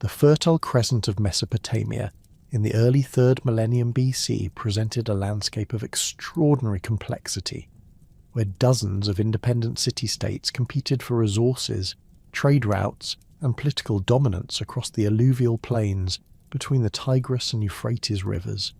the fertile crescent of Mesopotamia in the early 3rd millennium BC presented a landscape of extraordinary complexity, where dozens of independent city-states competed for resources, trade routes, and political dominance across the alluvial plains between the Tigris and Euphrates rivers.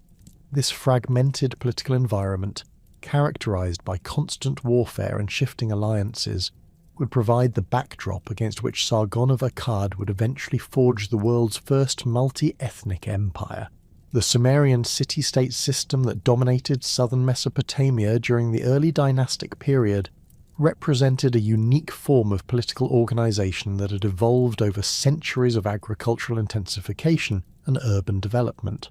This fragmented political environment, characterized by constant warfare and shifting alliances, would provide the backdrop against which Sargon of Akkad would eventually forge the world's first multi-ethnic empire. The Sumerian city-state system that dominated southern Mesopotamia during the early dynastic period represented a unique form of political organization that had evolved over centuries of agricultural intensification and urban development.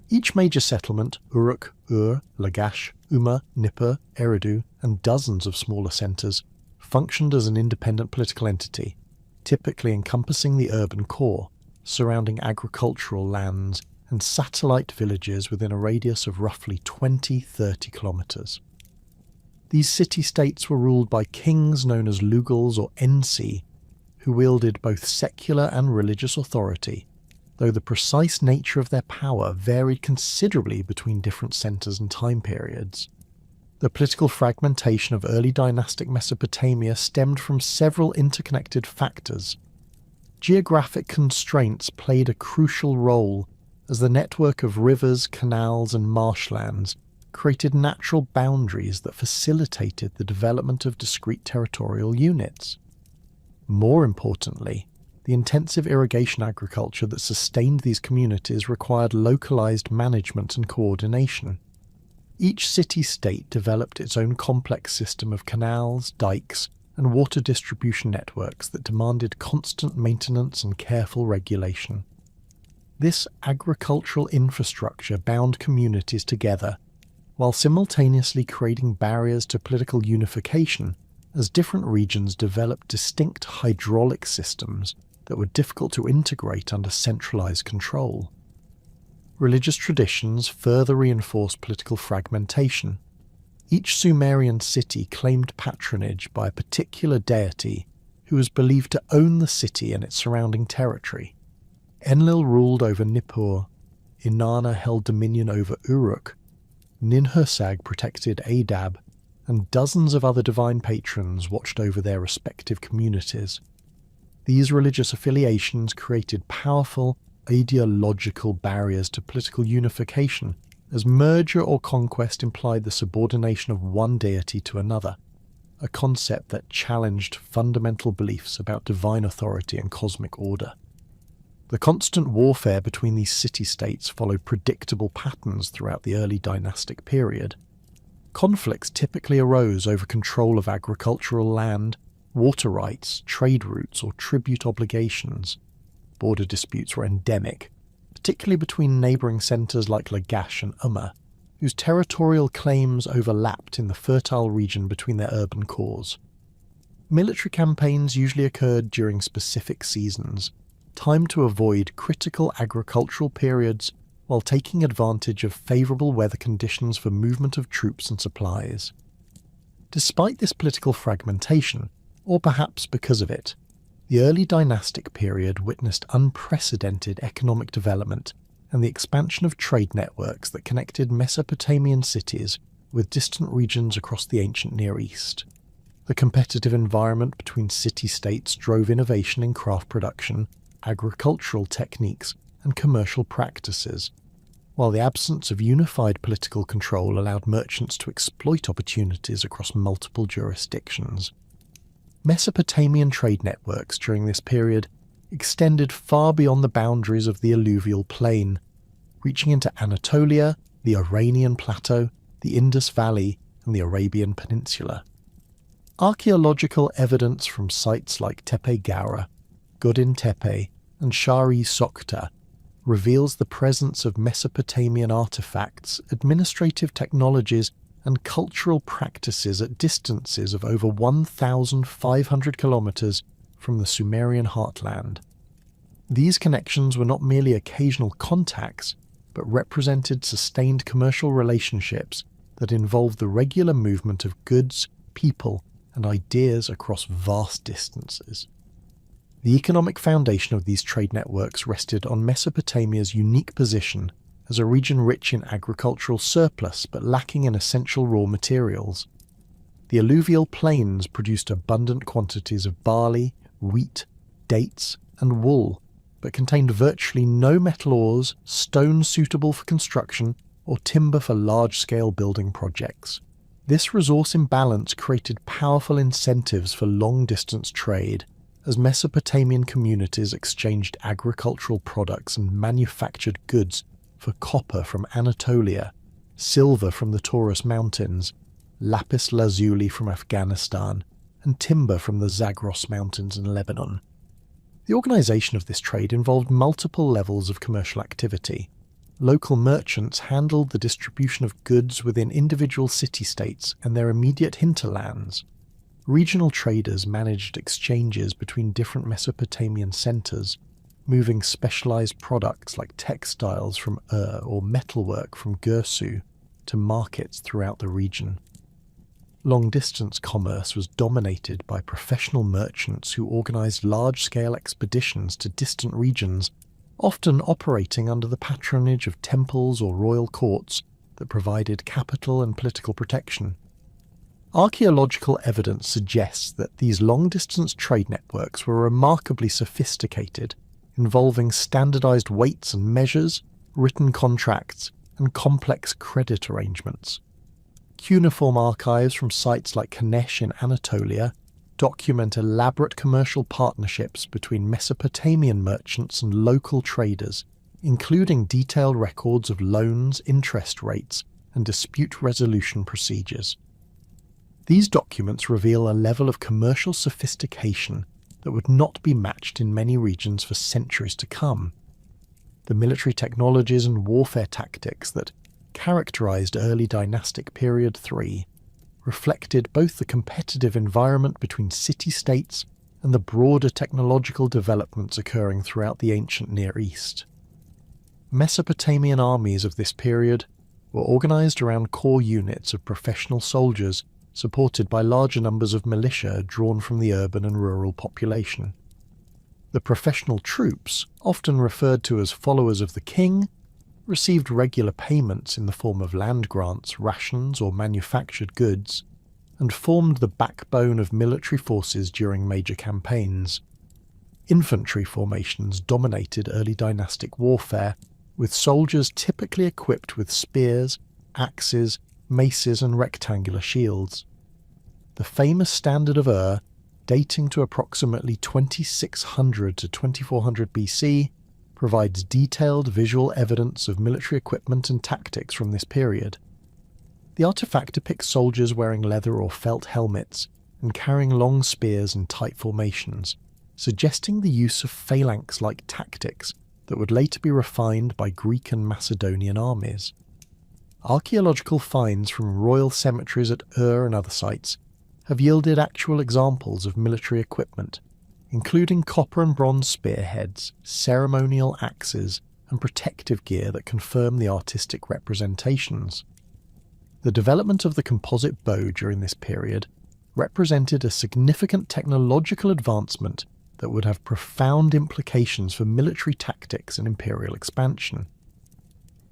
Each major settlement, Uruk, Ur, Lagash, Umma, Nippur, Eridu, and dozens of smaller centers, functioned as an independent political entity, typically encompassing the urban core, surrounding agricultural lands and satellite villages within a radius of roughly 20-30 kilometers. These city-states were ruled by kings known as Lugals or Ensi, who wielded both secular and religious authority, though the precise nature of their power varied considerably between different centers and time periods. The political fragmentation of early dynastic Mesopotamia stemmed from several interconnected factors. Geographic constraints played a crucial role, as the network of rivers, canals, and marshlands created natural boundaries that facilitated the development of discrete territorial units. More importantly, the intensive irrigation agriculture that sustained these communities required localized management and coordination. Each city-state developed its own complex system of canals, dikes, and water distribution networks that demanded constant maintenance and careful regulation. This agricultural infrastructure bound communities together, while simultaneously creating barriers to political unification as different regions developed distinct hydraulic systems that were difficult to integrate under centralized control. Religious traditions further reinforced political fragmentation. Each Sumerian city claimed patronage by a particular deity who was believed to own the city and its surrounding territory. Enlil ruled over Nippur, Inanna held dominion over Uruk, Ninhursag protected Adab, and dozens of other divine patrons watched over their respective communities. These religious affiliations created powerful ideological barriers to political unification, as merger or conquest implied the subordination of one deity to another, a concept that challenged fundamental beliefs about divine authority and cosmic order. The constant warfare between these city-states followed predictable patterns throughout the early dynastic period. Conflicts typically arose over control of agricultural land, water rights, trade routes, or tribute obligations. Border disputes were endemic, particularly between neighbouring centres like Lagash and Umma, whose territorial claims overlapped in the fertile region between their urban cores. Military campaigns usually occurred during specific seasons, timed to avoid critical agricultural periods while taking advantage of favourable weather conditions for movement of troops and supplies. Despite this political fragmentation, or perhaps because of it, the early dynastic period witnessed unprecedented economic development and the expansion of trade networks that connected Mesopotamian cities with distant regions across the ancient Near East. The competitive environment between city-states drove innovation in craft production, agricultural techniques, and commercial practices, while the absence of unified political control allowed merchants to exploit opportunities across multiple jurisdictions. Mesopotamian trade networks during this period extended far beyond the boundaries of the alluvial plain, reaching into Anatolia, the Iranian plateau, the Indus Valley, and the Arabian Peninsula. Archaeological evidence from sites like Tepe Gawra, Godin Tepe, and Shari Sokhta reveals the presence of Mesopotamian artifacts, administrative technologies, and cultural practices at distances of over 1,500 kilometers from the Sumerian heartland. These connections were not merely occasional contacts, but represented sustained commercial relationships that involved the regular movement of goods, people, and ideas across vast distances. The economic foundation of these trade networks rested on Mesopotamia's unique position as a region rich in agricultural surplus but lacking in essential raw materials. The alluvial plains produced abundant quantities of barley, wheat, dates, and wool, but contained virtually no metal ores, stone suitable for construction, or timber for large-scale building projects. This resource imbalance created powerful incentives for long-distance trade, as Mesopotamian communities exchanged agricultural products and manufactured goods for copper from Anatolia, silver from the Taurus Mountains, lapis lazuli from Afghanistan, and timber from the Zagros Mountains in Lebanon. The organization of this trade involved multiple levels of commercial activity. Local merchants handled the distribution of goods within individual city-states and their immediate hinterlands. Regional traders managed exchanges between different Mesopotamian centers, moving specialized products like textiles from or metalwork from Gersu to markets throughout the region. Long-distance commerce was dominated by professional merchants who organized large-scale expeditions to distant regions, often operating under the patronage of temples or royal courts that provided capital and political protection. Archaeological evidence suggests that these long-distance trade networks were remarkably sophisticated, involving standardized weights and measures, written contracts, and complex credit arrangements. Cuneiform archives from sites like Kanesh in Anatolia document elaborate commercial partnerships between Mesopotamian merchants and local traders, including detailed records of loans, interest rates, and dispute resolution procedures. These documents reveal a level of commercial sophistication that would not be matched in many regions for centuries to come. The military technologies and warfare tactics that characterized early dynastic period 3 reflected both the competitive environment between city-states and the broader technological developments occurring throughout the ancient Near East. Mesopotamian armies of this period were organized around core units of professional soldiers supported by larger numbers of militia drawn from the urban and rural population. The professional troops, often referred to as followers of the king, received regular payments in the form of land grants, rations, or manufactured goods, and formed the backbone of military forces during major campaigns. Infantry formations dominated early dynastic warfare, with soldiers typically equipped with spears, axes, maces, and rectangular shields. The famous Standard of Ur, dating to approximately 2600 to 2400 BC, provides detailed visual evidence of military equipment and tactics from this period. The artifact depicts soldiers wearing leather or felt helmets and carrying long spears in tight formations, suggesting the use of phalanx-like tactics that would later be refined by Greek and Macedonian armies. Archaeological finds from royal cemeteries at Ur and other sites have yielded actual examples of military equipment, including copper and bronze spearheads, ceremonial axes, and protective gear that confirm the artistic representations. The development of the composite bow during this period represented a significant technological advancement that would have profound implications for military tactics and imperial expansion.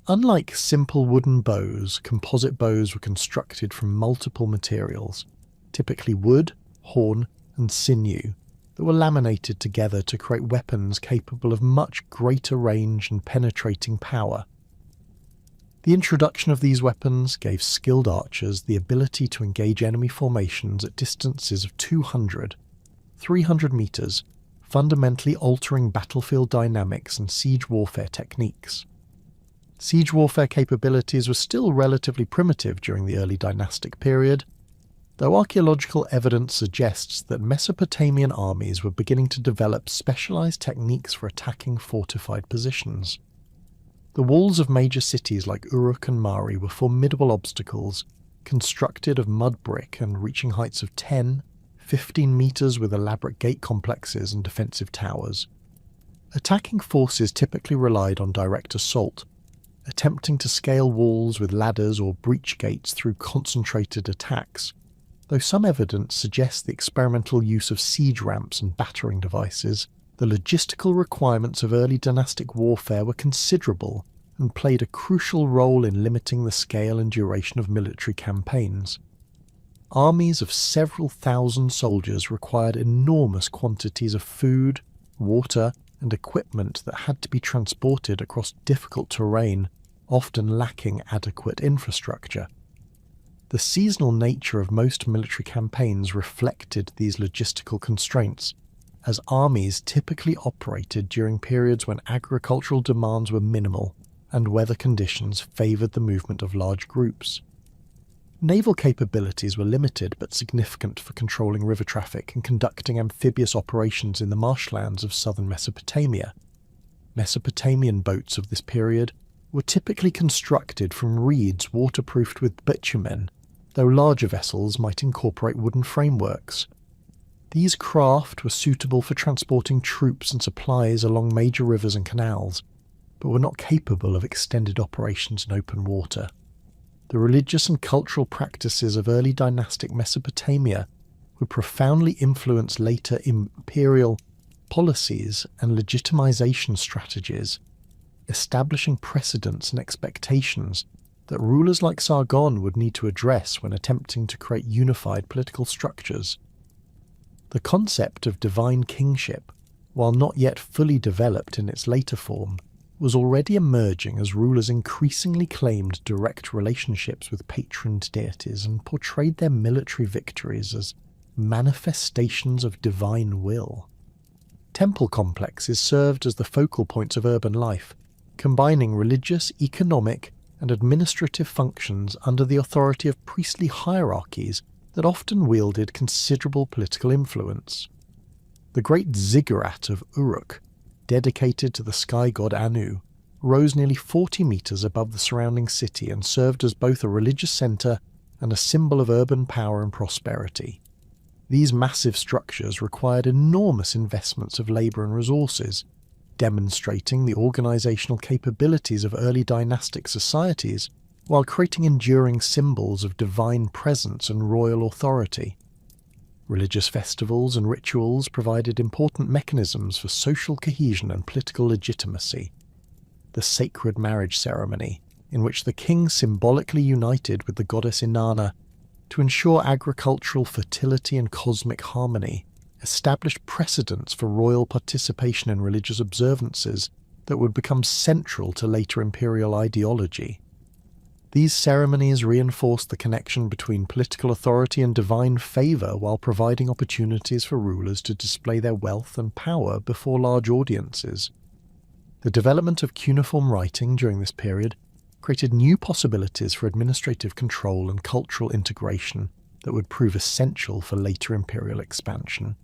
Unlike simple wooden bows, composite bows were constructed from multiple materials, typically wood, horn, and sinew, that were laminated together to create weapons capable of much greater range and penetrating power. The introduction of these weapons gave skilled archers the ability to engage enemy formations at distances of 200, 300 meters, fundamentally altering battlefield dynamics and siege warfare techniques. Siege warfare capabilities were still relatively primitive during the early dynastic period, though archaeological evidence suggests that Mesopotamian armies were beginning to develop specialized techniques for attacking fortified positions. The walls of major cities like Uruk and Mari were formidable obstacles, constructed of mud brick and reaching heights of 10, 15 meters with elaborate gate complexes and defensive towers. Attacking forces typically relied on direct assault, attempting to scale walls with ladders or breach gates through concentrated attacks, though some evidence suggests the experimental use of siege ramps and battering devices The logistical requirements of early dynastic warfare were considerable and played a crucial role in limiting the scale and duration of military campaigns. Armies of several thousand soldiers required enormous quantities of food, water, and equipment that had to be transported across difficult terrain, often lacking adequate infrastructure. The seasonal nature of most military campaigns reflected these logistical constraints, as armies typically operated during periods when agricultural demands were minimal and weather conditions favoured the movement of large groups. Naval capabilities were limited but significant for controlling river traffic and conducting amphibious operations in the marshlands of southern Mesopotamia. Mesopotamian boats of this period were typically constructed from reeds waterproofed with bitumen, though larger vessels might incorporate wooden frameworks. These craft were suitable for transporting troops and supplies along major rivers and canals, but were not capable of extended operations in open water. The religious and cultural practices of early dynastic Mesopotamia would profoundly influence later imperial policies and legitimization strategies, establishing precedents and expectations that rulers like Sargon would need to address when attempting to create unified political structures. The concept of divine kingship, while not yet fully developed in its later form, was already emerging as rulers increasingly claimed direct relationships with patroned deities and portrayed their military victories as manifestations of divine will. Temple complexes served as the focal points of urban life, combining religious, economic, and administrative functions under the authority of priestly hierarchies that often wielded considerable political influence. The great ziggurat of Uruk, dedicated to the sky god Anu, rose nearly 40 metres above the surrounding city and served as both a religious centre and a symbol of urban power and prosperity. These massive structures required enormous investments of labour and resources, demonstrating the organisational capabilities of early dynastic societies while creating enduring symbols of divine presence and royal authority. Religious festivals and rituals provided important mechanisms for social cohesion and political legitimacy. The sacred marriage ceremony, in which the king symbolically united with the goddess Inanna to ensure agricultural fertility and cosmic harmony, established precedents for royal participation in religious observances that would become central to later imperial ideology. These ceremonies reinforced the connection between political authority and divine favour while providing opportunities for rulers to display their wealth and power before large audiences. The development of cuneiform writing during this period created new possibilities for administrative control and cultural integration that would prove essential for later imperial expansion.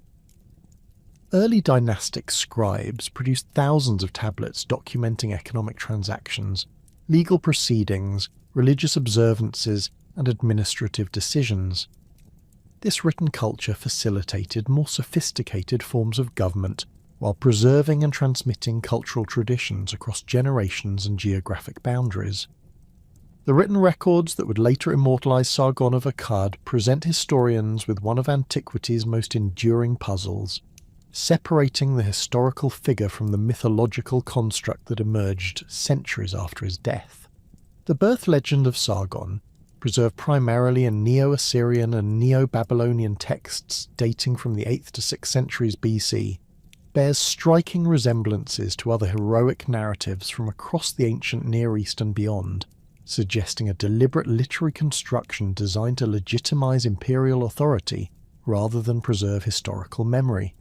Early dynastic scribes produced thousands of tablets documenting economic transactions, legal proceedings, religious observances, and administrative decisions. This written culture facilitated more sophisticated forms of government while preserving and transmitting cultural traditions across generations and geographic boundaries. The written records that would later immortalise Sargon of Akkad present historians with one of antiquity's most enduring puzzles, separating the historical figure from the mythological construct that emerged centuries after his death. The birth legend of Sargon, preserved primarily in Neo-Assyrian and Neo-Babylonian texts dating from the 8th to 6th centuries BC, bears striking resemblances to other heroic narratives from across the ancient Near East and beyond, suggesting a deliberate literary construction designed to legitimize imperial authority rather than preserve historical memory.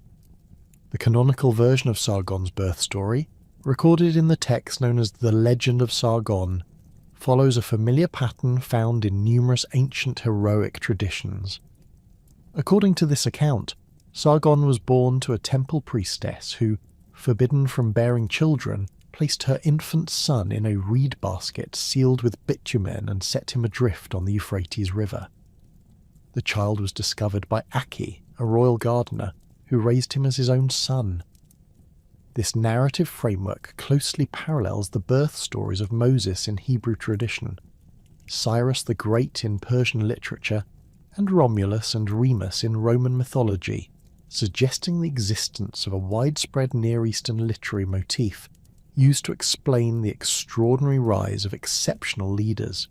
The canonical version of Sargon's birth story, recorded in the text known as the Legend of Sargon, follows a familiar pattern found in numerous ancient heroic traditions. According to this account, Sargon was born to a temple priestess who, forbidden from bearing children, placed her infant son in a reed basket sealed with bitumen and set him adrift on the Euphrates River. The child was discovered by Akkad, a royal gardener, who raised him as his own son. This narrative framework closely parallels the birth stories of Moses in Hebrew tradition, Cyrus the Great in Persian literature, and Romulus and Remus in Roman mythology, suggesting the existence of a widespread Near Eastern literary motif used to explain the extraordinary rise of exceptional leaders.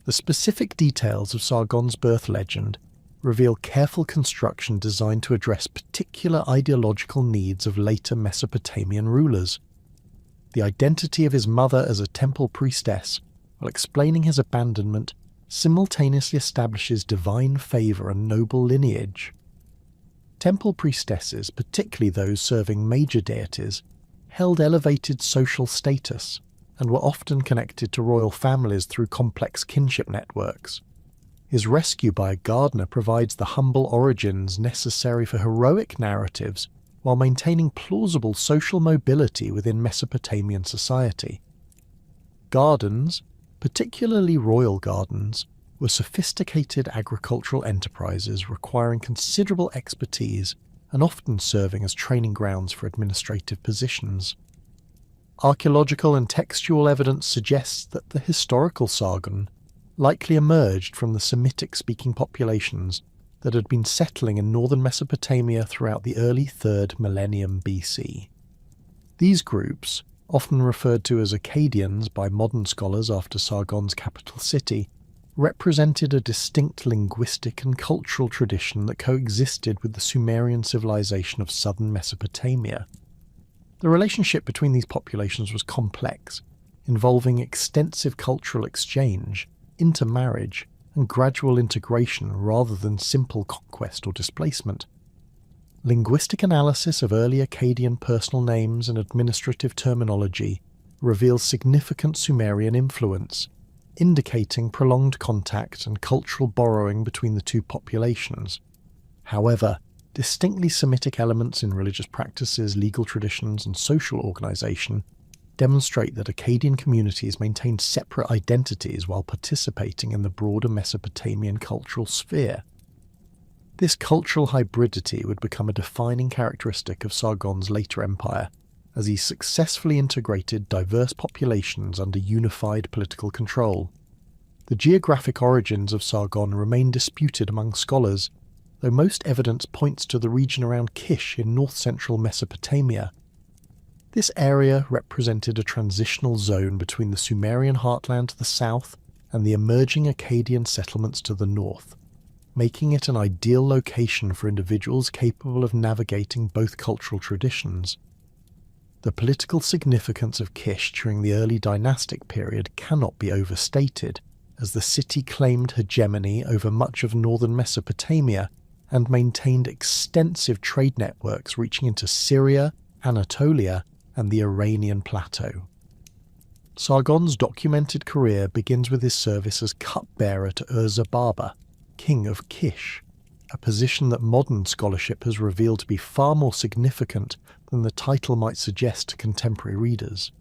The specific details of Sargon's birth legend reveal careful construction designed to address particular ideological needs of later Mesopotamian rulers. The identity of his mother as a temple priestess, while explaining his abandonment, simultaneously establishes divine favour and noble lineage. Temple priestesses, particularly those serving major deities, held elevated social status and were often connected to royal families through complex kinship networks. His rescue by a gardener provides the humble origins necessary for heroic narratives while maintaining plausible social mobility within Mesopotamian society. Gardens, particularly royal gardens, were sophisticated agricultural enterprises requiring considerable expertise and often serving as training grounds for administrative positions. Archaeological and textual evidence suggests that the historical Sargon likely emerged from the Semitic-speaking populations that had been settling in northern Mesopotamia throughout the early 3rd millennium BC. These groups, often referred to as Akkadians by modern scholars after Sargon's capital city, represented a distinct linguistic and cultural tradition that coexisted with the Sumerian civilization of southern Mesopotamia. The relationship between these populations was complex, involving extensive cultural exchange, intermarriage, and gradual integration rather than simple conquest or displacement. Linguistic analysis of early Akkadian personal names and administrative terminology reveals significant Sumerian influence, indicating prolonged contact and cultural borrowing between the two populations. However, distinctly Semitic elements in religious practices, legal traditions, and social organization demonstrate that Akkadian communities maintained separate identities while participating in the broader Mesopotamian cultural sphere. This cultural hybridity would become a defining characteristic of Sargon's later empire, as he successfully integrated diverse populations under unified political control. The geographic origins of Sargon remain disputed among scholars, though most evidence points to the region around Kish in north-central Mesopotamia. This area represented a transitional zone between the Sumerian heartland to the south and the emerging Akkadian settlements to the north, making it an ideal location for individuals capable of navigating both cultural traditions. The political significance of Kish during the early dynastic period cannot be overstated, as the city claimed hegemony over much of northern Mesopotamia and maintained extensive trade networks reaching into Syria, Anatolia, and the Iranian plateau. Sargon's documented career begins with his service as cupbearer to Baba, king of Kish, a position that modern scholarship has revealed to be far more significant than the title might suggest to contemporary readers.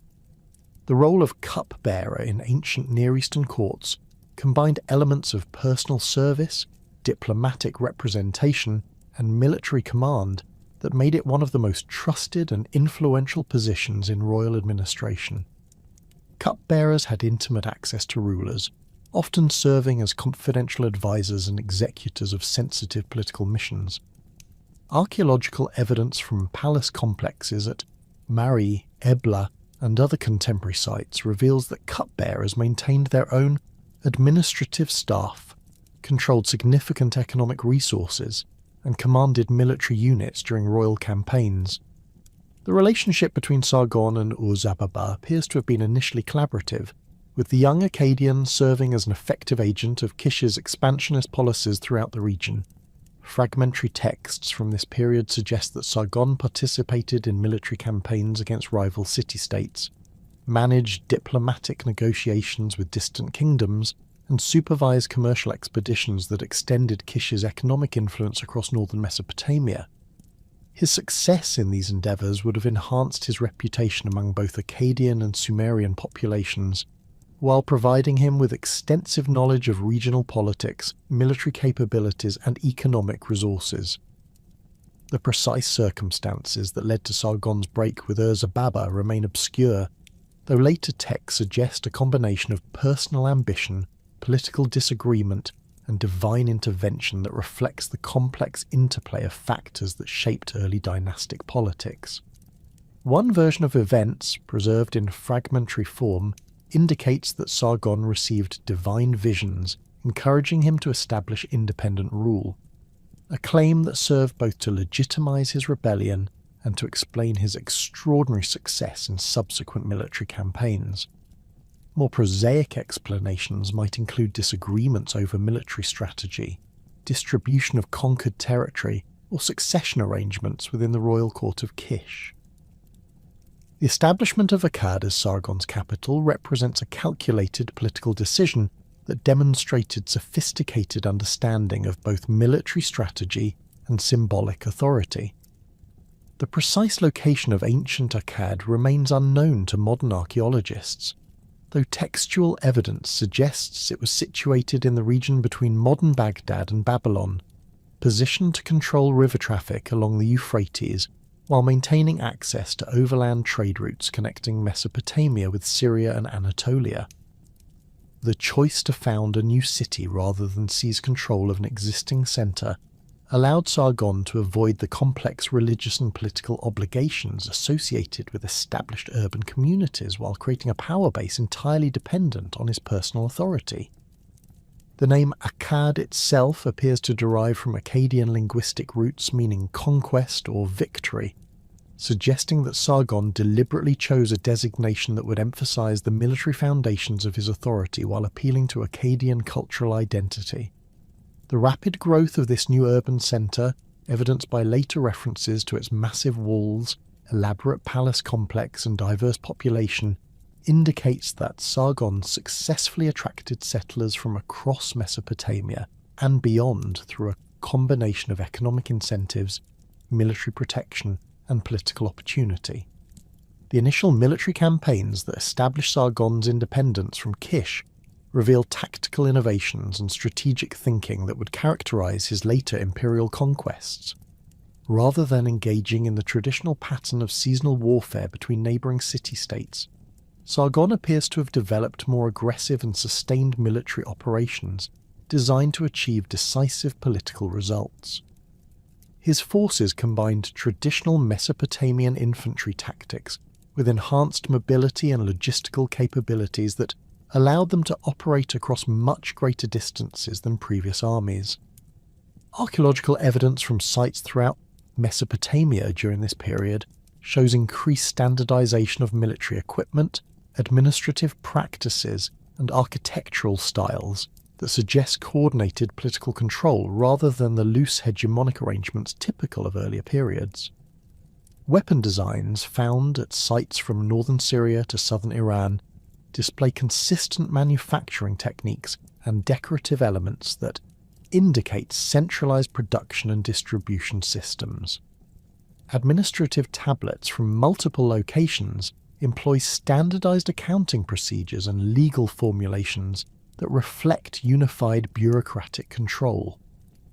The role of cupbearer in ancient Near Eastern courts combined elements of personal service, diplomatic representation, and military command that made it one of the most trusted and influential positions in royal administration. Cupbearers had intimate access to rulers, often serving as confidential advisors and executors of sensitive political missions. Archaeological evidence from palace complexes at Mari, Ebla, and other contemporary sites reveals that cupbearers maintained their own administrative staff, controlled significant economic resources, and commanded military units during royal campaigns. The relationship between Sargon and Baba appears to have been initially collaborative, with the young Akkadian serving as an effective agent of Kish's expansionist policies throughout the region. Fragmentary texts from this period suggest that Sargon participated in military campaigns against rival city-states, managed diplomatic negotiations with distant kingdoms, and supervised commercial expeditions that extended Kish's economic influence across northern Mesopotamia. His success in these endeavours would have enhanced his reputation among both Akkadian and Sumerian populations, while providing him with extensive knowledge of regional politics, military capabilities, and economic resources. The precise circumstances that led to Sargon's break with Baba remain obscure, though later texts suggest a combination of personal ambition, political disagreement, and divine intervention that reflects the complex interplay of factors that shaped early dynastic politics. One version of events, preserved in fragmentary form, indicates that Sargon received divine visions, encouraging him to establish independent rule, a claim that served both to legitimize his rebellion and to explain his extraordinary success in subsequent military campaigns. More prosaic explanations might include disagreements over military strategy, distribution of conquered territory, or succession arrangements within the royal court of Kish. The establishment of Akkad as Sargon's capital represents a calculated political decision that demonstrated sophisticated understanding of both military strategy and symbolic authority. The precise location of ancient Akkad remains unknown to modern archaeologists, though textual evidence suggests it was situated in the region between modern Baghdad and Babylon, positioned to control river traffic along the Euphrates while maintaining access to overland trade routes connecting Mesopotamia with Syria and Anatolia. The choice to found a new city rather than seize control of an existing centre allowed Sargon to avoid the complex religious and political obligations associated with established urban communities while creating a power base entirely dependent on his personal authority. The name Akkad itself appears to derive from Akkadian linguistic roots meaning conquest or victory, suggesting that Sargon deliberately chose a designation that would emphasize the military foundations of his authority while appealing to Akkadian cultural identity. The rapid growth of this new urban centre, evidenced by later references to its massive walls, elaborate palace complex and diverse population, indicates that Sargon successfully attracted settlers from across Mesopotamia and beyond through a combination of economic incentives, military protection, and political opportunity. The initial military campaigns that established Sargon's independence from Kish reveal tactical innovations and strategic thinking that would characterize his later imperial conquests. Rather than engaging in the traditional pattern of seasonal warfare between neighbouring city-states, Sargon appears to have developed more aggressive and sustained military operations designed to achieve decisive political results. His forces combined traditional Mesopotamian infantry tactics with enhanced mobility and logistical capabilities that allowed them to operate across much greater distances than previous armies. Archaeological evidence from sites throughout Mesopotamia during this period shows increased standardization of military equipment, administrative practices, and architectural styles that suggest coordinated political control rather than the loose hegemonic arrangements typical of earlier periods. Weapon designs found at sites from northern Syria to southern Iran display consistent manufacturing techniques and decorative elements that indicate centralized production and distribution systems. Administrative tablets from multiple locations employ standardized accounting procedures and legal formulations that reflect unified bureaucratic control.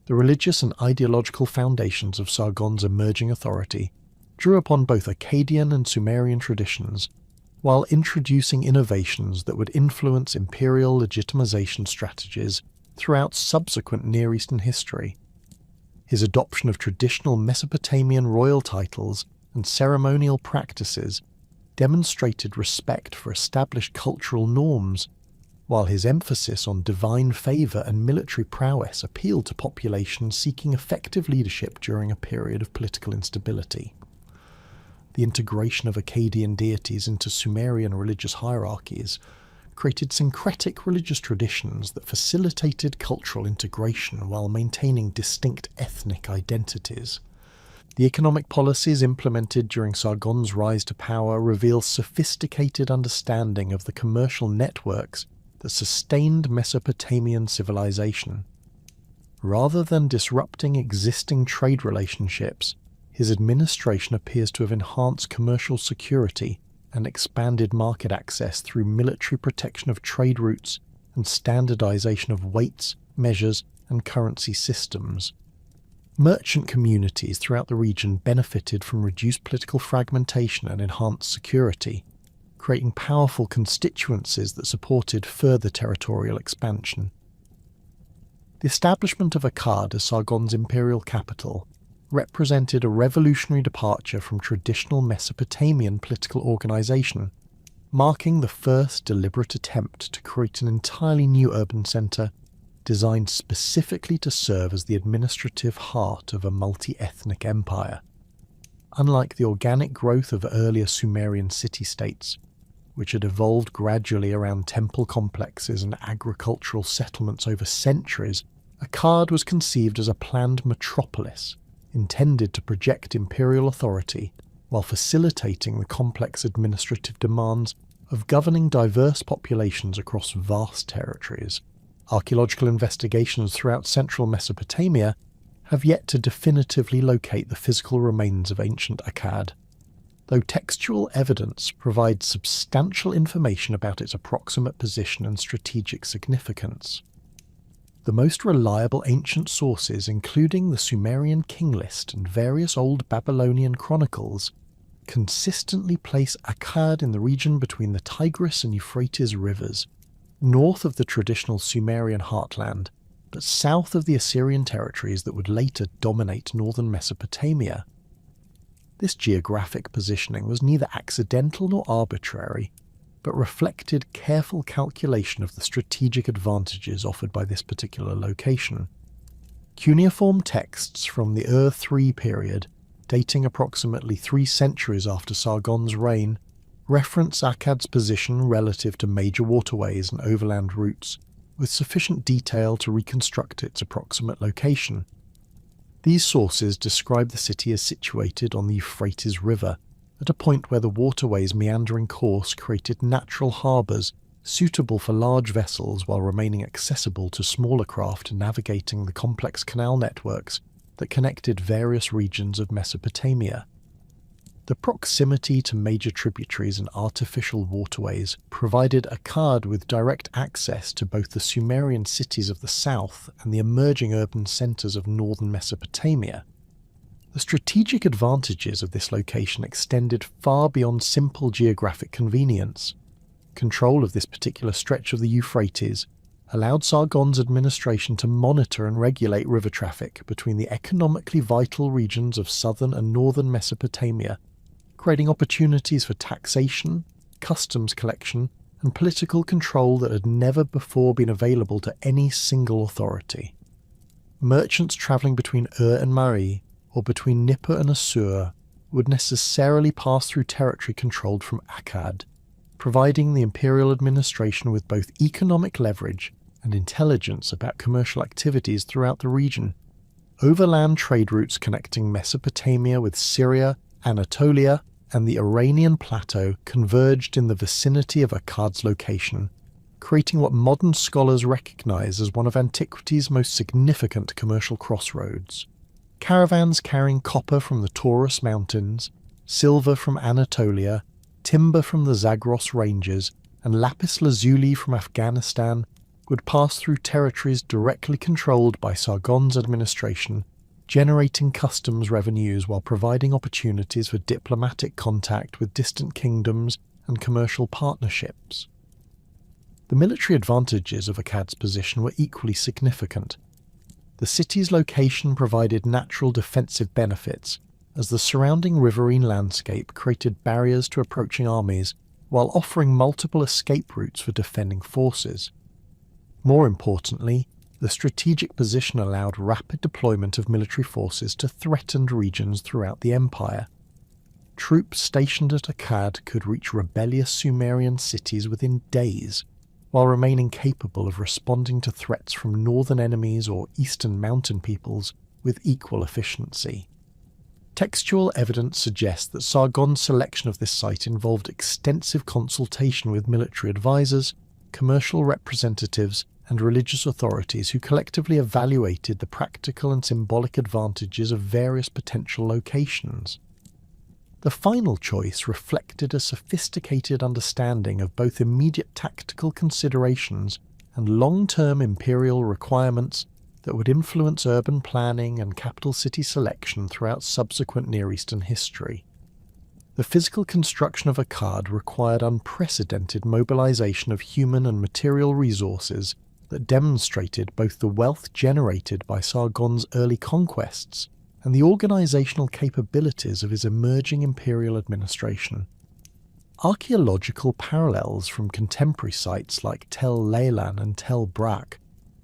The religious and ideological foundations of Sargon's emerging authority drew upon both Akkadian and Sumerian traditions, while introducing innovations that would influence imperial legitimization strategies throughout subsequent Near Eastern history. His adoption of traditional Mesopotamian royal titles and ceremonial practices demonstrated respect for established cultural norms, while his emphasis on divine favour and military prowess appealed to populations seeking effective leadership during a period of political instability. The integration of Akkadian deities into Sumerian religious hierarchies created syncretic religious traditions that facilitated cultural integration while maintaining distinct ethnic identities. The economic policies implemented during Sargon's rise to power reveal sophisticated understanding of the commercial networks that sustained Mesopotamian civilization. Rather than disrupting existing trade relationships, his administration appears to have enhanced commercial security and expanded market access through military protection of trade routes and standardization of weights, measures, and currency systems. Merchant communities throughout the region benefited from reduced political fragmentation and enhanced security, creating powerful constituencies that supported further territorial expansion. The establishment of Akkad as Sargon's imperial capital represented a revolutionary departure from traditional Mesopotamian political organisation, marking the first deliberate attempt to create an entirely new urban centre designed specifically to serve as the administrative heart of a multi-ethnic empire. Unlike the organic growth of earlier Sumerian city-states, which had evolved gradually around temple complexes and agricultural settlements over centuries, Akkad was conceived as a planned metropolis intended to project imperial authority while facilitating the complex administrative demands of governing diverse populations across vast territories. Archaeological investigations throughout central Mesopotamia have yet to definitively locate the physical remains of ancient Akkad, though textual evidence provides substantial information about its approximate position and strategic significance. The most reliable ancient sources, including the Sumerian king list and various old Babylonian chronicles, consistently place Akkad in the region between the Tigris and Euphrates rivers, north of the traditional Sumerian heartland, but south of the Assyrian territories that would later dominate northern Mesopotamia. This geographic positioning was neither accidental nor arbitrary, but reflected careful calculation of the strategic advantages offered by this particular location. Cuneiform texts from the Ur-3 period, dating approximately 3 centuries after Sargon's reign, reference Akkad's position relative to major waterways and overland routes, with sufficient detail to reconstruct its approximate location. These sources describe the city as situated on the Euphrates River, at a point where the waterway's meandering course created natural harbours suitable for large vessels while remaining accessible to smaller craft navigating the complex canal networks that connected various regions of Mesopotamia. The proximity to major tributaries and artificial waterways provided Akkad with direct access to both the Sumerian cities of the south and the emerging urban centres of northern Mesopotamia. The strategic advantages of this location extended far beyond simple geographic convenience. Control of this particular stretch of the Euphrates allowed Sargon's administration to monitor and regulate river traffic between the economically vital regions of southern and northern Mesopotamia, creating opportunities for taxation, customs collection, and political control that had never before been available to any single authority. Merchants travelling between Ur and Mari, or between Nippur and Assur, would necessarily pass through territory controlled from Akkad, providing the imperial administration with both economic leverage and intelligence about commercial activities throughout the region. Overland trade routes connecting Mesopotamia with Syria, Anatolia, and the Iranian plateau converged in the vicinity of Akkad's location, creating what modern scholars recognise as one of antiquity's most significant commercial crossroads. Caravans carrying copper from the Taurus Mountains, silver from Anatolia, timber from the Zagros Ranges, and lapis lazuli from Afghanistan would pass through territories directly controlled by Sargon's administration, generating customs revenues while providing opportunities for diplomatic contact with distant kingdoms and commercial partnerships. The military advantages of Akkad's position were equally significant. The city's location provided natural defensive benefits, as the surrounding riverine landscape created barriers to approaching armies, while offering multiple escape routes for defending forces. More importantly, the strategic position allowed rapid deployment of military forces to threatened regions throughout the empire. Troops stationed at Akkad could reach rebellious Sumerian cities within days, while remaining capable of responding to threats from northern enemies or eastern mountain peoples with equal efficiency. Textual evidence suggests that Sargon's selection of this site involved extensive consultation with military advisors, commercial representatives, and religious authorities who collectively evaluated the practical and symbolic advantages of various potential locations. The final choice reflected a sophisticated understanding of both immediate tactical considerations and long-term imperial requirements that would influence urban planning and capital city selection throughout subsequent Near Eastern history. The physical construction of Akkad required unprecedented mobilization of human and material resources that demonstrated both the wealth generated by Sargon's early conquests and the organisational capabilities of his emerging imperial administration. Archaeological parallels from contemporary sites like Tel Leilan and Tel Brak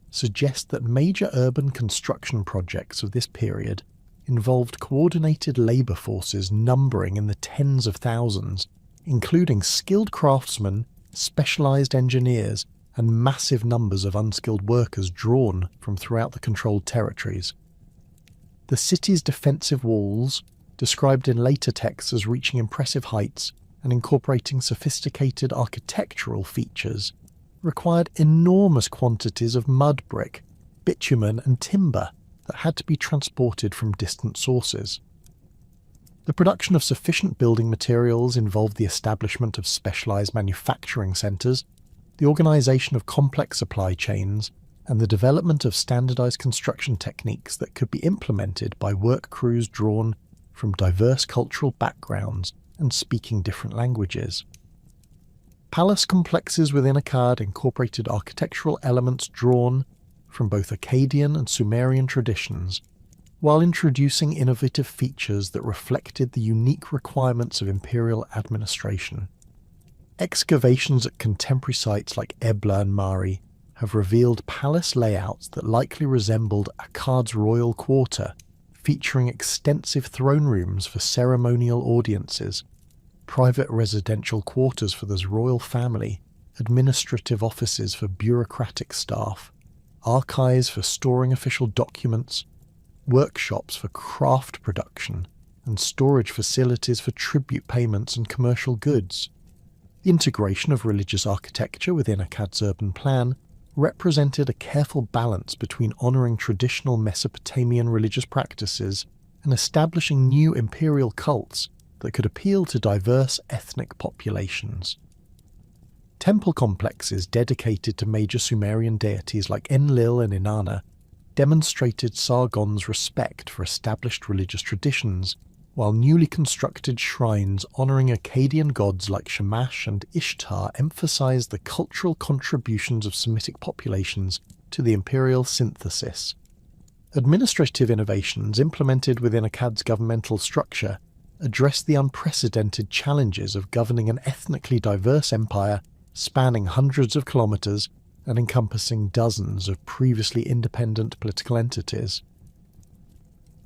suggest that major urban construction projects of this period involved coordinated labour forces numbering in the tens of thousands, including skilled craftsmen, specialised engineers, and massive numbers of unskilled workers drawn from throughout the controlled territories. The city's defensive walls, described in later texts as reaching impressive heights and incorporating sophisticated architectural features, required enormous quantities of mud brick, bitumen and timber that had to be transported from distant sources. The production of sufficient building materials involved the establishment of specialised manufacturing centres, the organisation of complex supply chains, and the development of standardised construction techniques that could be implemented by work crews drawn from diverse cultural backgrounds and speaking different languages. Palace complexes within Akkad incorporated architectural elements drawn from both Akkadian and Sumerian traditions, while introducing innovative features that reflected the unique requirements of imperial administration. Excavations at contemporary sites like Ebla and Mari have revealed palace layouts that likely resembled Akkad's royal quarter, featuring extensive throne rooms for ceremonial audiences, private residential quarters for the royal family, administrative offices for bureaucratic staff, archives for storing official documents, workshops for craft production, and storage facilities for tribute payments and commercial goods. The integration of religious architecture within Akkad's urban plan represented a careful balance between honouring traditional Mesopotamian religious practices and establishing new imperial cults that could appeal to diverse ethnic populations. Temple complexes dedicated to major Sumerian deities like Enlil and Inanna demonstrated Sargon's respect for established religious traditions, while newly constructed shrines honouring Akkadian gods like Shamash and Ishtar emphasised the cultural contributions of Semitic populations to the imperial synthesis. Administrative innovations implemented within Akkad's governmental structure addressed the unprecedented challenges of governing an ethnically diverse empire spanning hundreds of kilometres and encompassing dozens of previously independent political entities.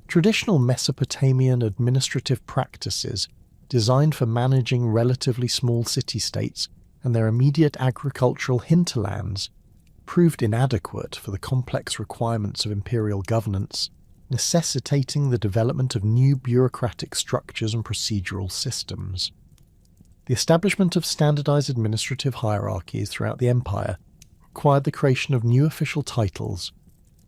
Traditional Mesopotamian administrative practices designed for managing relatively small city-states and their immediate agricultural hinterlands proved inadequate for the complex requirements of imperial governance, necessitating the development of new bureaucratic structures and procedural systems. The establishment of standardized administrative hierarchies throughout the empire required the creation of new official titles,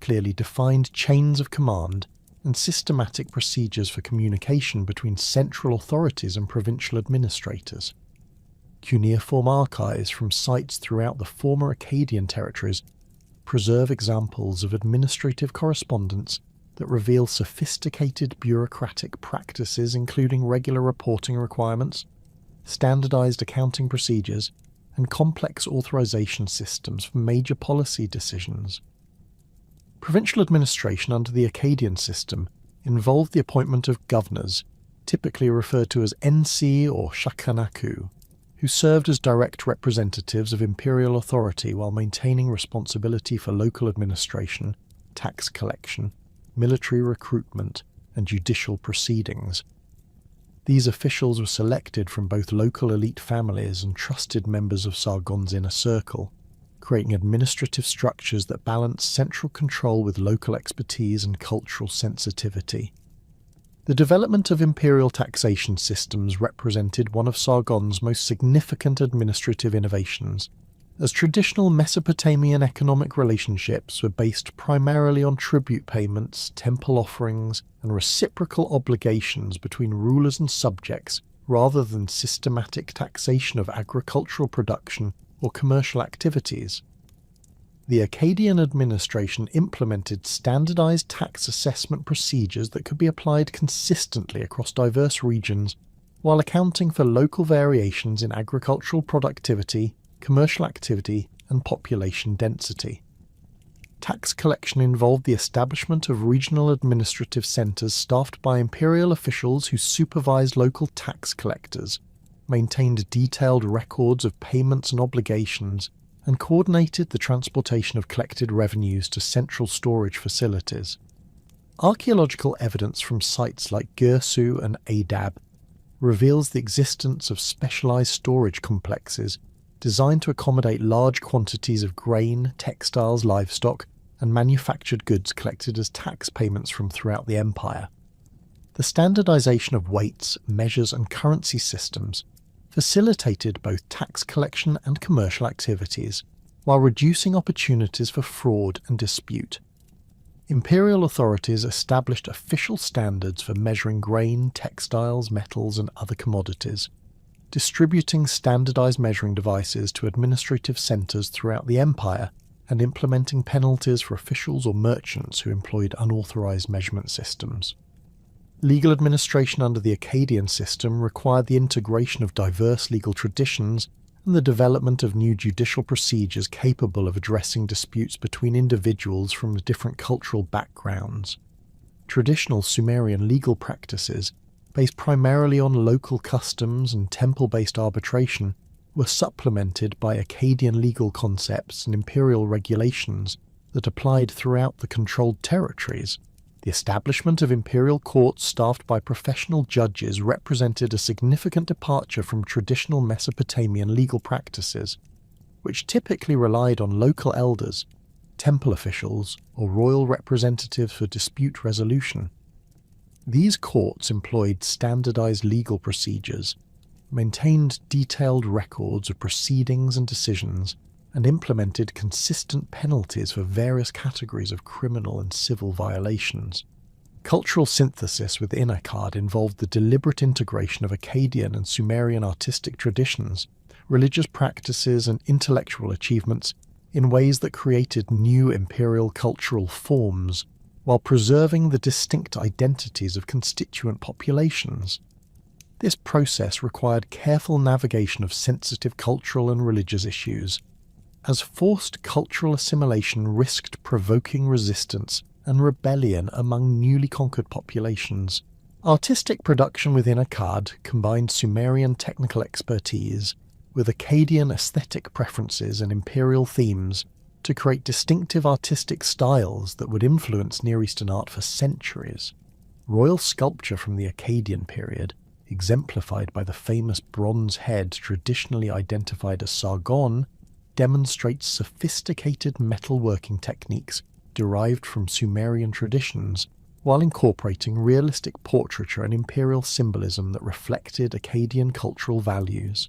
clearly defined chains of command, and systematic procedures for communication between central authorities and provincial administrators. Cuneiform archives from sites throughout the former Akkadian territories preserve examples of administrative correspondence that reveal sophisticated bureaucratic practices, including regular reporting requirements, standardized accounting procedures, and complex authorization systems for major policy decisions. Provincial administration under the Akkadian system involved the appointment of governors, typically referred to as NC or Shakanaku, who served as direct representatives of imperial authority while maintaining responsibility for local administration, tax collection, military recruitment, and judicial proceedings. These officials were selected from both local elite families and trusted members of Sargon's inner circle, creating administrative structures that balance central control with local expertise and cultural sensitivity. The development of imperial taxation systems represented one of Sargon's most significant administrative innovations, as traditional Mesopotamian economic relationships were based primarily on tribute payments, temple offerings, and reciprocal obligations between rulers and subjects rather than systematic taxation of agricultural production or commercial activities. The Akkadian administration implemented standardized tax assessment procedures that could be applied consistently across diverse regions, while accounting for local variations in agricultural productivity, commercial activity, and population density. Tax collection involved the establishment of regional administrative centres staffed by imperial officials who supervised local tax collectors, maintained detailed records of payments and obligations, and coordinated the transportation of collected revenues to central storage facilities. Archaeological evidence from sites like Girsu and Adab reveals the existence of specialised storage complexes designed to accommodate large quantities of grain, textiles, livestock, and manufactured goods collected as tax payments from throughout the empire. The standardisation of weights, measures, and currency systems facilitated both tax collection and commercial activities, while reducing opportunities for fraud and dispute. Imperial authorities established official standards for measuring grain, textiles, metals, and other commodities, distributing standardized measuring devices to administrative centers throughout the empire, and implementing penalties for officials or merchants who employed unauthorized measurement systems. Legal administration under the Akkadian system required the integration of diverse legal traditions and the development of new judicial procedures capable of addressing disputes between individuals from different cultural backgrounds. Traditional Sumerian legal practices, based primarily on local customs and temple-based arbitration, were supplemented by Akkadian legal concepts and imperial regulations that applied throughout the controlled territories. The establishment of imperial courts staffed by professional judges represented a significant departure from traditional Mesopotamian legal practices, which typically relied on local elders, temple officials, or royal representatives for dispute resolution. These courts employed standardized legal procedures, maintained detailed records of proceedings and decisions, and implemented consistent penalties for various categories of criminal and civil violations. Cultural synthesis within Akkad involved the deliberate integration of Akkadian and Sumerian artistic traditions, religious practices, and intellectual achievements in ways that created new imperial cultural forms, while preserving the distinct identities of constituent populations. This process required careful navigation of sensitive cultural and religious issues, as forced cultural assimilation risked provoking resistance and rebellion among newly conquered populations. Artistic production within Akkad combined Sumerian technical expertise with Akkadian aesthetic preferences and imperial themes to create distinctive artistic styles that would influence Near Eastern art for centuries. Royal sculpture from the Akkadian period, exemplified by the famous bronze head traditionally identified as Sargon, demonstrates sophisticated metalworking techniques derived from Sumerian traditions, while incorporating realistic portraiture and imperial symbolism that reflected Akkadian cultural values.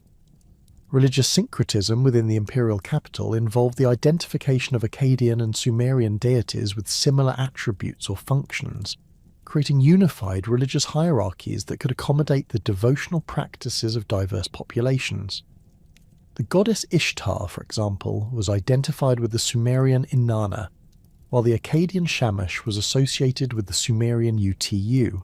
Religious syncretism within the imperial capital involved the identification of Akkadian and Sumerian deities with similar attributes or functions, creating unified religious hierarchies that could accommodate the devotional practices of diverse populations. The goddess Ishtar, for example, was identified with the Sumerian Inanna, while the Akkadian Shamash was associated with the Sumerian Utu,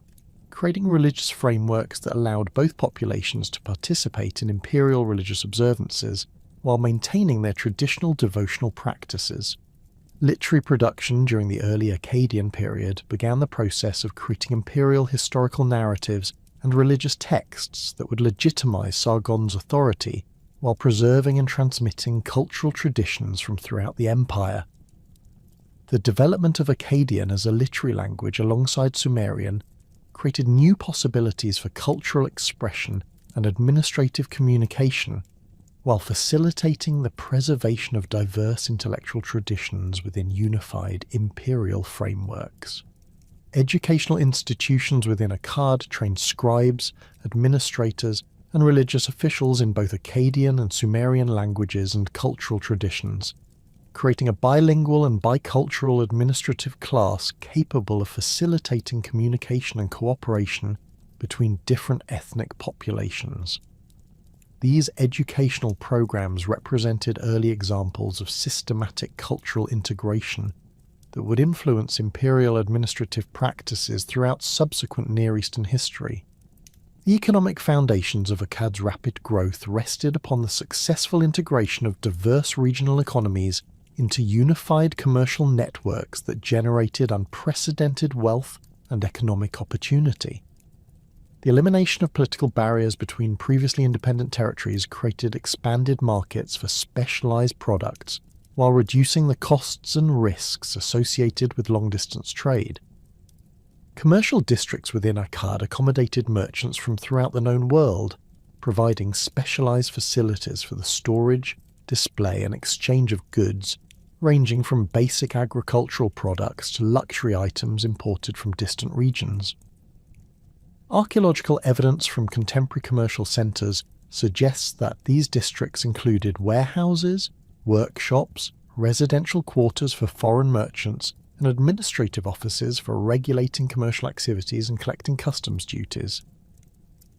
creating religious frameworks that allowed both populations to participate in imperial religious observances while maintaining their traditional devotional practices. Literary production during the early Akkadian period began the process of creating imperial historical narratives and religious texts that would legitimize Sargon's authority while preserving and transmitting cultural traditions from throughout the empire. The development of Akkadian as a literary language alongside Sumerian created new possibilities for cultural expression and administrative communication, while facilitating the preservation of diverse intellectual traditions within unified imperial frameworks. Educational institutions within Akkad trained scribes, administrators, and religious officials in both Akkadian and Sumerian languages and cultural traditions, creating a bilingual and bicultural administrative class capable of facilitating communication and cooperation between different ethnic populations. These educational programs represented early examples of systematic cultural integration that would influence imperial administrative practices throughout subsequent Near Eastern history. The economic foundations of Akkad's rapid growth rested upon the successful integration of diverse regional economies into unified commercial networks that generated unprecedented wealth and economic opportunity. The elimination of political barriers between previously independent territories created expanded markets for specialized products, while reducing the costs and risks associated with long-distance trade. Commercial districts within Akkad accommodated merchants from throughout the known world, providing specialized facilities for the storage, display and exchange of goods, ranging from basic agricultural products to luxury items imported from distant regions. Archaeological evidence from contemporary commercial centres suggests that these districts included warehouses, workshops, residential quarters for foreign merchants, and administrative offices for regulating commercial activities and collecting customs duties.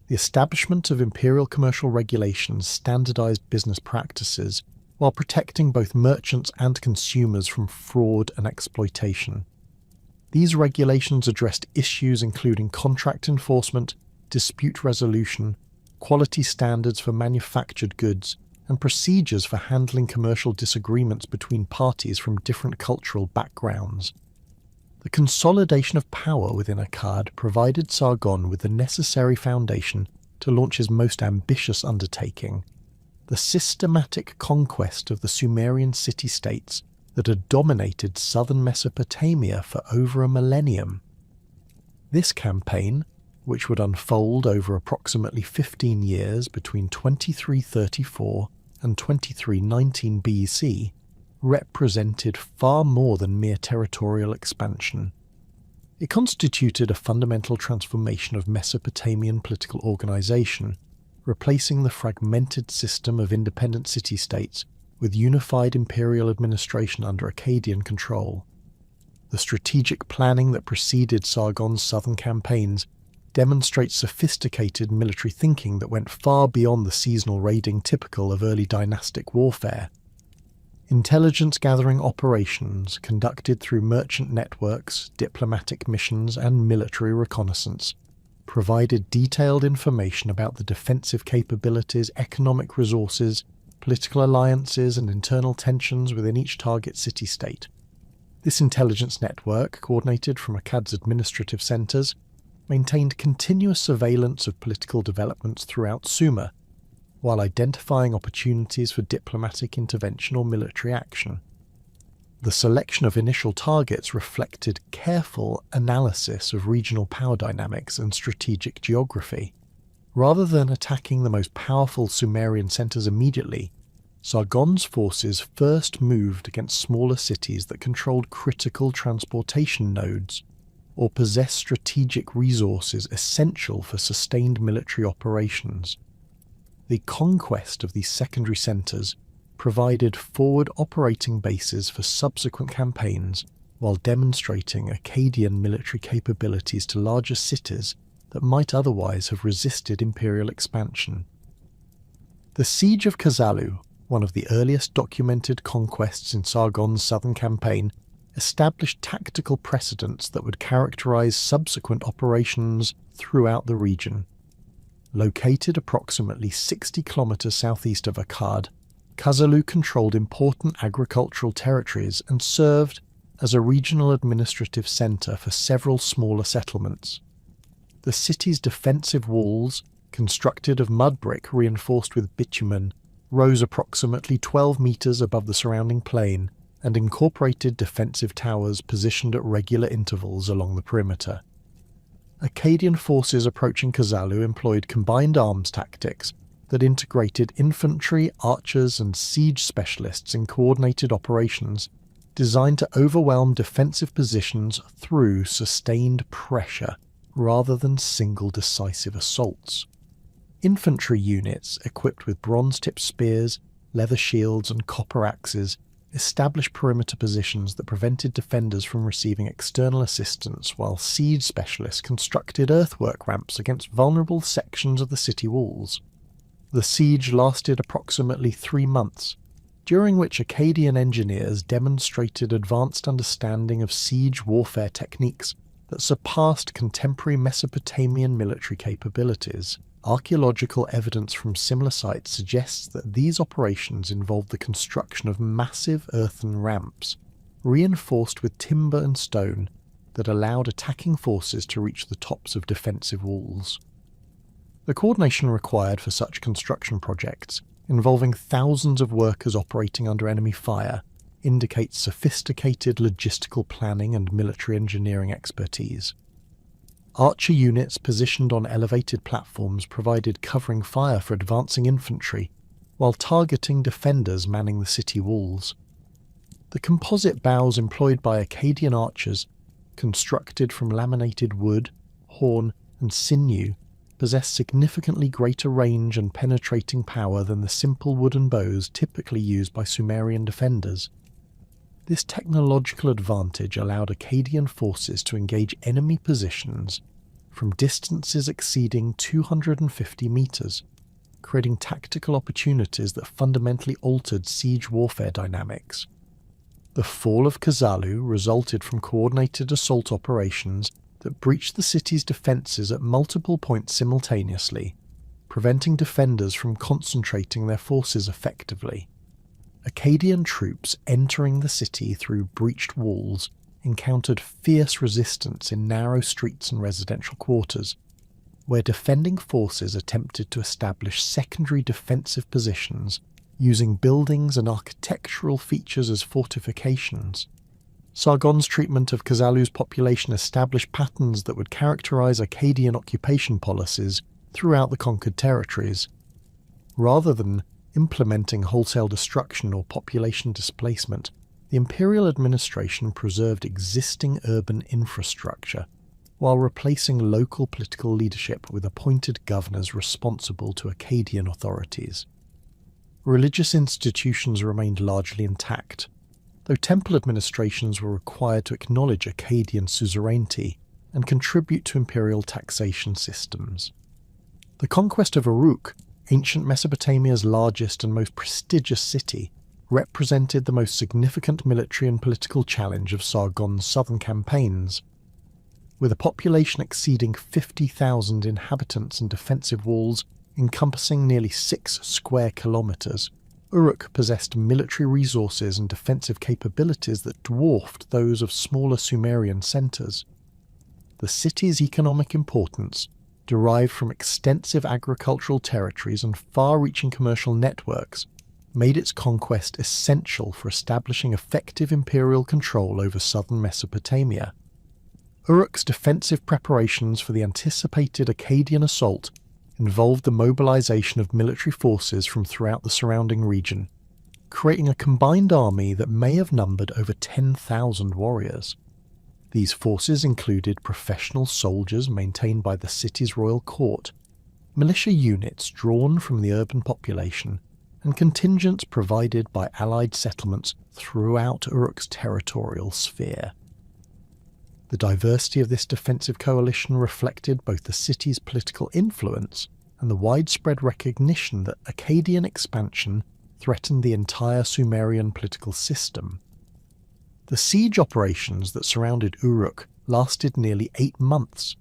The establishment of imperial commercial regulations standardized business practices while protecting both merchants and consumers from fraud and exploitation. These regulations addressed issues including contract enforcement, dispute resolution, quality standards for manufactured goods, and procedures for handling commercial disagreements between parties from different cultural backgrounds. The consolidation of power within Akkad provided Sargon with the necessary foundation to launch his most ambitious undertaking, the systematic conquest of the Sumerian city-states that had dominated southern Mesopotamia for over a millennium. This campaign, which would unfold over approximately 15 years between 2334 and 2319 BC, represented far more than mere territorial expansion. It constituted a fundamental transformation of Mesopotamian political organization, replacing the fragmented system of independent city-states with unified imperial administration under Akkadian control. The strategic planning that preceded Sargon's southern campaigns demonstrates sophisticated military thinking that went far beyond the seasonal raiding typical of early dynastic warfare. Intelligence-gathering operations conducted through merchant networks, diplomatic missions, and military reconnaissance provided detailed information about the defensive capabilities, economic resources, political alliances, and internal tensions within each target city-state. This intelligence network, coordinated from Akkad's administrative centres, maintained continuous surveillance of political developments throughout Sumer, while identifying opportunities for diplomatic intervention or military action. The selection of initial targets reflected careful analysis of regional power dynamics and strategic geography. Rather than attacking the most powerful Sumerian centres immediately, Sargon's forces first moved against smaller cities that controlled critical transportation nodes or possessed strategic resources essential for sustained military operations. The conquest of these secondary centres provided forward operating bases for subsequent campaigns while demonstrating Akkadian military capabilities to larger cities that might otherwise have resisted imperial expansion. The Siege of Kazalu, one of the earliest documented conquests in Sargon's southern campaign, established tactical precedents that would characterize subsequent operations throughout the region. Located approximately 60 kilometers southeast of Akkad, Kazalu controlled important agricultural territories and served as a regional administrative center for several smaller settlements. The city's defensive walls, constructed of mud brick reinforced with bitumen, rose approximately 12 meters above the surrounding plain and incorporated defensive towers positioned at regular intervals along the perimeter. Akkadian forces approaching Kazalu employed combined arms tactics that integrated infantry, archers, and siege specialists in coordinated operations designed to overwhelm defensive positions through sustained pressure rather than single decisive assaults. Infantry units equipped with bronze-tipped spears, leather shields, and copper axes established perimeter positions that prevented defenders from receiving external assistance, while siege specialists constructed earthwork ramps against vulnerable sections of the city walls. The siege lasted approximately 3 months, during which Akkadian engineers demonstrated advanced understanding of siege warfare techniques that surpassed contemporary Mesopotamian military capabilities. Archaeological evidence from similar sites suggests that these operations involved the construction of massive earthen ramps, reinforced with timber and stone, that allowed attacking forces to reach the tops of defensive walls. The coordination required for such construction projects, involving thousands of workers operating under enemy fire, indicates sophisticated logistical planning and military engineering expertise. Archer units positioned on elevated platforms provided covering fire for advancing infantry, while targeting defenders manning the city walls. The composite bows employed by Akkadian archers, constructed from laminated wood, horn, and sinew, possess significantly greater range and penetrating power than the simple wooden bows typically used by Sumerian defenders. This technological advantage allowed Akkadian forces to engage enemy positions from distances exceeding 250 meters, creating tactical opportunities that fundamentally altered siege warfare dynamics. The fall of Kazallu resulted from coordinated assault operations that breached the city's defences at multiple points simultaneously, preventing defenders from concentrating their forces effectively. Akkadian troops entering the city through breached walls encountered fierce resistance in narrow streets and residential quarters, where defending forces attempted to establish secondary defensive positions using buildings and architectural features as fortifications. Sargon's treatment of Kazallu's population established patterns that would characterize Akkadian occupation policies throughout the conquered territories. Rather than implementing wholesale destruction or population displacement, the imperial administration preserved existing urban infrastructure, while replacing local political leadership with appointed governors responsible to Akkadian authorities. Religious institutions remained largely intact, though temple administrations were required to acknowledge Akkadian suzerainty and contribute to imperial taxation systems. The conquest of Uruk, ancient Mesopotamia's largest and most prestigious city, represented the most significant military and political challenge of Sargon's southern campaigns. With a population exceeding 50,000 inhabitants and defensive walls encompassing nearly 6 square kilometres, Uruk possessed military resources and defensive capabilities that dwarfed those of smaller Sumerian centres. The city's economic importance, derived from extensive agricultural territories and far-reaching commercial networks, made its conquest essential for establishing effective imperial control over southern Mesopotamia. Uruk's defensive preparations for the anticipated Akkadian assault involved the mobilization of military forces from throughout the surrounding region, creating a combined army that may have numbered over 10,000 warriors. These forces included professional soldiers maintained by the city's royal court, militia units drawn from the urban population, and contingents provided by allied settlements throughout Uruk's territorial sphere. The diversity of this defensive coalition reflected both the city's political influence and the widespread recognition that Akkadian expansion threatened the entire Sumerian political system. The siege operations that surrounded Uruk lasted nearly 8 months,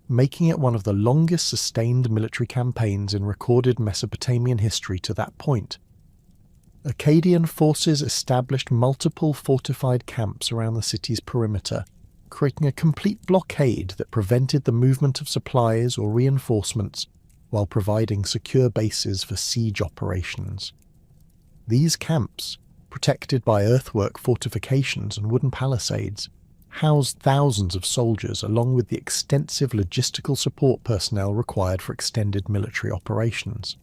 making it one of the longest sustained military campaigns in recorded Mesopotamian history to that point. Akkadian forces established multiple fortified camps around the city's perimeter, creating a complete blockade that prevented the movement of supplies or reinforcements while providing secure bases for siege operations. These camps, protected by earthwork fortifications and wooden palisades, housed thousands of soldiers along with the extensive logistical support personnel required for extended military operations.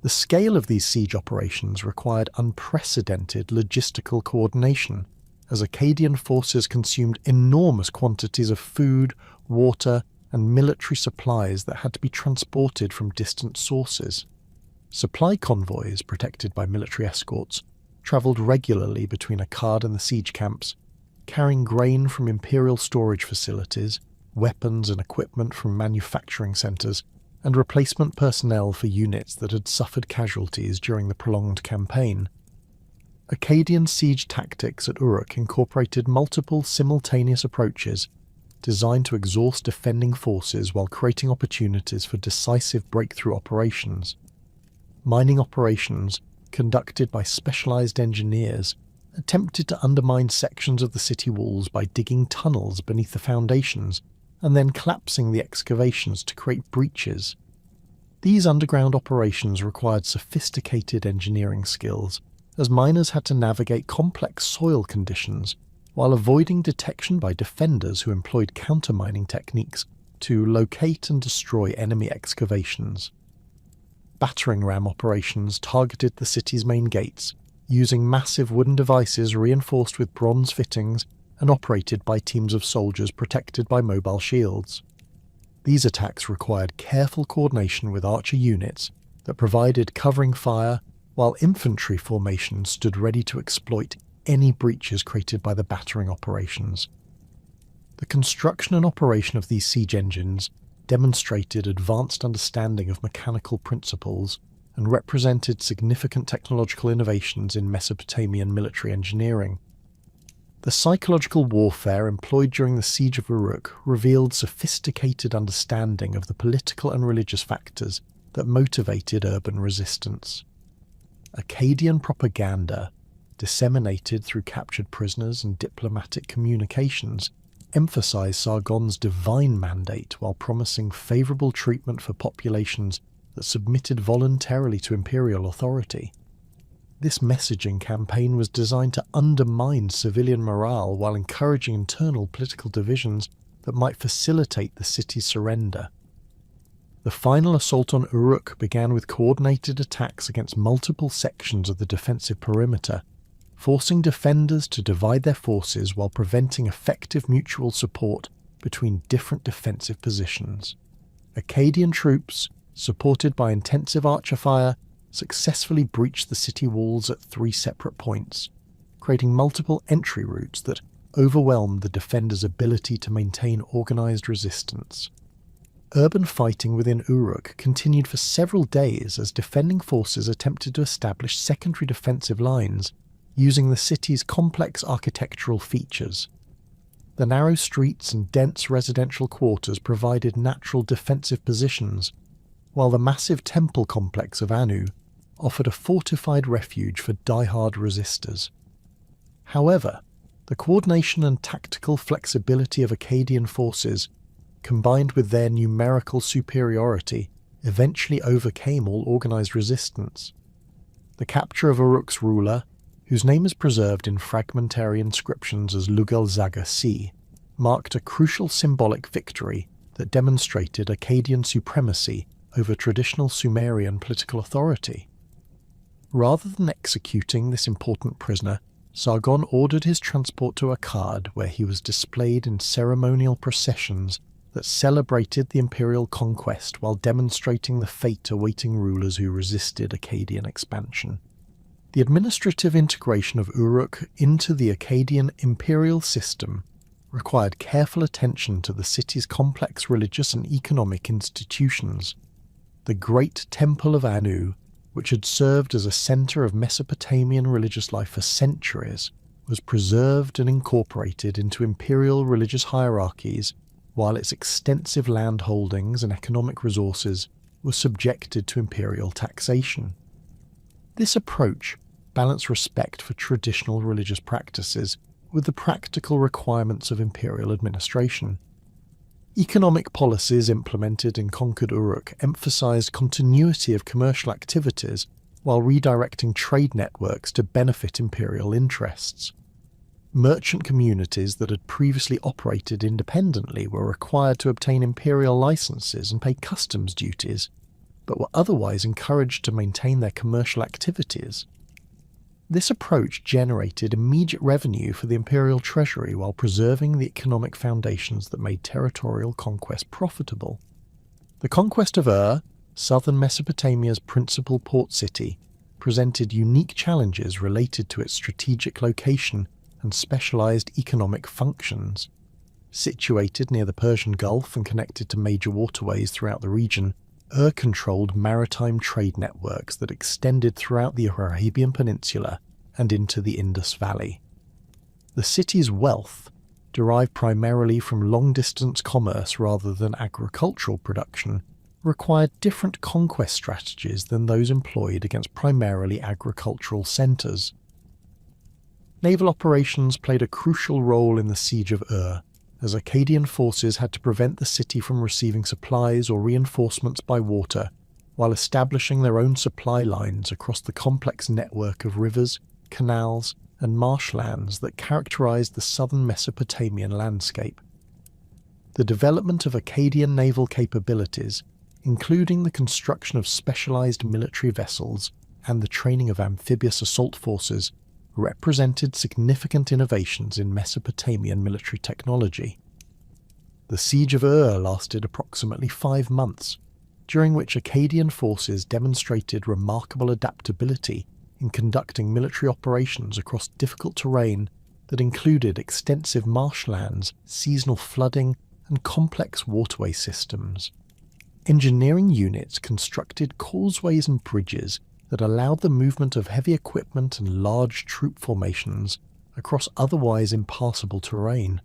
The scale of these siege operations required unprecedented logistical coordination, as Akkadian forces consumed enormous quantities of food, water, and military supplies that had to be transported from distant sources. Supply convoys, protected by military escorts, travelled regularly between Akkad and the siege camps, carrying grain from imperial storage facilities, weapons and equipment from manufacturing centres, and replacement personnel for units that had suffered casualties during the prolonged campaign. Akkadian siege tactics at Uruk incorporated multiple simultaneous approaches designed to exhaust defending forces while creating opportunities for decisive breakthrough operations. Mining operations, conducted by specialized engineers, attempted to undermine sections of the city walls by digging tunnels beneath the foundations and then collapsing the excavations to create breaches. These underground operations required sophisticated engineering skills, as miners had to navigate complex soil conditions while avoiding detection by defenders who employed countermining techniques to locate and destroy enemy excavations. Battering ram operations targeted the city's main gates, using massive wooden devices reinforced with bronze fittings and operated by teams of soldiers protected by mobile shields. These attacks required careful coordination with archer units that provided covering fire, while infantry formations stood ready to exploit any breaches created by the battering operations. The construction and operation of these siege engines demonstrated advanced understanding of mechanical principles and represented significant technological innovations in Mesopotamian military engineering. The psychological warfare employed during the siege of Uruk revealed sophisticated understanding of the political and religious factors that motivated urban resistance. Akkadian propaganda, disseminated through captured prisoners and diplomatic communications, emphasized Sargon's divine mandate while promising favorable treatment for populations that submitted voluntarily to imperial authority. This messaging campaign was designed to undermine civilian morale while encouraging internal political divisions that might facilitate the city's surrender. The final assault on Uruk began with coordinated attacks against multiple sections of the defensive perimeter, forcing defenders to divide their forces while preventing effective mutual support between different defensive positions. Akkadian troops, supported by intensive archer fire, successfully breached the city walls at 3 separate points, creating multiple entry routes that overwhelmed the defenders' ability to maintain organized resistance. Urban fighting within Uruk continued for several days as defending forces attempted to establish secondary defensive lines using the city's complex architectural features. The narrow streets and dense residential quarters provided natural defensive positions, while the massive temple complex of Anu offered a fortified refuge for die-hard resistors. However, the coordination and tactical flexibility of Akkadian forces, combined with their numerical superiority, eventually overcame all organized resistance. The capture of Uruk's ruler, whose name is preserved in fragmentary inscriptions as Lugal-Zaga C, marked a crucial symbolic victory that demonstrated Akkadian supremacy over traditional Sumerian political authority. Rather than executing this important prisoner, Sargon ordered his transport to Akkad, where he was displayed in ceremonial processions that celebrated the imperial conquest while demonstrating the fate awaiting rulers who resisted Akkadian expansion. The administrative integration of Uruk into the Akkadian imperial system required careful attention to the city's complex religious and economic institutions. The Great Temple of Anu, which had served as a center of Mesopotamian religious life for centuries, was preserved and incorporated into imperial religious hierarchies, while its extensive land holdings and economic resources were subjected to imperial taxation. This approach balanced respect for traditional religious practices with the practical requirements of imperial administration. Economic policies implemented in conquered Uruk emphasized continuity of commercial activities while redirecting trade networks to benefit imperial interests. Merchant communities that had previously operated independently were required to obtain imperial licenses and pay customs duties, but were otherwise encouraged to maintain their commercial activities. This approach generated immediate revenue for the imperial treasury while preserving the economic foundations that made territorial conquest profitable. The conquest of Ur, southern Mesopotamia's principal port city, presented unique challenges related to its strategic location and specialized economic functions. Situated near the Persian Gulf and connected to major waterways throughout the region, Ur controlled maritime trade networks that extended throughout the Arabian Peninsula and into the Indus Valley. The city's wealth, derived primarily from long-distance commerce rather than agricultural production, required different conquest strategies than those employed against primarily agricultural centres. Naval operations played a crucial role in the siege of Ur, as Akkadian forces had to prevent the city from receiving supplies or reinforcements by water, while establishing their own supply lines across the complex network of rivers, canals, and marshlands that characterized the southern Mesopotamian landscape. The development of Akkadian naval capabilities, including the construction of specialized military vessels and the training of amphibious assault forces, represented significant innovations in Mesopotamian military technology. The siege of Ur lasted approximately 5 months, during which Akkadian forces demonstrated remarkable adaptability in conducting military operations across difficult terrain that included extensive marshlands, seasonal flooding, and complex waterway systems. Engineering units constructed causeways and bridges that allowed the movement of heavy equipment and large troop formations across otherwise impassable terrain,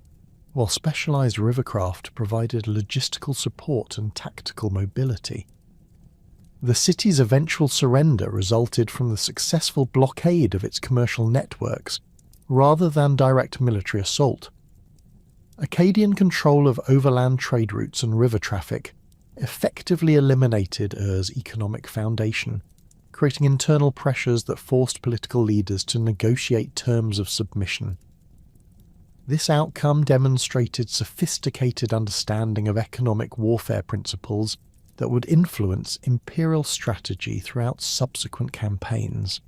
while specialized rivercraft provided logistical support and tactical mobility. The city's eventual surrender resulted from the successful blockade of its commercial networks rather than direct military assault. Akkadian control of overland trade routes and river traffic effectively eliminated Ur's economic foundation, creating internal pressures that forced political leaders to negotiate terms of submission. This outcome demonstrated sophisticated understanding of economic warfare principles that would influence imperial strategy throughout subsequent campaigns.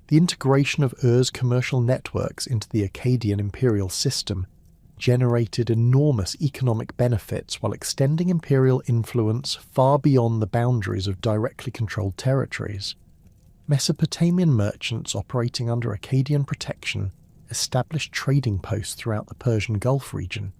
The integration of Ur's commercial networks into the Akkadian imperial system generated enormous economic benefits while extending imperial influence far beyond the boundaries of directly controlled territories. Mesopotamian merchants operating under Akkadian protection established trading posts throughout the Persian Gulf region,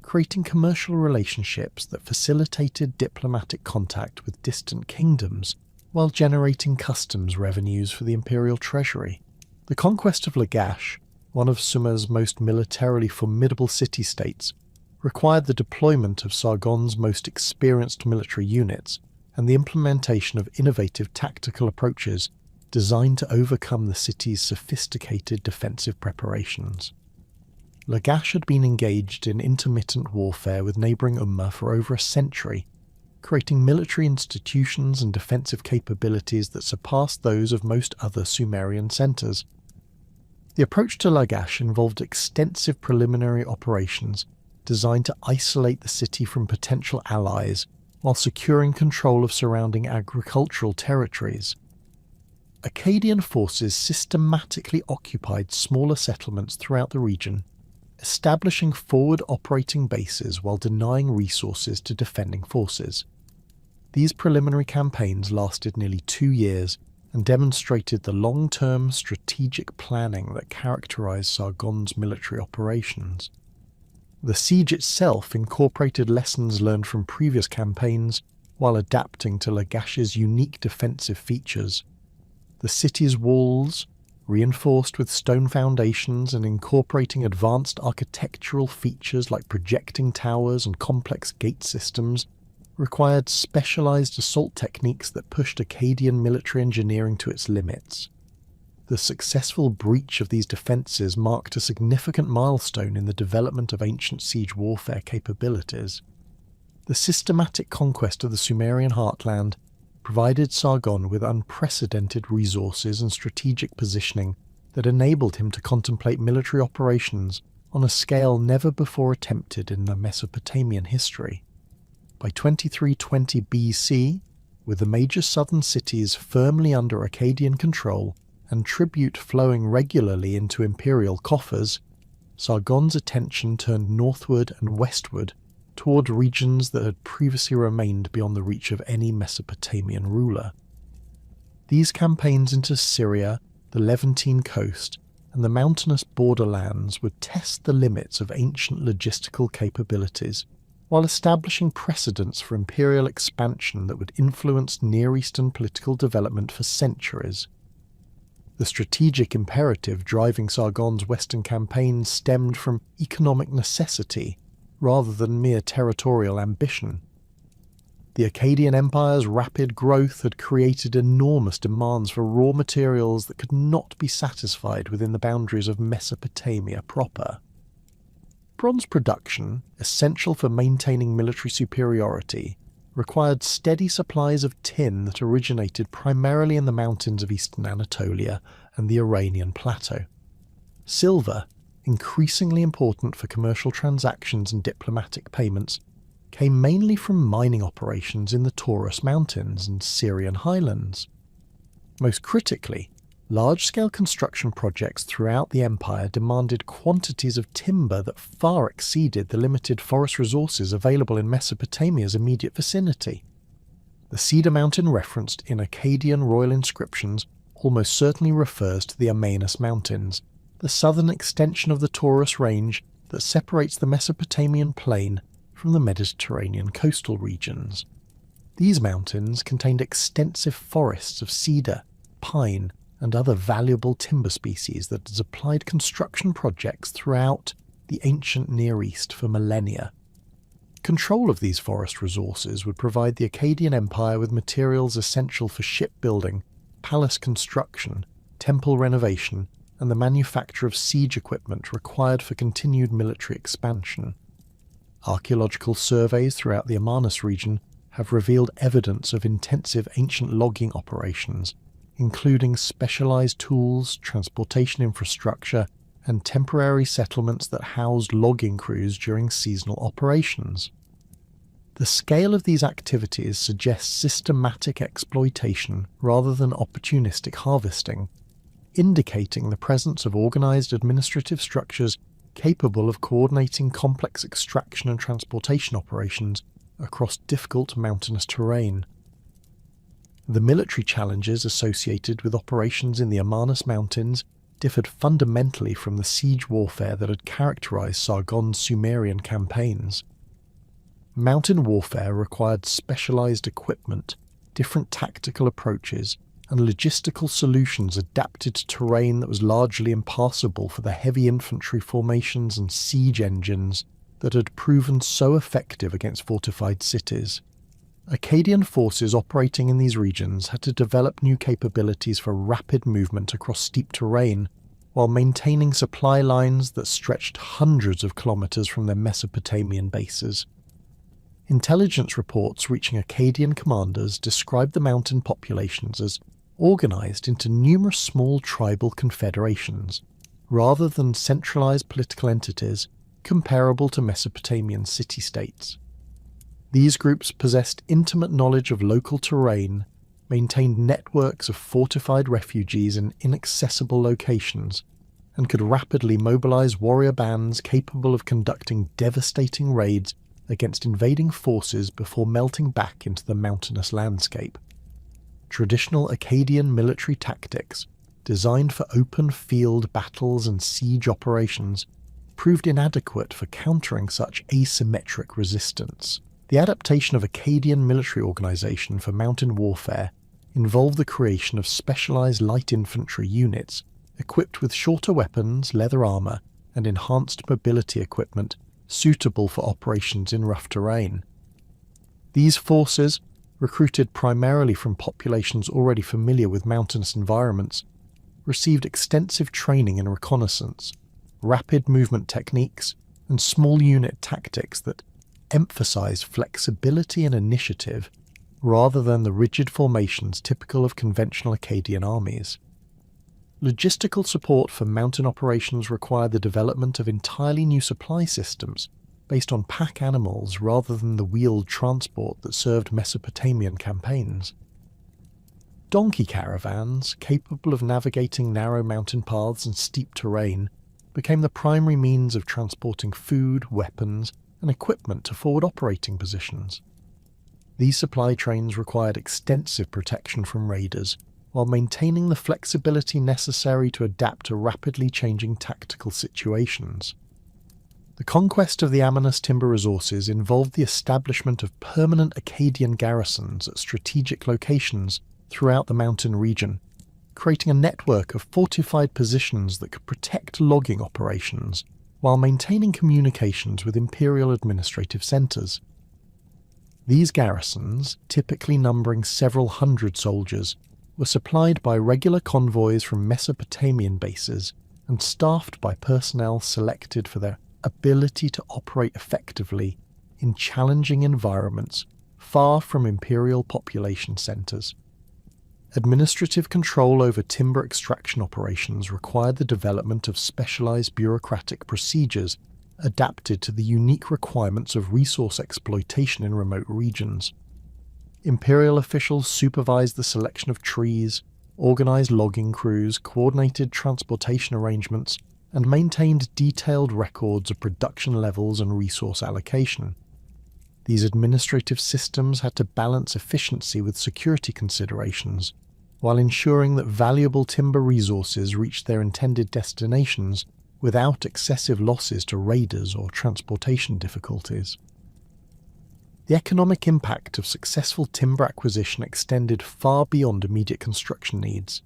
creating commercial relationships that facilitated diplomatic contact with distant kingdoms while generating customs revenues for the imperial treasury. The conquest of Lagash, one of Sumer's most militarily formidable city-states, required the deployment of Sargon's most experienced military units and the implementation of innovative tactical approaches designed to overcome the city's sophisticated defensive preparations. Lagash had been engaged in intermittent warfare with neighbouring Ummah for over a century, creating military institutions and defensive capabilities that surpassed those of most other Sumerian centres. The approach to Lagash involved extensive preliminary operations designed to isolate the city from potential allies while securing control of surrounding agricultural territories. Akkadian forces systematically occupied smaller settlements throughout the region, establishing forward operating bases while denying resources to defending forces. These preliminary campaigns lasted nearly 2 years and demonstrated the long-term strategic planning that characterized Sargon's military operations. The siege itself incorporated lessons learned from previous campaigns while adapting to Lagash's unique defensive features. The city's walls, reinforced with stone foundations and incorporating advanced architectural features like projecting towers and complex gate systems, required specialized assault techniques that pushed Akkadian military engineering to its limits. The successful breach of these defences marked a significant milestone in the development of ancient siege warfare capabilities. The systematic conquest of the Sumerian heartland provided Sargon with unprecedented resources and strategic positioning that enabled him to contemplate military operations on a scale never before attempted in the Mesopotamian history. By 2320 BC, with the major southern cities firmly under Akkadian control and tribute flowing regularly into imperial coffers, Sargon's attention turned northward and westward toward regions that had previously remained beyond the reach of any Mesopotamian ruler. These campaigns into Syria, the Levantine coast, and the mountainous borderlands would test the limits of ancient logistical capabilities, while establishing precedents for imperial expansion that would influence Near Eastern political development for centuries. The strategic imperative driving Sargon's western campaign stemmed from economic necessity rather than mere territorial ambition. The Akkadian Empire's rapid growth had created enormous demands for raw materials that could not be satisfied within the boundaries of Mesopotamia proper. Bronze production, essential for maintaining military superiority, required steady supplies of tin that originated primarily in the mountains of eastern Anatolia and the Iranian plateau. Silver, increasingly important for commercial transactions and diplomatic payments, came mainly from mining operations in the Taurus Mountains and Syrian highlands. Most critically, large-scale construction projects throughout the empire demanded quantities of timber that far exceeded the limited forest resources available in Mesopotamia's immediate vicinity. The Cedar Mountain referenced in Akkadian royal inscriptions almost certainly refers to the Amanus Mountains, the southern extension of the Taurus Range that separates the Mesopotamian plain from the Mediterranean coastal regions. These mountains contained extensive forests of cedar, pine, and other valuable timber species that had supplied construction projects throughout the ancient Near East for millennia. Control of these forest resources would provide the Akkadian Empire with materials essential for shipbuilding, palace construction, temple renovation, and the manufacture of siege equipment required for continued military expansion. Archaeological surveys throughout the Amanus region have revealed evidence of intensive ancient logging operations, including specialized tools, transportation infrastructure, and temporary settlements that housed logging crews during seasonal operations. The scale of these activities suggests systematic exploitation rather than opportunistic harvesting, indicating the presence of organized administrative structures capable of coordinating complex extraction and transportation operations across difficult mountainous terrain. The military challenges associated with operations in the Amanus Mountains differed fundamentally from the siege warfare that had characterized Sargon's Sumerian campaigns. Mountain warfare required specialized equipment, different tactical approaches, and logistical solutions adapted to terrain that was largely impassable for the heavy infantry formations and siege engines that had proven so effective against fortified cities. Akkadian forces operating in these regions had to develop new capabilities for rapid movement across steep terrain, while maintaining supply lines that stretched hundreds of kilometers from their Mesopotamian bases. Intelligence reports reaching Akkadian commanders described the mountain populations as organized into numerous small tribal confederations, rather than centralized political entities comparable to Mesopotamian city-states. These groups possessed intimate knowledge of local terrain, maintained networks of fortified refugees in inaccessible locations, and could rapidly mobilize warrior bands capable of conducting devastating raids against invading forces before melting back into the mountainous landscape. Traditional Akkadian military tactics, designed for open field battles and siege operations, proved inadequate for countering such asymmetric resistance. The adaptation of Akkadian military organization for mountain warfare involved the creation of specialized light infantry units equipped with shorter weapons, leather armor, and enhanced mobility equipment suitable for operations in rough terrain. These forces, recruited primarily from populations already familiar with mountainous environments, received extensive training in reconnaissance, rapid movement techniques, and small unit tactics that emphasized flexibility and initiative rather than the rigid formations typical of conventional Akkadian armies. Logistical support for mountain operations required the development of entirely new supply systems based on pack animals rather than the wheeled transport that served Mesopotamian campaigns. Donkey caravans, capable of navigating narrow mountain paths and steep terrain, became the primary means of transporting food, weapons, and equipment to forward operating positions. These supply trains required extensive protection from raiders, while maintaining the flexibility necessary to adapt to rapidly changing tactical situations. The conquest of the Amanus timber resources involved the establishment of permanent Akkadian garrisons at strategic locations throughout the mountain region, creating a network of fortified positions that could protect logging operations while maintaining communications with imperial administrative centres. These garrisons, typically numbering several hundred soldiers, were supplied by regular convoys from Mesopotamian bases and staffed by personnel selected for their ability to operate effectively in challenging environments far from imperial population centres. Administrative control over timber extraction operations required the development of specialised bureaucratic procedures adapted to the unique requirements of resource exploitation in remote regions. Imperial officials supervised the selection of trees, organised logging crews, coordinated transportation arrangements, and maintained detailed records of production levels and resource allocation. These administrative systems had to balance efficiency with security considerations, while ensuring that valuable timber resources reached their intended destinations without excessive losses to raiders or transportation difficulties. The economic impact of successful timber acquisition extended far beyond immediate construction needs,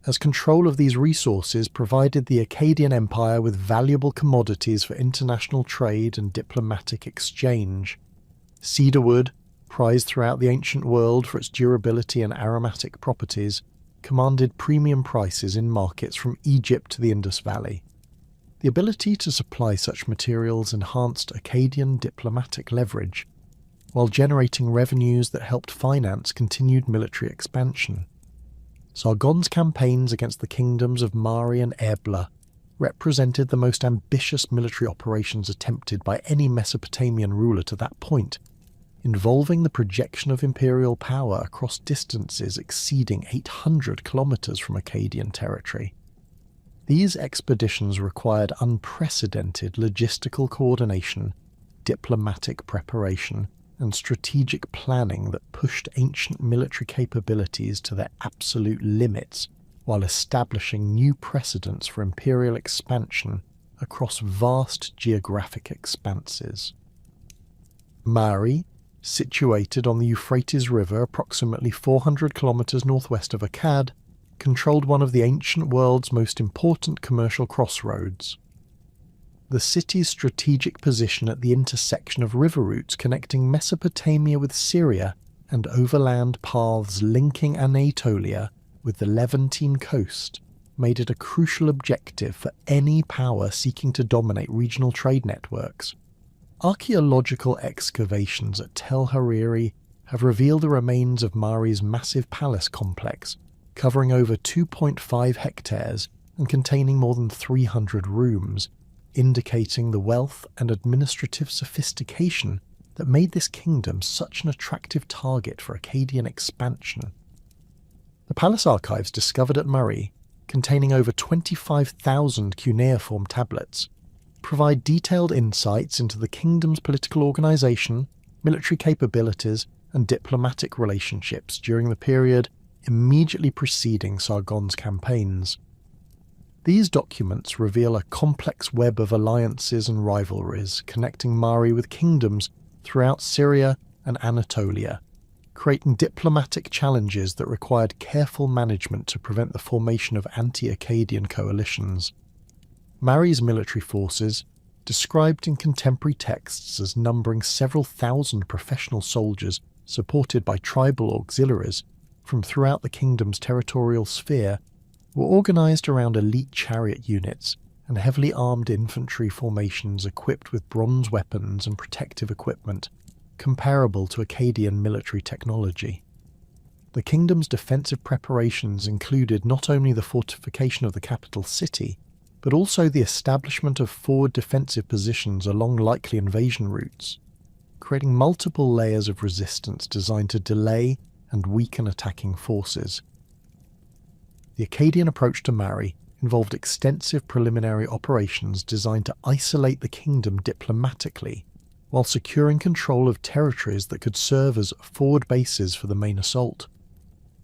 as control of these resources provided the Akkadian Empire with valuable commodities for international trade and diplomatic exchange. Cedarwood, prized throughout the ancient world for its durability and aromatic properties, commanded premium prices in markets from Egypt to the Indus Valley. The ability to supply such materials enhanced Akkadian diplomatic leverage, while generating revenues that helped finance continued military expansion. Sargon's campaigns against the kingdoms of Mari and Ebla represented the most ambitious military operations attempted by any Mesopotamian ruler to that point, involving the projection of imperial power across distances exceeding 800 kilometers from Akkadian territory. These expeditions required unprecedented logistical coordination, diplomatic preparation, and strategic planning that pushed ancient military capabilities to their absolute limits while establishing new precedents for imperial expansion across vast geographic expanses. Mari, situated on the Euphrates River approximately 400 kilometers northwest of Akkad, controlled one of the ancient world's most important commercial crossroads. The city's strategic position at the intersection of river routes connecting Mesopotamia with Syria and overland paths linking Anatolia with the Levantine coast made it a crucial objective for any power seeking to dominate regional trade networks. Archaeological excavations at Tel Hariri have revealed the remains of Mari's massive palace complex, covering over 2.5 hectares and containing more than 300 rooms, indicating the wealth and administrative sophistication that made this kingdom such an attractive target for Akkadian expansion. The palace archives discovered at Mari, containing over 25,000 cuneiform tablets, provide detailed insights into the kingdom's political organisation, military capabilities, and diplomatic relationships during the period immediately preceding Sargon's campaigns. These documents reveal a complex web of alliances and rivalries connecting Mari with kingdoms throughout Syria and Anatolia, creating diplomatic challenges that required careful management to prevent the formation of anti-Akkadian coalitions. Mari's military forces, described in contemporary texts as numbering several thousand professional soldiers supported by tribal auxiliaries from throughout the kingdom's territorial sphere, were organised around elite chariot units and heavily armed infantry formations equipped with bronze weapons and protective equipment, comparable to Akkadian military technology. The kingdom's defensive preparations included not only the fortification of the capital city, but also the establishment of forward defensive positions along likely invasion routes, creating multiple layers of resistance designed to delay and weaken attacking forces. The Akkadian approach to Mari involved extensive preliminary operations designed to isolate the kingdom diplomatically, while securing control of territories that could serve as forward bases for the main assault.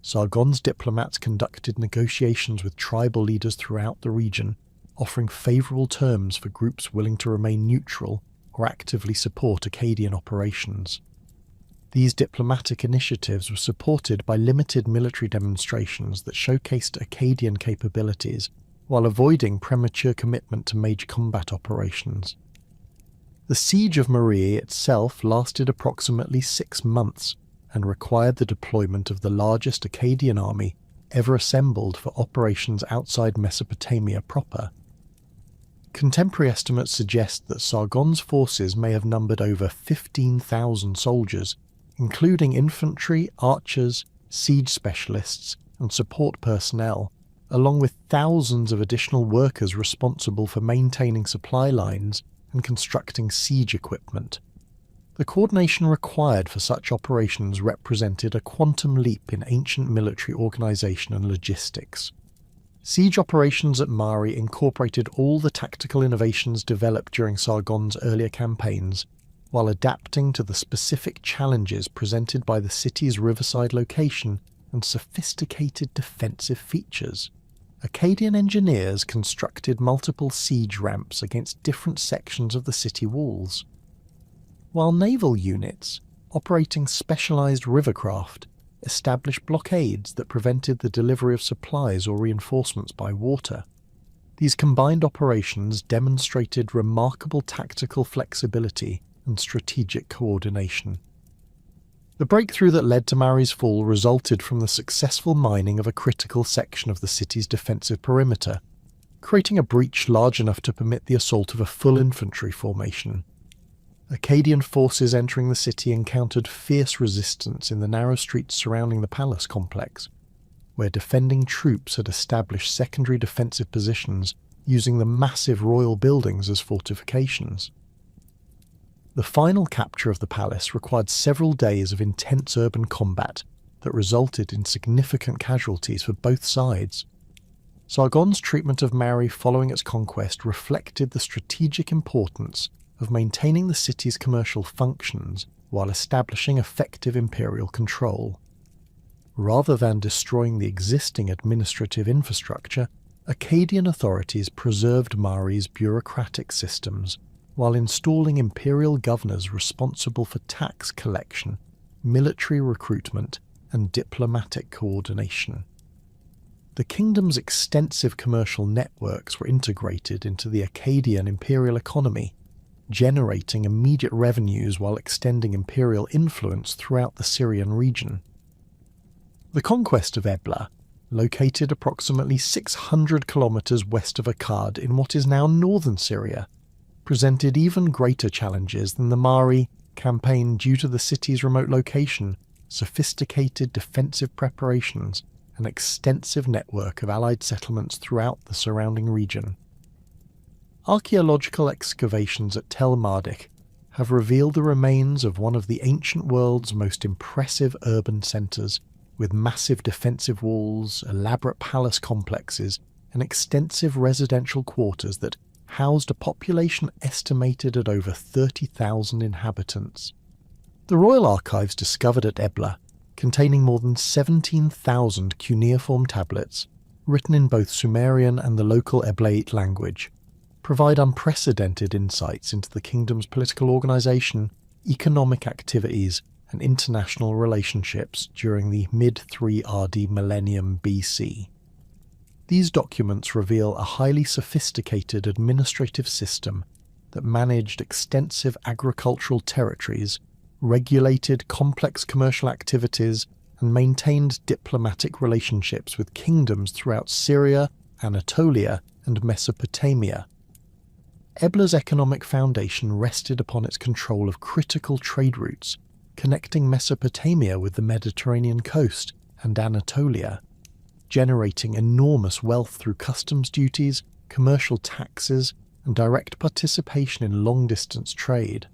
Sargon's diplomats conducted negotiations with tribal leaders throughout the region, offering favourable terms for groups willing to remain neutral or actively support Akkadian operations. These diplomatic initiatives were supported by limited military demonstrations that showcased Akkadian capabilities while avoiding premature commitment to major combat operations. The siege of Marie itself lasted approximately 6 months and required the deployment of the largest Akkadian army ever assembled for operations outside Mesopotamia proper. Contemporary estimates suggest that Sargon's forces may have numbered over 15,000 soldiers, including infantry, archers, siege specialists, and support personnel, along with thousands of additional workers responsible for maintaining supply lines and constructing siege equipment. The coordination required for such operations represented a quantum leap in ancient military organisation and logistics. Siege operations at Mari incorporated all the tactical innovations developed during Sargon's earlier campaigns, while adapting to the specific challenges presented by the city's riverside location and sophisticated defensive features. Akkadian engineers constructed multiple siege ramps against different sections of the city walls, while naval units, operating specialised rivercraft, established blockades that prevented the delivery of supplies or reinforcements by water. These combined operations demonstrated remarkable tactical flexibility and strategic coordination. The breakthrough that led to Mari's fall resulted from the successful mining of a critical section of the city's defensive perimeter, creating a breach large enough to permit the assault of a full infantry formation. Akkadian forces entering the city encountered fierce resistance in the narrow streets surrounding the palace complex, where defending troops had established secondary defensive positions using the massive royal buildings as fortifications. The final capture of the palace required several days of intense urban combat that resulted in significant casualties for both sides. Sargon's treatment of Mari following its conquest reflected the strategic importance of maintaining the city's commercial functions while establishing effective imperial control. Rather than destroying the existing administrative infrastructure, Akkadian authorities preserved Mari's bureaucratic systems while installing imperial governors responsible for tax collection, military recruitment, and diplomatic coordination. The kingdom's extensive commercial networks were integrated into the Akkadian imperial economy, generating immediate revenues while extending imperial influence throughout the Syrian region. The conquest of Ebla, located approximately 600 kilometers west of Akkad in what is now northern Syria, presented even greater challenges than the Mari campaign due to the city's remote location, sophisticated defensive preparations, and extensive network of allied settlements throughout the surrounding region. Archaeological excavations at Tel Mardik have revealed the remains of one of the ancient world's most impressive urban centres, with massive defensive walls, elaborate palace complexes, and extensive residential quarters that housed a population estimated at over 30,000 inhabitants. The royal archives discovered at Ebla, containing more than 17,000 cuneiform tablets, written in both Sumerian and the local Eblaite language, provide unprecedented insights into the kingdom's political organisation, economic activities, and international relationships during the mid-3 RD millennium BC. These documents reveal a highly sophisticated administrative system that managed extensive agricultural territories, regulated complex commercial activities, and maintained diplomatic relationships with kingdoms throughout Syria, Anatolia, and Mesopotamia. Ebla's economic foundation rested upon its control of critical trade routes, connecting Mesopotamia with the Mediterranean coast and Anatolia, generating enormous wealth through customs duties, commercial taxes, and direct participation in long-distance trade.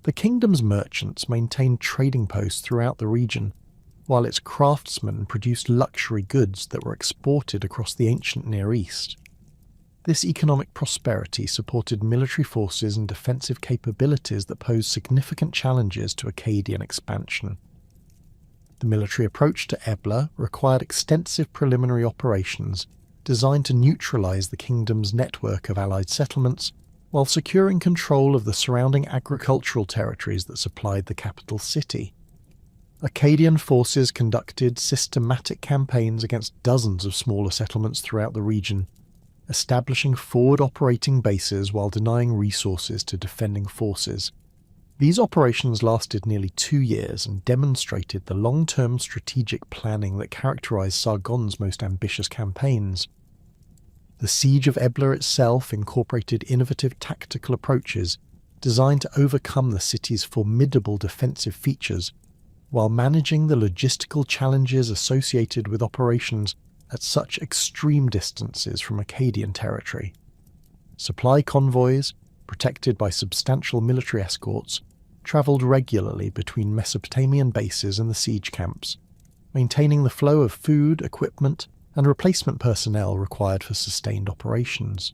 The kingdom's merchants maintained trading posts throughout the region, while its craftsmen produced luxury goods that were exported across the ancient Near East. This economic prosperity supported military forces and defensive capabilities that posed significant challenges to Akkadian expansion. The military approach to Ebla required extensive preliminary operations designed to neutralize the kingdom's network of allied settlements while securing control of the surrounding agricultural territories that supplied the capital city. Akkadian forces conducted systematic campaigns against dozens of smaller settlements throughout the region, establishing forward operating bases while denying resources to defending forces. These operations lasted nearly 2 years and demonstrated the long-term strategic planning that characterized Sargon's most ambitious campaigns. The siege of Ebla itself incorporated innovative tactical approaches designed to overcome the city's formidable defensive features, while managing the logistical challenges associated with operations at such extreme distances from Akkadian territory. Supply convoys, protected by substantial military escorts, travelled regularly between Mesopotamian bases and the siege camps, maintaining the flow of food, equipment, and replacement personnel required for sustained operations.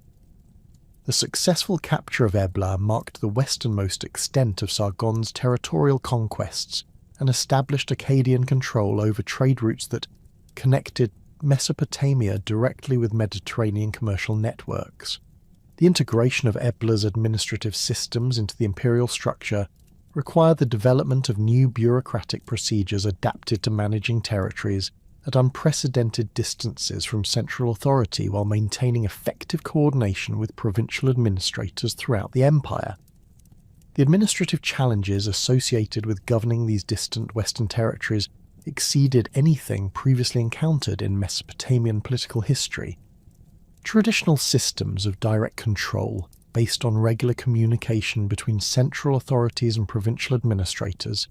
The successful capture of Ebla marked the westernmost extent of Sargon's territorial conquests and established Akkadian control over trade routes that connected Mesopotamia directly with Mediterranean commercial networks. The integration of Ebla's administrative systems into the imperial structure required the development of new bureaucratic procedures adapted to managing territories at unprecedented distances from central authority while maintaining effective coordination with provincial administrators throughout the empire. The administrative challenges associated with governing these distant western territories exceeded anything previously encountered in Mesopotamian political history. Traditional systems of direct control, based on regular communication between central authorities and provincial administrators,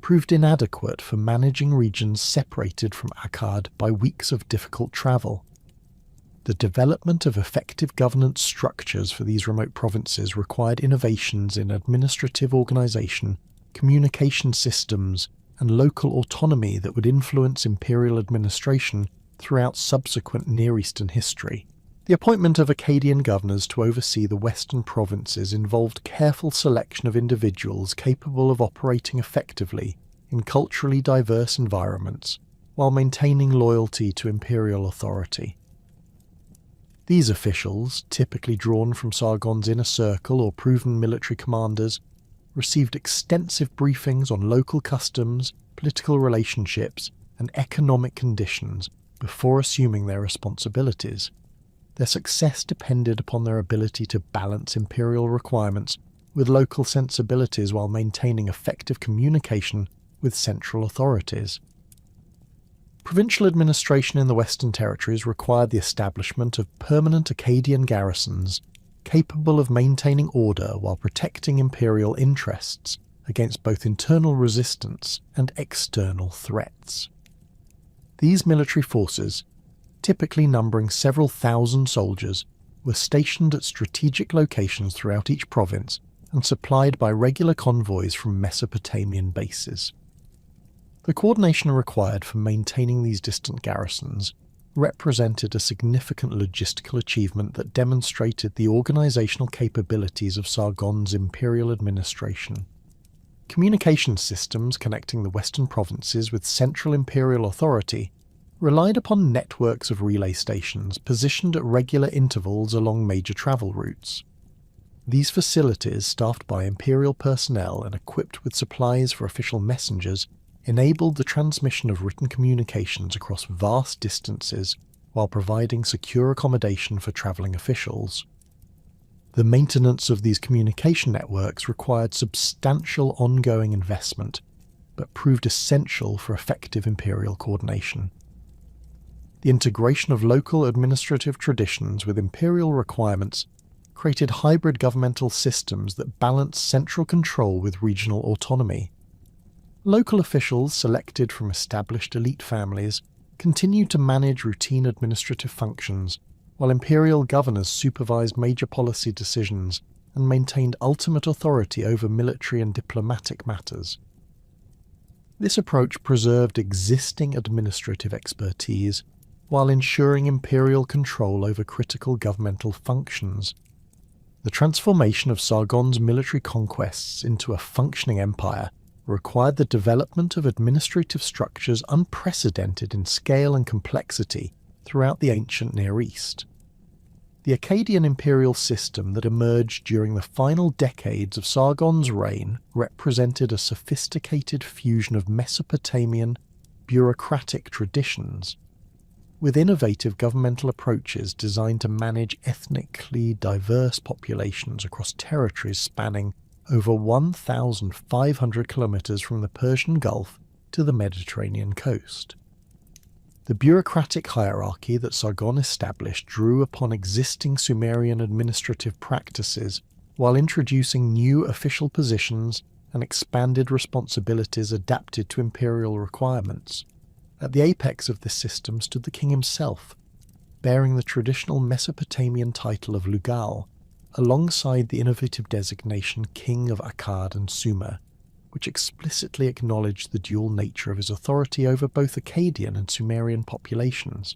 proved inadequate for managing regions separated from Akkad by weeks of difficult travel. The development of effective governance structures for these remote provinces required innovations in administrative organization, communication systems, and local autonomy that would influence imperial administration throughout subsequent Near Eastern history. The appointment of Akkadian governors to oversee the western provinces involved careful selection of individuals capable of operating effectively in culturally diverse environments while maintaining loyalty to imperial authority. These officials, typically drawn from Sargon's inner circle or proven military commanders, received extensive briefings on local customs, political relationships, and economic conditions before assuming their responsibilities. Their success depended upon their ability to balance imperial requirements with local sensibilities while maintaining effective communication with central authorities. Provincial administration in the Western Territories required the establishment of permanent Akkadian garrisons capable of maintaining order while protecting imperial interests against both internal resistance and external threats. These military forces, typically numbering several thousand soldiers, were stationed at strategic locations throughout each province and supplied by regular convoys from Mesopotamian bases. The coordination required for maintaining these distant garrisons represented a significant logistical achievement that demonstrated the organizational capabilities of Sargon's imperial administration. Communication systems connecting the western provinces with central imperial authority relied upon networks of relay stations positioned at regular intervals along major travel routes. These facilities, staffed by imperial personnel and equipped with supplies for official messengers, enabled the transmission of written communications across vast distances while providing secure accommodation for travelling officials. The maintenance of these communication networks required substantial ongoing investment, but proved essential for effective imperial coordination. The integration of local administrative traditions with imperial requirements created hybrid governmental systems that balanced central control with regional autonomy. Local officials selected from established elite families continued to manage routine administrative functions, while imperial governors supervised major policy decisions and maintained ultimate authority over military and diplomatic matters. This approach preserved existing administrative expertise while ensuring imperial control over critical governmental functions. The transformation of Sargon's military conquests into a functioning empire required the development of administrative structures unprecedented in scale and complexity throughout the ancient Near East. The Akkadian imperial system that emerged during the final decades of Sargon's reign represented a sophisticated fusion of Mesopotamian, bureaucratic traditions, with innovative governmental approaches designed to manage ethnically diverse populations across territories spanning over 1,500 kilometers from the Persian Gulf to the Mediterranean coast. The bureaucratic hierarchy that Sargon established drew upon existing Sumerian administrative practices while introducing new official positions and expanded responsibilities adapted to imperial requirements. At the apex of this system stood the king himself, bearing the traditional Mesopotamian title of Lugal, alongside the innovative designation King of Akkad and Sumer, which explicitly acknowledged the dual nature of his authority over both Akkadian and Sumerian populations.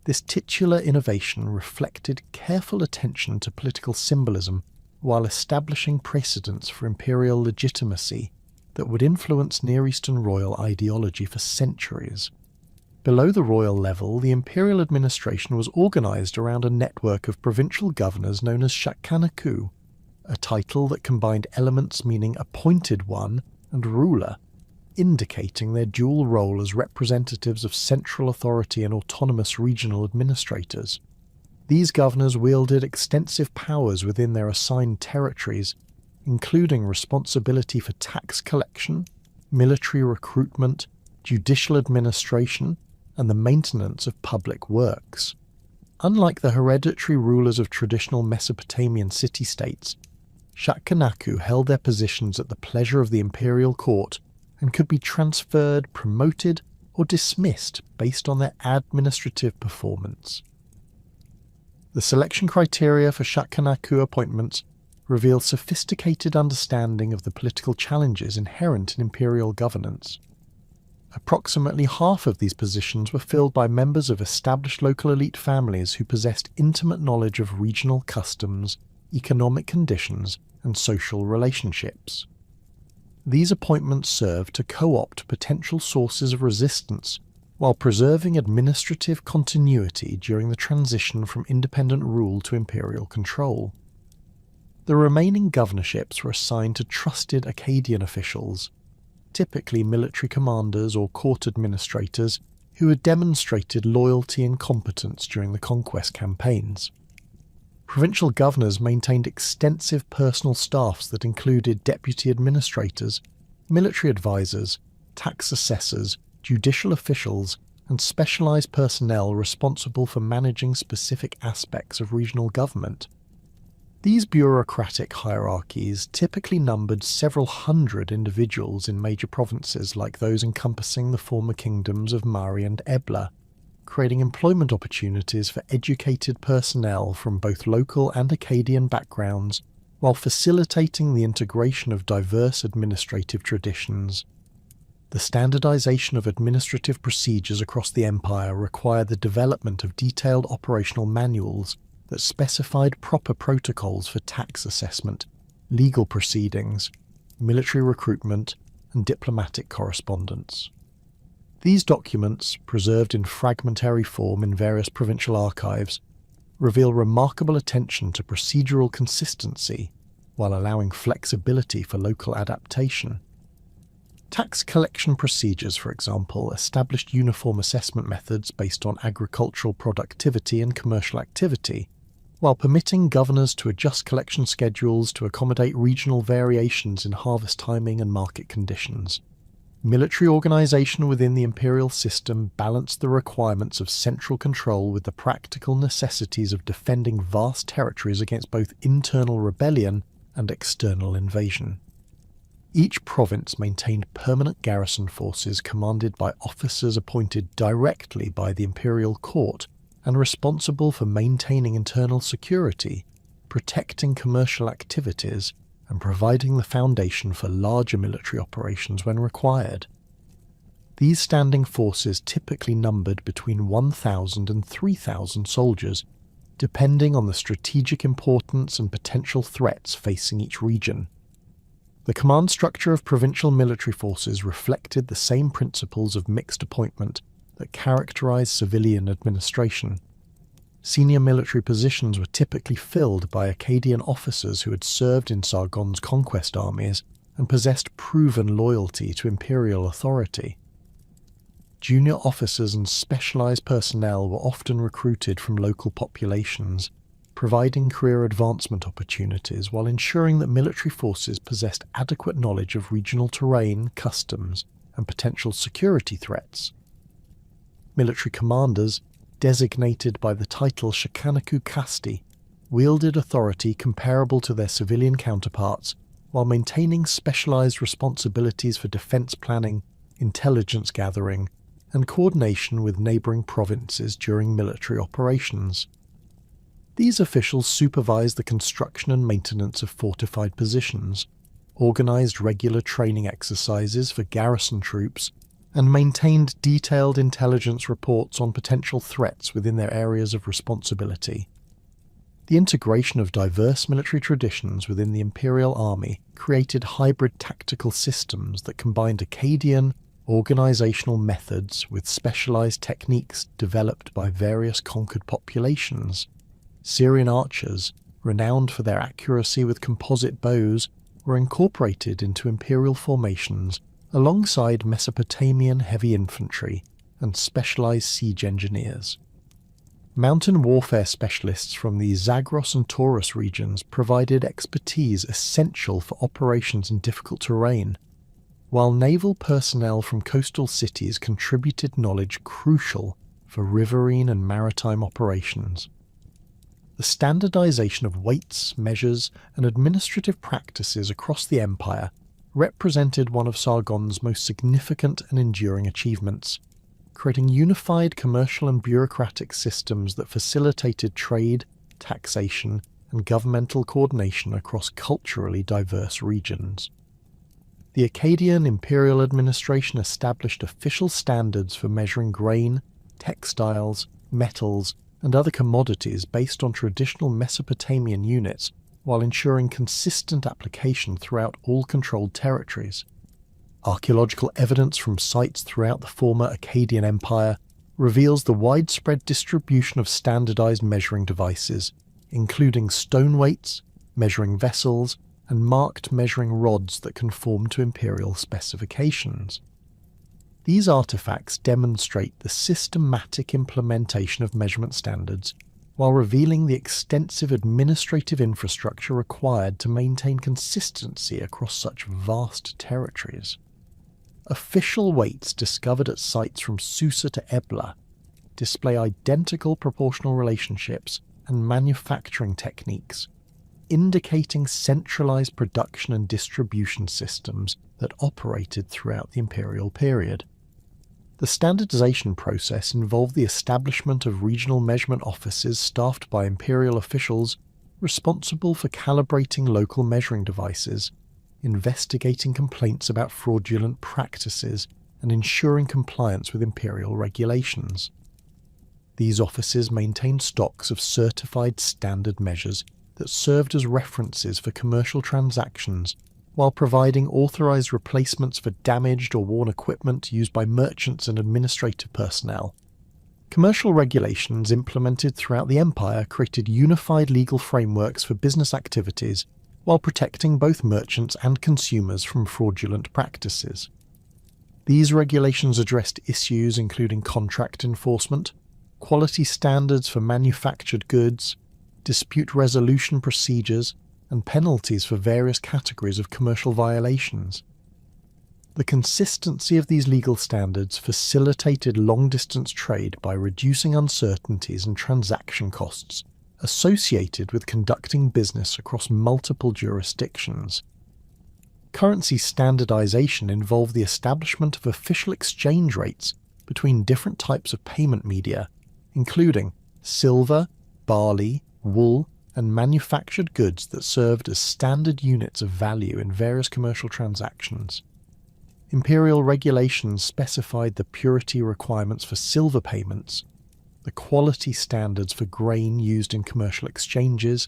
This titular innovation reflected careful attention to political symbolism while establishing precedents for imperial legitimacy that would influence Near Eastern royal ideology for centuries. Below the royal level, the imperial administration was organized around a network of provincial governors known as Shakkanaku, a title that combined elements meaning appointed one and ruler, indicating their dual role as representatives of central authority and autonomous regional administrators. These governors wielded extensive powers within their assigned territories, including responsibility for tax collection, military recruitment, judicial administration, and the maintenance of public works. Unlike the hereditary rulers of traditional Mesopotamian city-states, Shakkanaku held their positions at the pleasure of the imperial court and could be transferred, promoted, or dismissed based on their administrative performance. The selection criteria for Shakkanaku appointments reveal sophisticated understanding of the political challenges inherent in imperial governance. Approximately half of these positions were filled by members of established local elite families who possessed intimate knowledge of regional customs, economic conditions, and social relationships. These appointments served to co-opt potential sources of resistance while preserving administrative continuity during the transition from independent rule to imperial control. The remaining governorships were assigned to trusted Akkadian officials, typically military commanders or court administrators who had demonstrated loyalty and competence during the conquest campaigns. Provincial governors maintained extensive personal staffs that included deputy administrators, military advisors, tax assessors, judicial officials, and specialized personnel responsible for managing specific aspects of regional government. These bureaucratic hierarchies typically numbered several hundred individuals in major provinces like those encompassing the former kingdoms of Mari and Ebla, creating employment opportunities for educated personnel from both local and Akkadian backgrounds, while facilitating the integration of diverse administrative traditions. The standardization of administrative procedures across the empire required the development of detailed operational manuals that specified proper protocols for tax assessment, legal proceedings, military recruitment, and diplomatic correspondence. These documents, preserved in fragmentary form in various provincial archives, reveal remarkable attention to procedural consistency while allowing flexibility for local adaptation. Tax collection procedures, for example, established uniform assessment methods based on agricultural productivity and commercial activity, while permitting governors to adjust collection schedules to accommodate regional variations in harvest timing and market conditions. Military organization within the imperial system balanced the requirements of central control with the practical necessities of defending vast territories against both internal rebellion and external invasion. Each province maintained permanent garrison forces commanded by officers appointed directly by the imperial court and responsible for maintaining internal security, protecting commercial activities, and providing the foundation for larger military operations when required. These standing forces typically numbered between 1,000 and 3,000 soldiers, depending on the strategic importance and potential threats facing each region. The command structure of provincial military forces reflected the same principles of mixed appointment that characterize civilian administration. Senior military positions were typically filled by Akkadian officers who had served in Sargon's conquest armies and possessed proven loyalty to imperial authority. Junior officers and specialized personnel were often recruited from local populations, providing career advancement opportunities while ensuring that military forces possessed adequate knowledge of regional terrain, customs, and potential security threats. Military commanders, designated by the title Shakanaku Kasti, wielded authority comparable to their civilian counterparts while maintaining specialized responsibilities for defense planning, intelligence gathering, and coordination with neighboring provinces during military operations. These officials supervised the construction and maintenance of fortified positions, organized regular training exercises for garrison troops, and maintained detailed intelligence reports on potential threats within their areas of responsibility. The integration of diverse military traditions within the Imperial Army created hybrid tactical systems that combined Akkadian, organizational methods with specialized techniques developed by various conquered populations. Syrian archers, renowned for their accuracy with composite bows, were incorporated into imperial formations alongside Mesopotamian heavy infantry and specialized siege engineers. Mountain warfare specialists from the Zagros and Taurus regions provided expertise essential for operations in difficult terrain, while naval personnel from coastal cities contributed knowledge crucial for riverine and maritime operations. The standardization of weights, measures, and administrative practices across the empire represented one of Sargon's most significant and enduring achievements, creating unified commercial and bureaucratic systems that facilitated trade, taxation, and governmental coordination across culturally diverse regions. The Akkadian imperial administration established official standards for measuring grain, textiles, metals, and other commodities based on traditional Mesopotamian units, while ensuring consistent application throughout all controlled territories. Archaeological evidence from sites throughout the former Akkadian Empire reveals the widespread distribution of standardized measuring devices, including stone weights, measuring vessels, and marked measuring rods that conform to imperial specifications. These artifacts demonstrate the systematic implementation of measurement standards while revealing the extensive administrative infrastructure required to maintain consistency across such vast territories. Official weights discovered at sites from Susa to Ebla display identical proportional relationships and manufacturing techniques, indicating centralized production and distribution systems that operated throughout the imperial period. The standardization process involved the establishment of regional measurement offices staffed by imperial officials responsible for calibrating local measuring devices, investigating complaints about fraudulent practices, and ensuring compliance with imperial regulations. These offices maintained stocks of certified standard measures that served as references for commercial transactions, while providing authorized replacements for damaged or worn equipment used by merchants and administrative personnel. Commercial regulations implemented throughout the empire created unified legal frameworks for business activities while protecting both merchants and consumers from fraudulent practices. These regulations addressed issues including contract enforcement, quality standards for manufactured goods, dispute resolution procedures, and penalties for various categories of commercial violations. The consistency of these legal standards facilitated long-distance trade by reducing uncertainties and transaction costs associated with conducting business across multiple jurisdictions. Currency standardization involved the establishment of official exchange rates between different types of payment media, including silver, barley, wool, and manufactured goods that served as standard units of value in various commercial transactions. Imperial regulations specified the purity requirements for silver payments, the quality standards for grain used in commercial exchanges,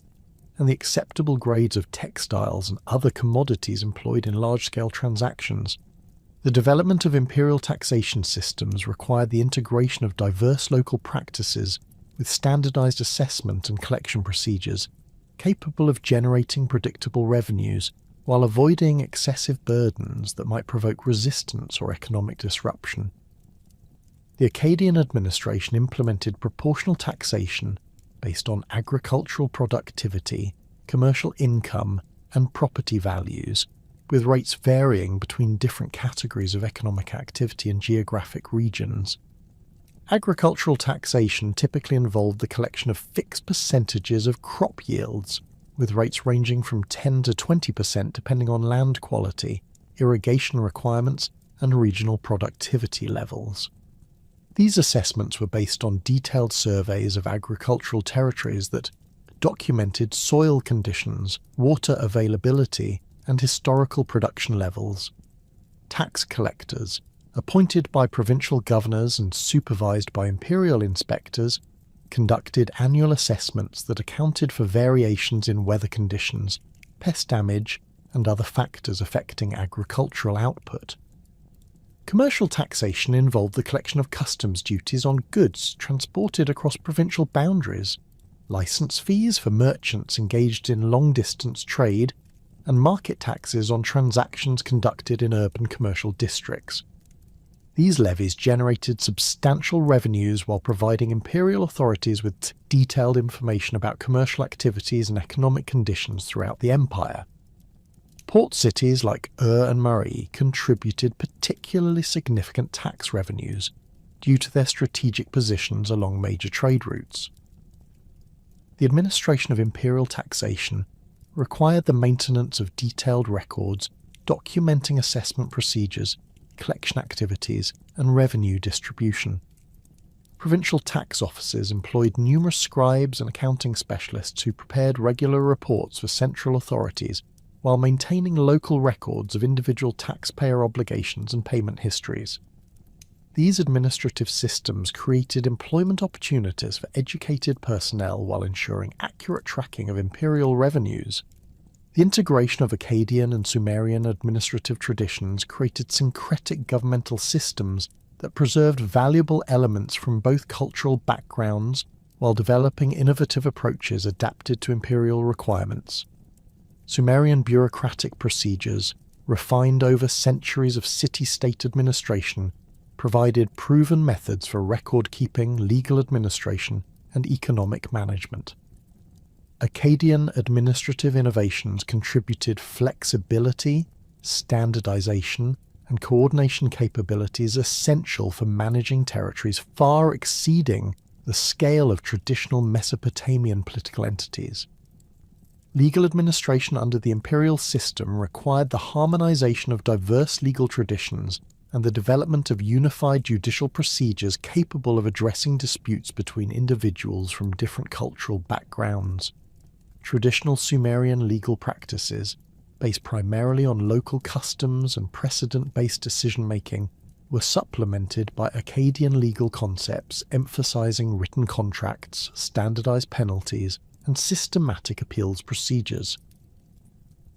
and the acceptable grades of textiles and other commodities employed in large-scale transactions. The development of imperial taxation systems required the integration of diverse local practices with standardized assessment and collection procedures capable of generating predictable revenues while avoiding excessive burdens that might provoke resistance or economic disruption. The Akkadian administration implemented proportional taxation based on agricultural productivity, commercial income, and property values, with rates varying between different categories of economic activity and geographic regions. Agricultural taxation typically involved the collection of fixed percentages of crop yields, with rates ranging from 10 to 20% depending on land quality, irrigation requirements, and regional productivity levels. These assessments were based on detailed surveys of agricultural territories that documented soil conditions, water availability, and historical production levels. Tax collectors, appointed by provincial governors and supervised by imperial inspectors, conducted annual assessments that accounted for variations in weather conditions, pest damage, and other factors affecting agricultural output. Commercial taxation involved the collection of customs duties on goods transported across provincial boundaries, license fees for merchants engaged in long-distance trade, and market taxes on transactions conducted in urban commercial districts. These levies generated substantial revenues while providing imperial authorities with detailed information about commercial activities and economic conditions throughout the empire. Port cities like and Murray contributed particularly significant tax revenues due to their strategic positions along major trade routes. The administration of imperial taxation required the maintenance of detailed records documenting assessment procedures, collection activities, and revenue distribution. Provincial tax offices employed numerous scribes and accounting specialists who prepared regular reports for central authorities while maintaining local records of individual taxpayer obligations and payment histories. These administrative systems created employment opportunities for educated personnel while ensuring accurate tracking of imperial revenues. The integration of Akkadian and Sumerian administrative traditions created syncretic governmental systems that preserved valuable elements from both cultural backgrounds while developing innovative approaches adapted to imperial requirements. Sumerian bureaucratic procedures, refined over centuries of city-state administration, provided proven methods for record-keeping, legal administration, and economic management. Akkadian administrative innovations contributed flexibility, standardization, and coordination capabilities essential for managing territories far exceeding the scale of traditional Mesopotamian political entities. Legal administration under the imperial system required the harmonization of diverse legal traditions and the development of unified judicial procedures capable of addressing disputes between individuals from different cultural backgrounds. Traditional Sumerian legal practices, based primarily on local customs and precedent-based decision-making, were supplemented by Akkadian legal concepts emphasizing written contracts, standardized penalties, and systematic appeals procedures.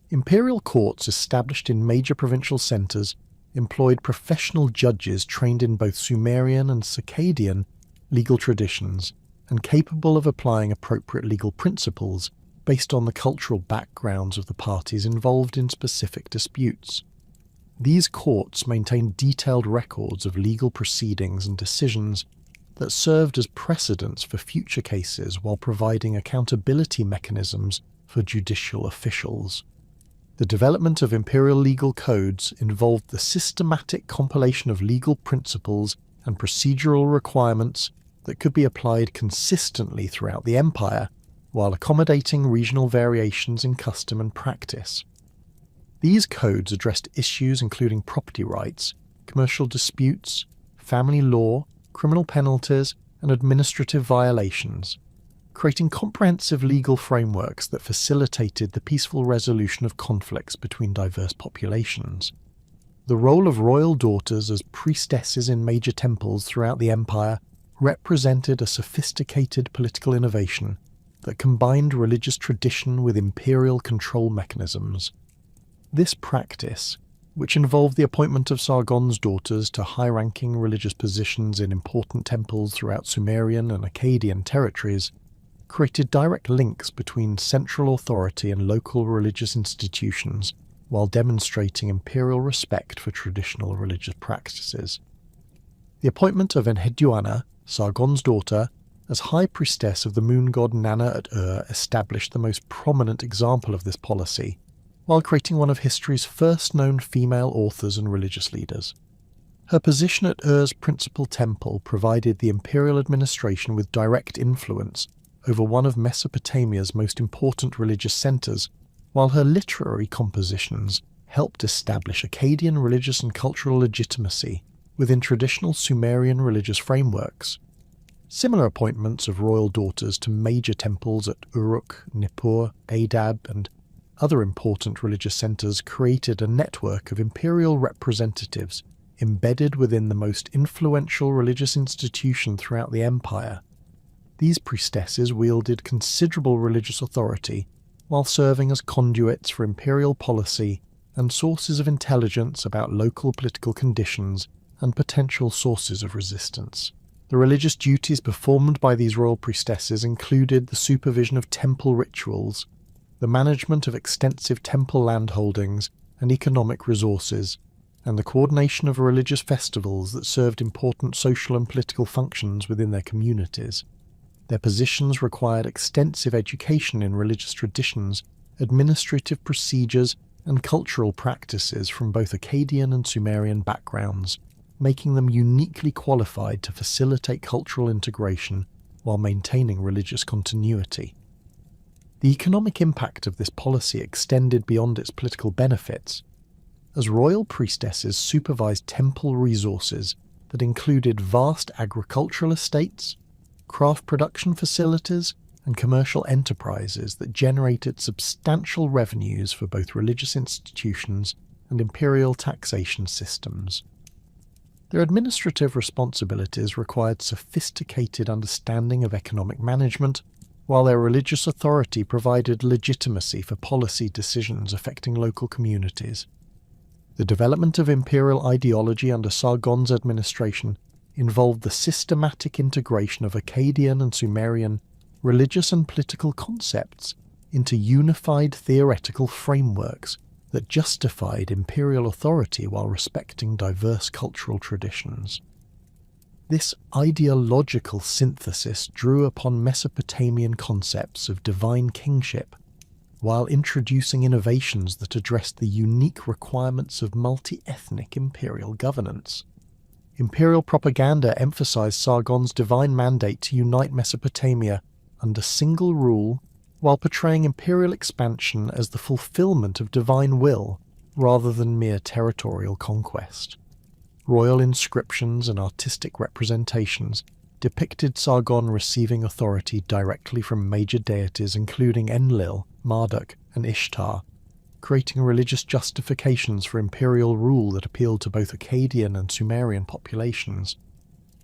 Imperial courts established in major provincial centers employed professional judges trained in both Sumerian and Akkadian legal traditions and capable of applying appropriate legal principles based on the cultural backgrounds of the parties involved in specific disputes. These courts maintained detailed records of legal proceedings and decisions that served as precedents for future cases while providing accountability mechanisms for judicial officials. The development of imperial legal codes involved the systematic compilation of legal principles and procedural requirements that could be applied consistently throughout the empire, while accommodating regional variations in custom and practice. These codes addressed issues including property rights, commercial disputes, family law, criminal penalties, and administrative violations, creating comprehensive legal frameworks that facilitated the peaceful resolution of conflicts between diverse populations. The role of royal daughters as priestesses in major temples throughout the empire represented a sophisticated political innovation that combined religious tradition with imperial control mechanisms. This practice, which involved the appointment of Sargon's daughters to high-ranking religious positions in important temples throughout Sumerian and Akkadian territories, created direct links between central authority and local religious institutions, while demonstrating imperial respect for traditional religious practices. The appointment of Enheduanna, Sargon's daughter, as high priestess of the moon god Nanna at established the most prominent example of this policy, while creating one of history's first known female authors and religious leaders. Her position at Ur's principal temple provided the imperial administration with direct influence over one of Mesopotamia's most important religious centres, while her literary compositions helped establish Akkadian religious and cultural legitimacy within traditional Sumerian religious frameworks. Similar appointments of royal daughters to major temples at Uruk, Nippur, Adab, and other important religious centres created a network of imperial representatives embedded within the most influential religious institution throughout the empire. These priestesses wielded considerable religious authority while serving as conduits for imperial policy and sources of intelligence about local political conditions and potential sources of resistance. The religious duties performed by these royal priestesses included the supervision of temple rituals, the management of extensive temple landholdings and economic resources, and the coordination of religious festivals that served important social and political functions within their communities. Their positions required extensive education in religious traditions, administrative procedures, and cultural practices from both Akkadian and Sumerian backgrounds, making them uniquely qualified to facilitate cultural integration while maintaining religious continuity. The economic impact of this policy extended beyond its political benefits, as royal priestesses supervised temple resources that included vast agricultural estates, craft production facilities, and commercial enterprises that generated substantial revenues for both religious institutions and imperial taxation systems. Their administrative responsibilities required sophisticated understanding of economic management, while their religious authority provided legitimacy for policy decisions affecting local communities. The development of imperial ideology under Sargon's administration involved the systematic integration of Akkadian and Sumerian religious and political concepts into unified theoretical frameworks that justified imperial authority while respecting diverse cultural traditions. This ideological synthesis drew upon Mesopotamian concepts of divine kingship, while introducing innovations that addressed the unique requirements of multi-ethnic imperial governance. Imperial propaganda emphasized Sargon's divine mandate to unite Mesopotamia under single rule, while portraying imperial expansion as the fulfillment of divine will rather than mere territorial conquest. Royal inscriptions and artistic representations depicted Sargon receiving authority directly from major deities including Enlil, Marduk, and Ishtar, creating religious justifications for imperial rule that appealed to both Akkadian and Sumerian populations.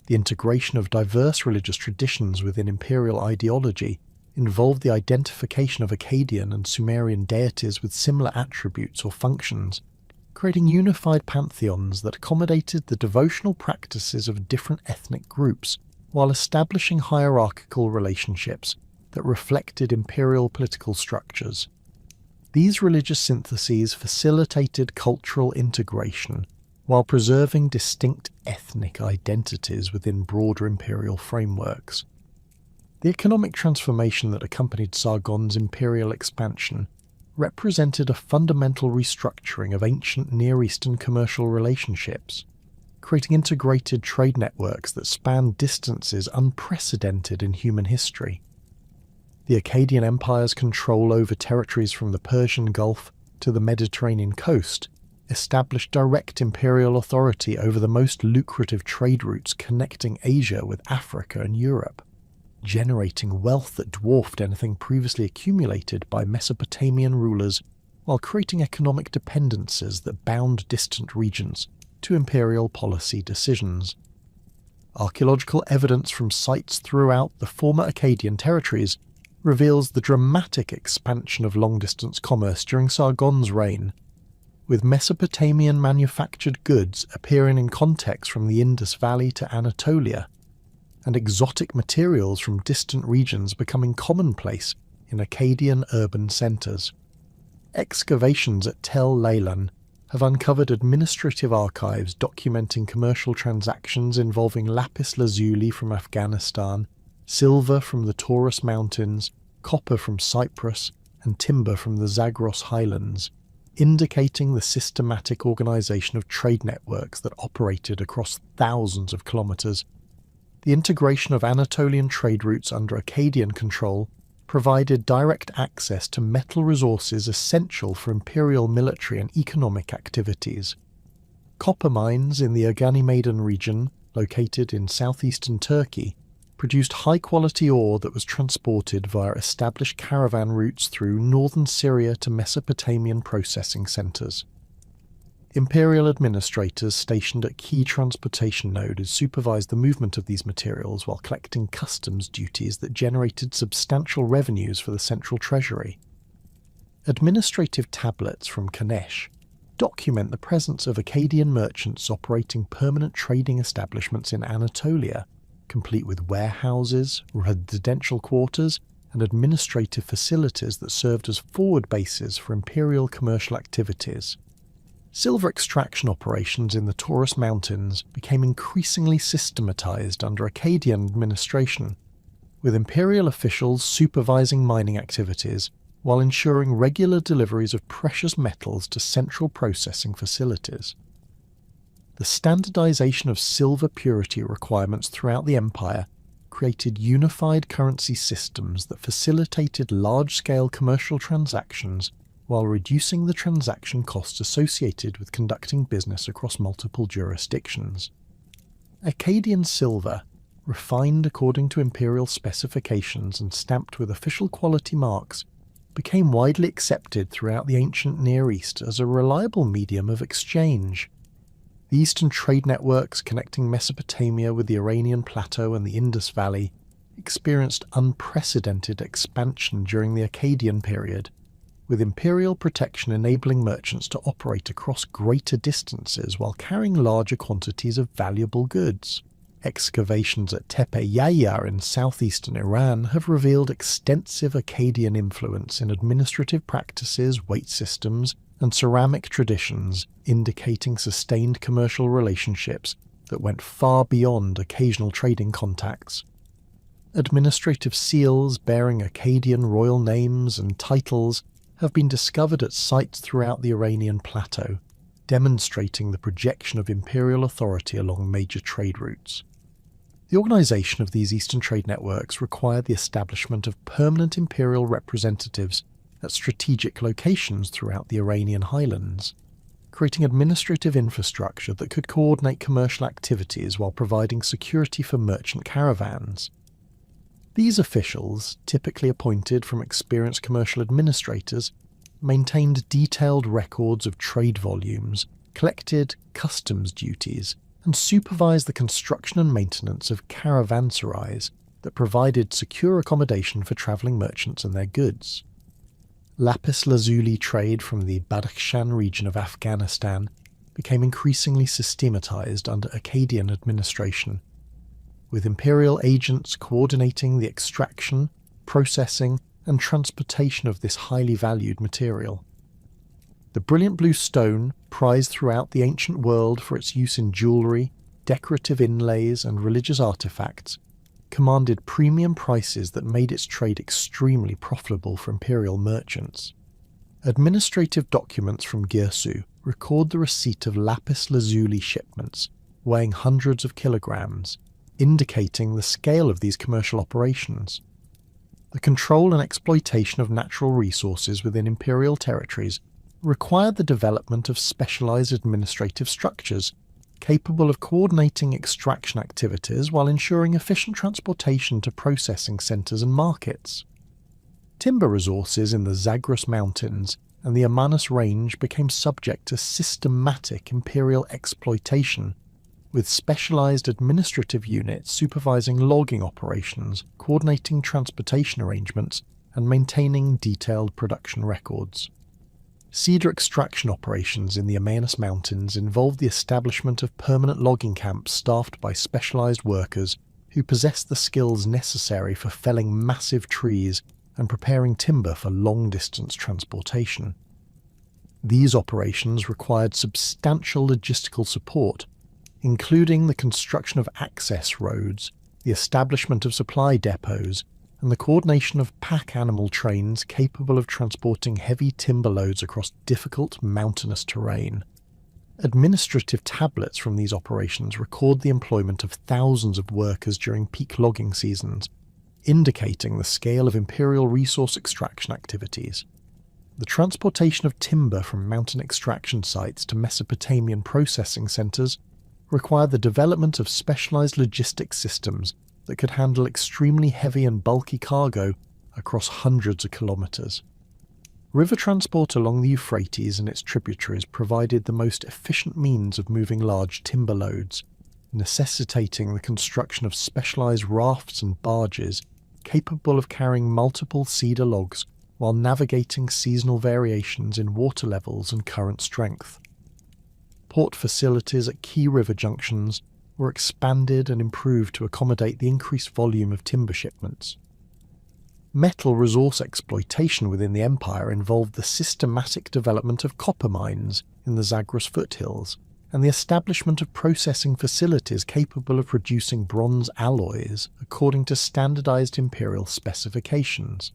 The integration of diverse religious traditions within imperial ideology involved the identification of Akkadian and Sumerian deities with similar attributes or functions, creating unified pantheons that accommodated the devotional practices of different ethnic groups while establishing hierarchical relationships that reflected imperial political structures. These religious syntheses facilitated cultural integration while preserving distinct ethnic identities within broader imperial frameworks. The economic transformation that accompanied Sargon's imperial expansion represented a fundamental restructuring of ancient Near Eastern commercial relationships, creating integrated trade networks that spanned distances unprecedented in human history. The Akkadian Empire's control over territories from the Persian Gulf to the Mediterranean coast established direct imperial authority over the most lucrative trade routes connecting Asia with Africa and Europe, generating wealth that dwarfed anything previously accumulated by Mesopotamian rulers while creating economic dependencies that bound distant regions to imperial policy decisions. Archaeological evidence from sites throughout the former Akkadian territories reveals the dramatic expansion of long-distance commerce during Sargon's reign. with Mesopotamian manufactured goods appearing in context from the Indus Valley to Anatolia, and exotic materials from distant regions becoming commonplace in Akkadian urban centres. Excavations at Tel Leilan have uncovered administrative archives documenting commercial transactions involving lapis lazuli from Afghanistan, silver from the Taurus Mountains, copper from Cyprus, and timber from the Zagros Highlands, indicating the systematic organisation of trade networks that operated across thousands of kilometres. The integration of Anatolian trade routes under Akkadian control provided direct access to metal resources essential for imperial military and economic activities. Copper mines in the Erganimaiden region, located in southeastern Turkey, produced high-quality ore that was transported via established caravan routes through northern Syria to Mesopotamian processing centres. Imperial administrators stationed at key transportation nodes supervised the movement of these materials while collecting customs duties that generated substantial revenues for the central treasury. Administrative tablets from Kanesh document the presence of Akkadian merchants operating permanent trading establishments in Anatolia, complete with warehouses, residential quarters, and administrative facilities that served as forward bases for imperial commercial activities. Silver extraction operations in the Taurus Mountains became increasingly systematized under Akkadian administration, with imperial officials supervising mining activities while ensuring regular deliveries of precious metals to central processing facilities. The standardization of silver purity requirements throughout the empire created unified currency systems that facilitated large-scale commercial transactions while reducing the transaction costs associated with conducting business across multiple jurisdictions. Akkadian silver, refined according to imperial specifications and stamped with official quality marks, became widely accepted throughout the ancient Near East as a reliable medium of exchange. The eastern trade networks connecting Mesopotamia with the Iranian Plateau and the Indus Valley experienced unprecedented expansion during the Akkadian period, with imperial protection enabling merchants to operate across greater distances while carrying larger quantities of valuable goods. Excavations at Tepe Yahya in southeastern Iran have revealed extensive Akkadian influence in administrative practices, weight systems, and ceramic traditions, indicating sustained commercial relationships that went far beyond occasional trading contacts. Administrative seals bearing Akkadian royal names and titles have been discovered at sites throughout the Iranian plateau, demonstrating the projection of imperial authority along major trade routes. The organisation of these eastern trade networks required the establishment of permanent imperial representatives at strategic locations throughout the Iranian highlands, creating administrative infrastructure that could coordinate commercial activities while providing security for merchant caravans. These officials, typically appointed from experienced commercial administrators, maintained detailed records of trade volumes, collected customs duties, and supervised the construction and maintenance of caravanserais that provided secure accommodation for travelling merchants and their goods. Lapis lazuli trade from the Badakhshan region of Afghanistan became increasingly systematized under Akkadian administration, with imperial agents coordinating the extraction, processing, and transportation of this highly valued material. The brilliant blue stone, prized throughout the ancient world for its use in jewellery, decorative inlays, and religious artefacts, commanded premium prices that made its trade extremely profitable for imperial merchants. Administrative documents from Girsu record the receipt of lapis lazuli shipments weighing hundreds of kilograms, indicating the scale of these commercial operations. The control and exploitation of natural resources within imperial territories required the development of specialised administrative structures capable of coordinating extraction activities while ensuring efficient transportation to processing centres and markets. Timber resources in the Zagros Mountains and the Amanus Range became subject to systematic imperial exploitation, with specialised administrative units supervising logging operations, coordinating transportation arrangements, and maintaining detailed production records. Cedar extraction operations in the Amanus Mountains involved the establishment of permanent logging camps staffed by specialized workers who possessed the skills necessary for felling massive trees and preparing timber for long-distance transportation. These operations required substantial logistical support, including the construction of access roads, the establishment of supply depots, and the coordination of pack animal trains capable of transporting heavy timber loads across difficult mountainous terrain. Administrative tablets from these operations record the employment of thousands of workers during peak logging seasons, indicating the scale of imperial resource extraction activities. The transportation of timber from mountain extraction sites to Mesopotamian processing centres required the development of specialised logistics systems that could handle extremely heavy and bulky cargo across hundreds of kilometres. River transport along the Euphrates and its tributaries provided the most efficient means of moving large timber loads, necessitating the construction of specialised rafts and barges capable of carrying multiple cedar logs while navigating seasonal variations in water levels and current strength. Port facilities at key river junctions were expanded and improved to accommodate the increased volume of timber shipments. Metal resource exploitation within the empire involved the systematic development of copper mines in the Zagros foothills and the establishment of processing facilities capable of producing bronze alloys according to standardized imperial specifications.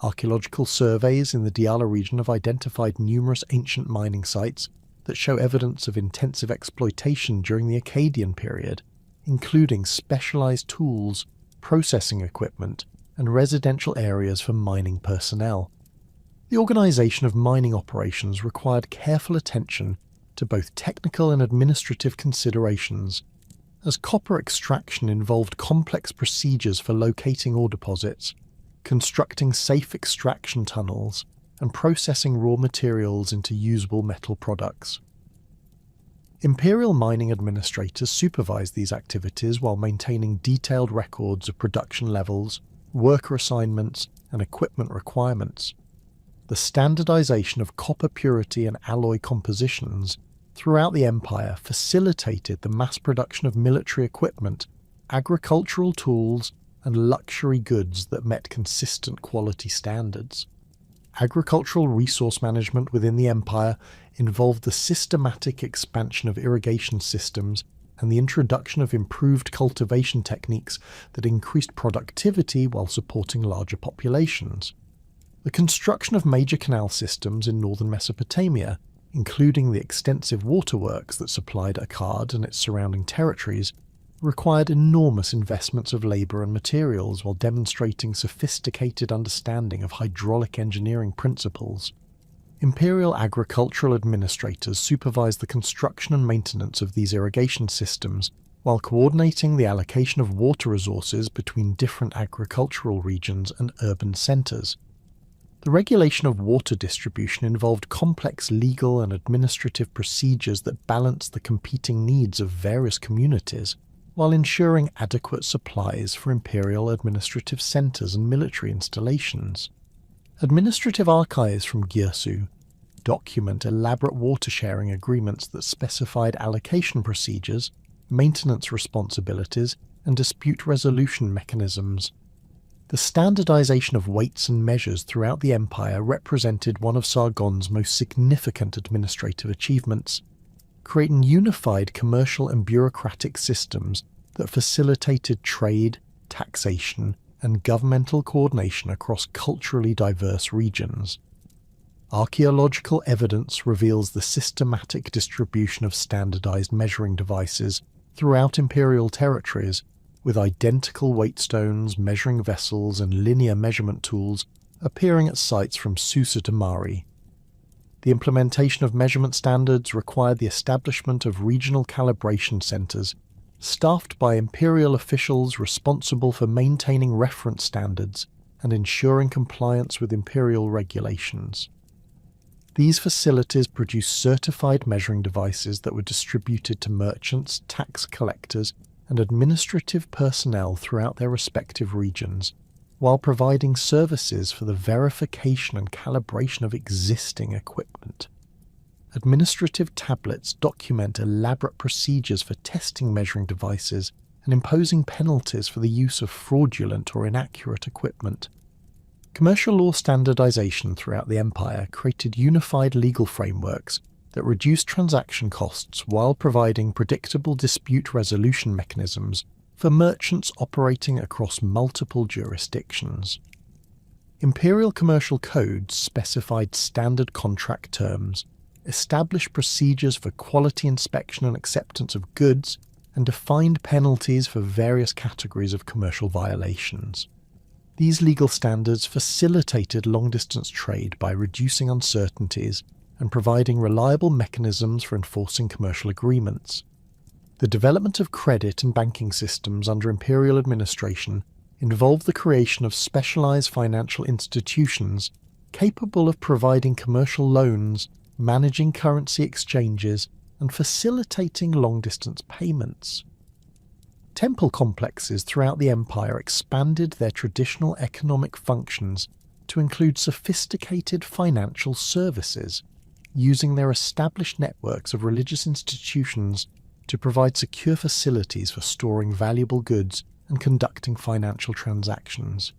Archaeological surveys in the Diyala region have identified numerous ancient mining sites that show evidence of intensive exploitation during the Akkadian period, including specialized tools, processing equipment, and residential areas for mining personnel. The organization of mining operations required careful attention to both technical and administrative considerations, as copper extraction involved complex procedures for locating ore deposits, constructing safe extraction tunnels, and processing raw materials into usable metal products. Imperial mining administrators supervised these activities while maintaining detailed records of production levels, worker assignments, and equipment requirements. The standardization of copper purity and alloy compositions throughout the empire facilitated the mass production of military equipment, agricultural tools, and luxury goods that met consistent quality standards. Agricultural resource management within the empire involved the systematic expansion of irrigation systems and the introduction of improved cultivation techniques that increased productivity while supporting larger populations. The construction of major canal systems in northern Mesopotamia, including the extensive waterworks that supplied Akkad and its surrounding territories, required enormous investments of labour and materials while demonstrating sophisticated understanding of hydraulic engineering principles. Imperial agricultural administrators supervised the construction and maintenance of these irrigation systems while coordinating the allocation of water resources between different agricultural regions and urban centres. The regulation of water distribution involved complex legal and administrative procedures that balanced the competing needs of various communities, while ensuring adequate supplies for imperial administrative centres and military installations. Administrative archives from Gyursu document elaborate water-sharing agreements that specified allocation procedures, maintenance responsibilities, and dispute resolution mechanisms. The standardization of weights and measures throughout the empire represented one of Sargon's most significant administrative achievements, creating unified commercial and bureaucratic systems that facilitated trade, taxation, and governmental coordination across culturally diverse regions. Archaeological evidence reveals the systematic distribution of standardized measuring devices throughout imperial territories, with identical weightstones, measuring vessels, and linear measurement tools appearing at sites from Susa to Mari. The implementation of measurement standards required the establishment of regional calibration centres, staffed by imperial officials responsible for maintaining reference standards and ensuring compliance with imperial regulations. These facilities produced certified measuring devices that were distributed to merchants, tax collectors, and administrative personnel throughout their respective regions, while providing services for the verification and calibration of existing equipment. Administrative tablets document elaborate procedures for testing measuring devices and imposing penalties for the use of fraudulent or inaccurate equipment. Commercial law standardization throughout the empire created unified legal frameworks that reduced transaction costs while providing predictable dispute resolution mechanisms for merchants operating across multiple jurisdictions. Imperial commercial codes specified standard contract terms, established procedures for quality inspection and acceptance of goods, and defined penalties for various categories of commercial violations. These legal standards facilitated long-distance trade by reducing uncertainties and providing reliable mechanisms for enforcing commercial agreements. The development of credit and banking systems under imperial administration involved the creation of specialized financial institutions capable of providing commercial loans, managing currency exchanges, and facilitating long-distance payments. Temple complexes throughout the empire expanded their traditional economic functions to include sophisticated financial services, using their established networks of religious institutions to provide secure facilities for storing valuable goods and conducting financial transactions.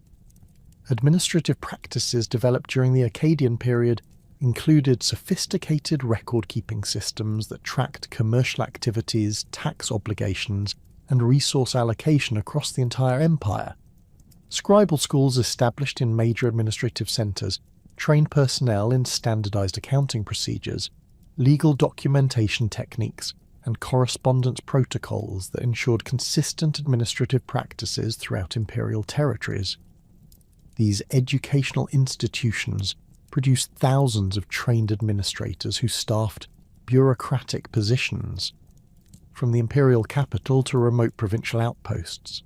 Administrative practices developed during the Akkadian period included sophisticated record-keeping systems that tracked commercial activities, tax obligations, and resource allocation across the entire empire. Scribal schools established in major administrative centres trained personnel in standardized accounting procedures, legal documentation techniques, and correspondence protocols that ensured consistent administrative practices throughout imperial territories. These educational institutions produced thousands of trained administrators who staffed bureaucratic positions, from the imperial capital to remote provincial outposts.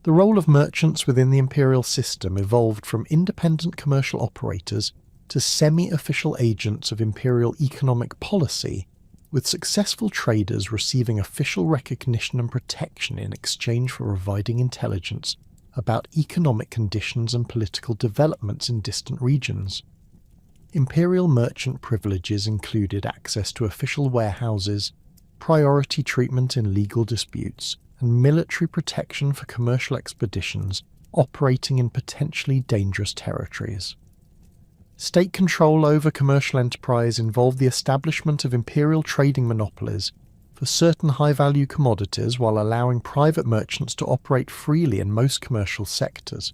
The role of merchants within the imperial system evolved from independent commercial operators to semi-official agents of imperial economic policy, with successful traders receiving official recognition and protection in exchange for providing intelligence about economic conditions and political developments in distant regions. Imperial merchant privileges included access to official warehouses, priority treatment in legal disputes, and military protection for commercial expeditions operating in potentially dangerous territories. State control over commercial enterprise involved the establishment of imperial trading monopolies for certain high-value commodities while allowing private merchants to operate freely in most commercial sectors.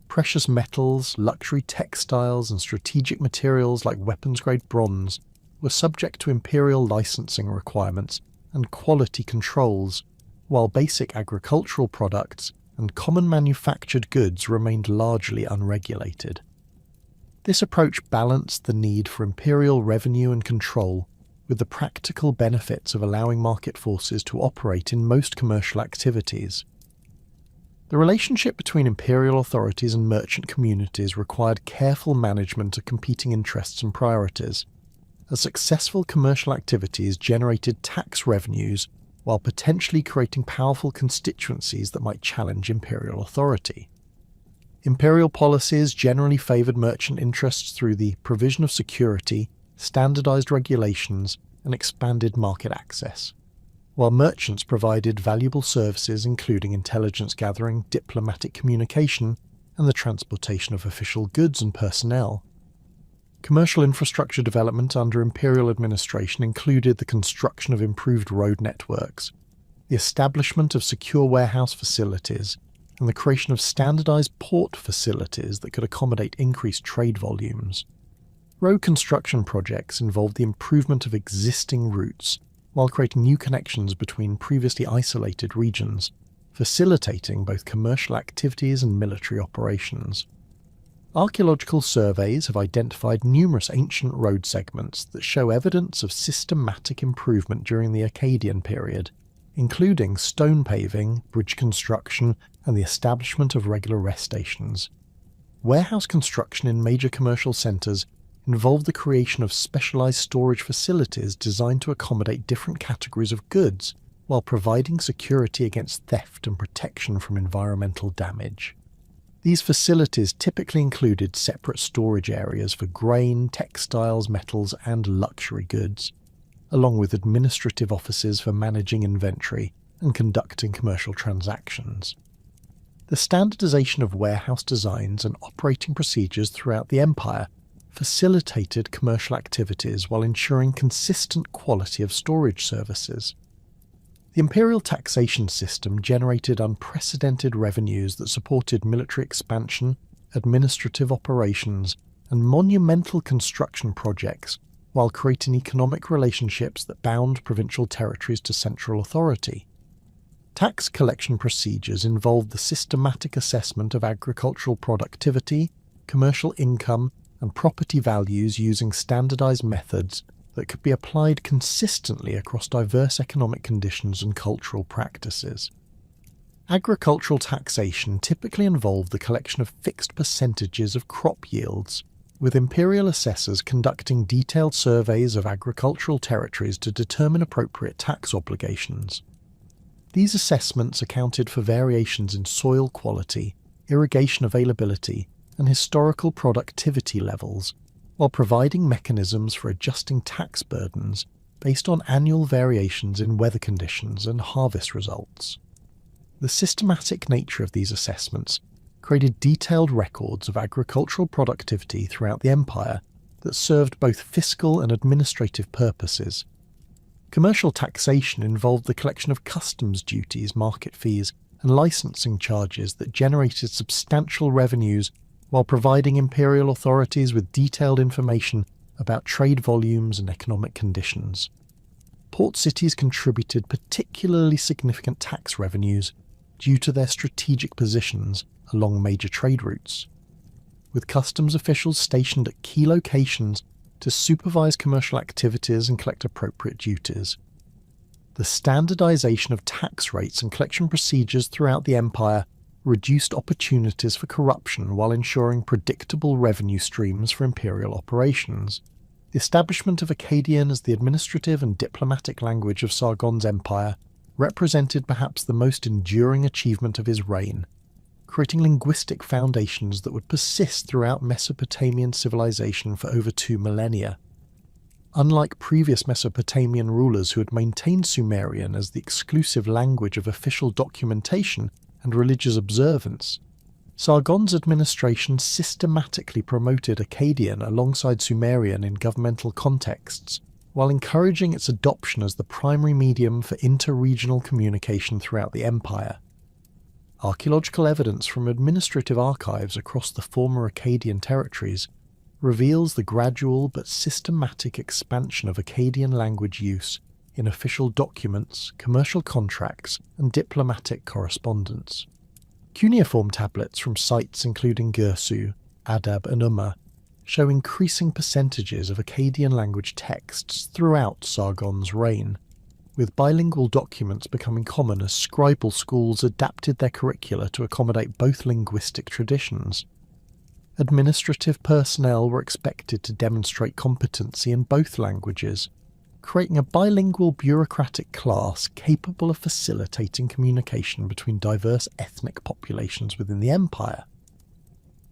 Precious metals, luxury textiles, and strategic materials like weapons-grade bronze were subject to imperial licensing requirements and quality controls, while basic agricultural products and common manufactured goods remained largely unregulated. This approach balanced the need for imperial revenue and control with the practical benefits of allowing market forces to operate in most commercial activities. The relationship between imperial authorities and merchant communities required careful management of competing interests and priorities, as successful commercial activities generated tax revenues while potentially creating powerful constituencies that might challenge imperial authority. Imperial policies generally favoured merchant interests through the provision of security, standardised regulations, and expanded market access, while merchants provided valuable services including intelligence gathering, diplomatic communication, and the transportation of official goods and personnel. Commercial infrastructure development under imperial administration included the construction of improved road networks, the establishment of secure warehouse facilities, and the creation of standardized port facilities that could accommodate increased trade volumes. Road construction projects involved the improvement of existing routes while creating new connections between previously isolated regions, facilitating both commercial activities and military operations. Archaeological surveys have identified numerous ancient road segments that show evidence of systematic improvement during the Akkadian period, including stone paving, bridge construction, and the establishment of regular rest stations. Warehouse construction in major commercial centres involved the creation of specialised storage facilities designed to accommodate different categories of goods, while providing security against theft and protection from environmental damage. These facilities typically included separate storage areas for grain, textiles, metals, and luxury goods, along with administrative offices for managing inventory and conducting commercial transactions. The standardization of warehouse designs and operating procedures throughout the empire facilitated commercial activities while ensuring consistent quality of storage services. The imperial taxation system generated unprecedented revenues that supported military expansion, administrative operations, and monumental construction projects, while creating economic relationships that bound provincial territories to central authority. Tax collection procedures involved the systematic assessment of agricultural productivity, commercial income, and property values using standardized methods that could be applied consistently across diverse economic conditions and cultural practices. Agricultural taxation typically involved the collection of fixed percentages of crop yields, with imperial assessors conducting detailed surveys of agricultural territories to determine appropriate tax obligations. These assessments accounted for variations in soil quality, irrigation availability, and historical productivity levels, while providing mechanisms for adjusting tax burdens based on annual variations in weather conditions and harvest results. The systematic nature of these assessments created detailed records of agricultural productivity throughout the empire that served both fiscal and administrative purposes. Commercial taxation involved the collection of customs duties, market fees, and licensing charges that generated substantial revenues while providing imperial authorities with detailed information about trade volumes and economic conditions. Port cities contributed particularly significant tax revenues due to their strategic positions along major trade routes, with customs officials stationed at key locations to supervise commercial activities and collect appropriate duties. The standardization of tax rates and collection procedures throughout the empire reduced opportunities for corruption while ensuring predictable revenue streams for imperial operations. The establishment of Akkadian as the administrative and diplomatic language of Sargon's empire represented perhaps the most enduring achievement of his reign, creating linguistic foundations that would persist throughout Mesopotamian civilization for over 2 millennia. Unlike previous Mesopotamian rulers who had maintained Sumerian as the exclusive language of official documentation and religious observance, Sargon's administration systematically promoted Akkadian alongside Sumerian in governmental contexts, while encouraging its adoption as the primary medium for inter-regional communication throughout the empire. Archaeological evidence from administrative archives across the former Akkadian territories reveals the gradual but systematic expansion of Akkadian language use in official documents, commercial contracts, and diplomatic correspondence. Cuneiform tablets from sites including Gersu, Adab, and Umma show increasing percentages of Akkadian language texts throughout Sargon's reign, with bilingual documents becoming common as scribal schools adapted their curricula to accommodate both linguistic traditions. Administrative personnel were expected to demonstrate competency in both languages, creating a bilingual bureaucratic class capable of facilitating communication between diverse ethnic populations within the empire.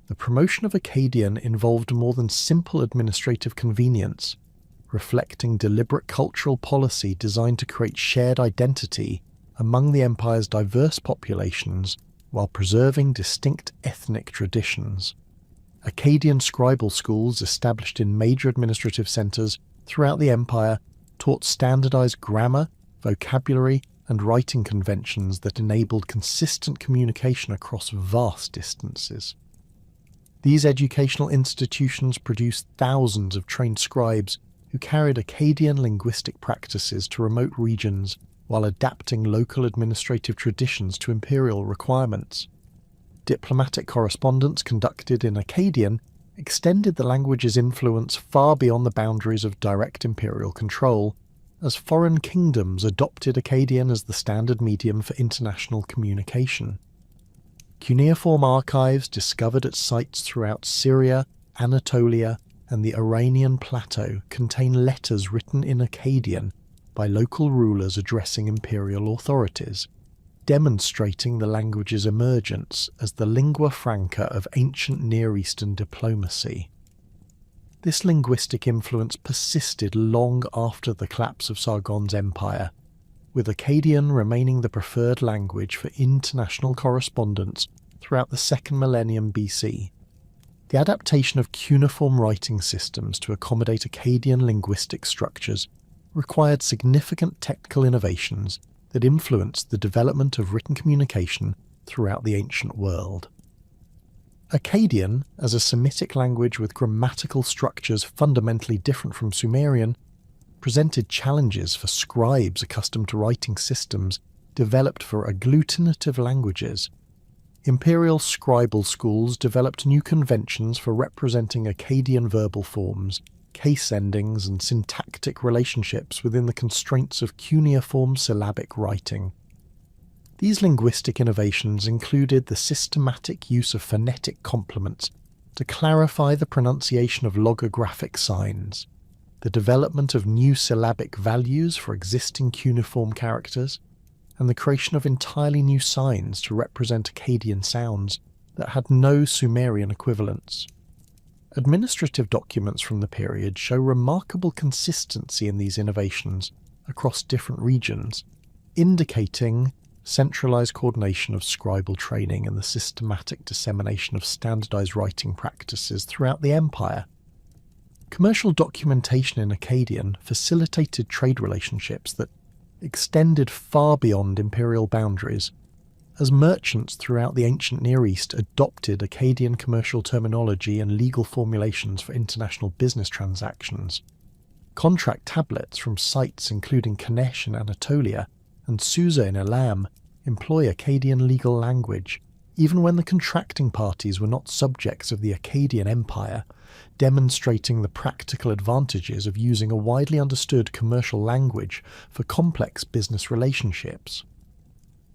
The promotion of Akkadian involved more than simple administrative convenience, reflecting deliberate cultural policy designed to create shared identity among the empire's diverse populations while preserving distinct ethnic traditions. Akkadian scribal schools established in major administrative centres throughout the empire taught standardized grammar, vocabulary, and writing conventions that enabled consistent communication across vast distances. These educational institutions produced thousands of trained scribes who carried Akkadian linguistic practices to remote regions while adapting local administrative traditions to imperial requirements. Diplomatic correspondence conducted in Akkadian extended the language's influence far beyond the boundaries of direct imperial control, as foreign kingdoms adopted Akkadian as the standard medium for international communication. Cuneiform archives discovered at sites throughout Syria, Anatolia, and the Iranian plateau contain letters written in Akkadian by local rulers addressing imperial authorities. demonstrating the language's emergence as the lingua franca of ancient Near Eastern diplomacy. This linguistic influence persisted long after the collapse of Sargon's empire, with Akkadian remaining the preferred language for international correspondence throughout the 2nd millennium BC. The adaptation of cuneiform writing systems to accommodate Akkadian linguistic structures required significant technical innovations that influenced the development of written communication throughout the ancient world. Akkadian, as a Semitic language with grammatical structures fundamentally different from Sumerian, presented challenges for scribes accustomed to writing systems developed for agglutinative languages. Imperial scribal schools developed new conventions for representing Akkadian verbal forms, case endings, and syntactic relationships within the constraints of cuneiform syllabic writing. These linguistic innovations included the systematic use of phonetic complements to clarify the pronunciation of logographic signs, the development of new syllabic values for existing cuneiform characters, and the creation of entirely new signs to represent Akkadian sounds that had no Sumerian equivalents. Administrative documents from the period show remarkable consistency in these innovations across different regions, indicating centralized coordination of scribal training and the systematic dissemination of standardized writing practices throughout the empire. Commercial documentation in Akkadian facilitated trade relationships that extended far beyond imperial boundaries, as merchants throughout the ancient Near East adopted Akkadian commercial terminology and legal formulations for international business transactions. Contract tablets from sites including Kanesh in Anatolia and Susa in Elam employ Akkadian legal language, even when the contracting parties were not subjects of the Akkadian Empire, demonstrating the practical advantages of using a widely understood commercial language for complex business relationships.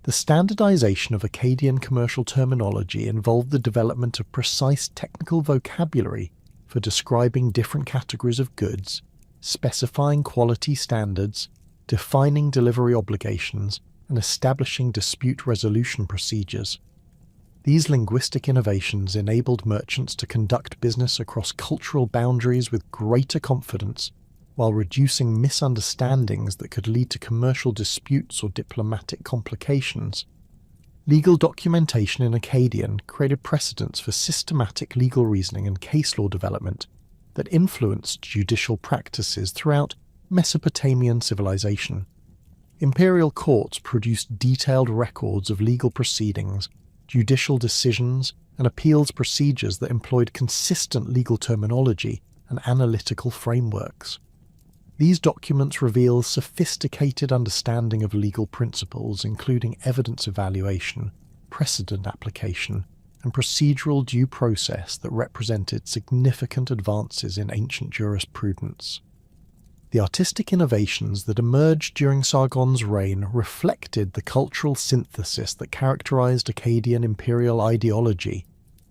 The standardization of Akkadian commercial terminology involved the development of precise technical vocabulary for describing different categories of goods, specifying quality standards, defining delivery obligations, and establishing dispute resolution procedures. These linguistic innovations enabled merchants to conduct business across cultural boundaries with greater confidence, while reducing misunderstandings that could lead to commercial disputes or diplomatic complications. Legal documentation in Akkadian created precedents for systematic legal reasoning and case law development that influenced judicial practices throughout Mesopotamian civilization. Imperial courts produced detailed records of legal proceedings, judicial decisions, and appeals procedures that employed consistent legal terminology and analytical frameworks. These documents reveal sophisticated understanding of legal principles, including evidence evaluation, precedent application, and procedural due process that represented significant advances in ancient jurisprudence. The artistic innovations that emerged during Sargon's reign reflected the cultural synthesis that characterized Akkadian imperial ideology,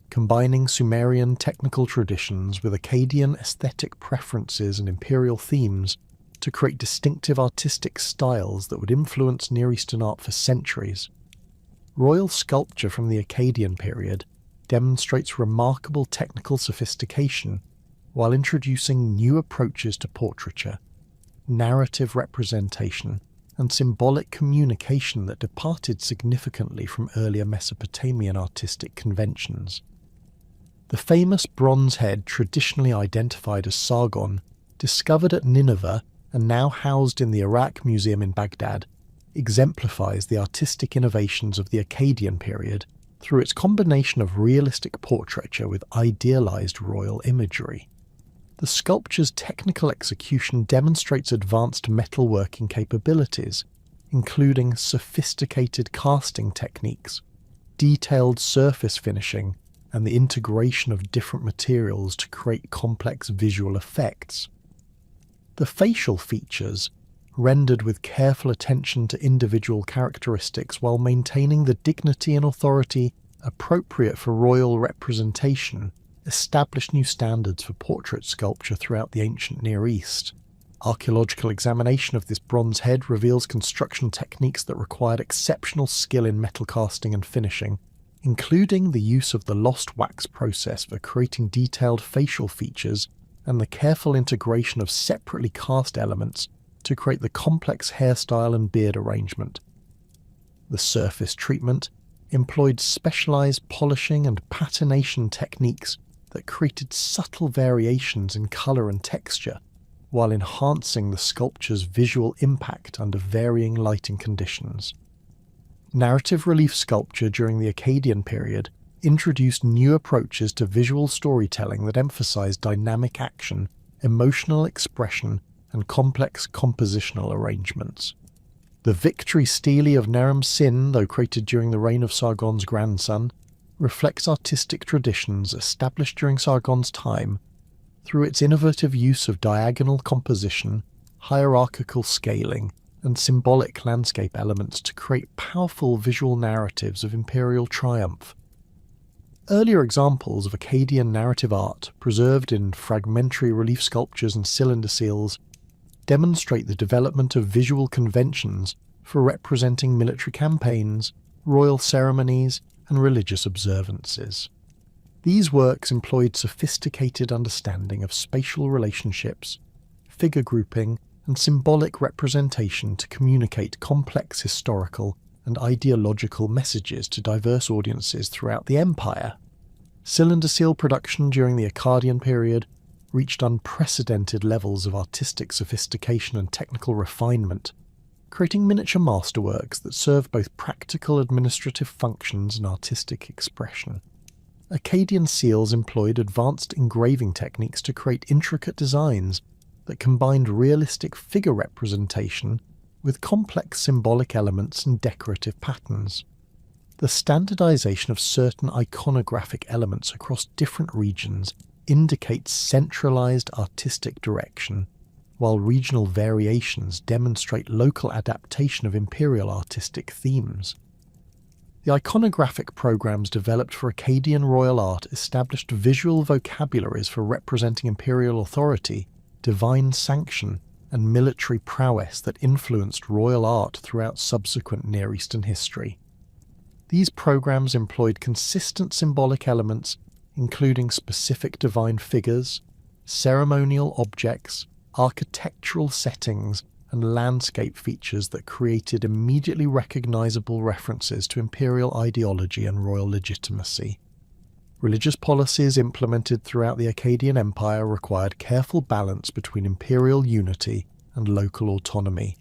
combining Sumerian technical traditions with Akkadian aesthetic preferences and imperial themes to create distinctive artistic styles that would influence Near Eastern art for centuries. Royal sculpture from the Akkadian period demonstrates remarkable technical sophistication while introducing new approaches to portraiture, narrative representation, and symbolic communication that departed significantly from earlier Mesopotamian artistic conventions. The famous bronze head traditionally identified as Sargon, discovered at Nineveh and now housed in the Iraq Museum in Baghdad, exemplifies the artistic innovations of the Akkadian period through its combination of realistic portraiture with idealized royal imagery. The sculpture's technical execution demonstrates advanced metalworking capabilities, including sophisticated casting techniques, detailed surface finishing, and the integration of different materials to create complex visual effects. The facial features, rendered with careful attention to individual characteristics while maintaining the dignity and authority appropriate for royal representation, established new standards for portrait sculpture throughout the ancient Near East. Archaeological examination of this bronze head reveals construction techniques that required exceptional skill in metal casting and finishing, including the use of the lost wax process for creating detailed facial features and the careful integration of separately cast elements to create the complex hairstyle and beard arrangement. The surface treatment employed specialized polishing and patination techniques that created subtle variations in color and texture, while enhancing the sculpture's visual impact under varying lighting conditions. Narrative relief sculpture during the Akkadian period introduced new approaches to visual storytelling that emphasized dynamic action, emotional expression, and complex compositional arrangements. The victory stele of Naram Sin, though created during the reign of Sargon's grandson, reflects artistic traditions established during Sargon's time through its innovative use of diagonal composition, hierarchical scaling, and symbolic landscape elements to create powerful visual narratives of imperial triumph. Earlier examples of Akkadian narrative art, preserved in fragmentary relief sculptures and cylinder seals, demonstrate the development of visual conventions for representing military campaigns, royal ceremonies, and religious observances. These works employed sophisticated understanding of spatial relationships, figure grouping, and symbolic representation to communicate complex historical and ideological messages to diverse audiences throughout the empire. Cylinder seal production during the Akkadian period reached unprecedented levels of artistic sophistication and technical refinement, creating miniature masterworks that served both practical administrative functions and artistic expression. Akkadian seals employed advanced engraving techniques to create intricate designs that combined realistic figure representation with complex symbolic elements and decorative patterns. The standardization of certain iconographic elements across different regions indicates centralized artistic direction, while regional variations demonstrate local adaptation of imperial artistic themes. The iconographic programs developed for Akkadian royal art established visual vocabularies for representing imperial authority, divine sanction, and military prowess that influenced royal art throughout subsequent Near Eastern history. These programs employed consistent symbolic elements, including specific divine figures, ceremonial objects, architectural settings, and landscape features that created immediately recognizable references to imperial ideology and royal legitimacy. Religious policies implemented throughout the Akkadian Empire required careful balance between imperial unity and local autonomy,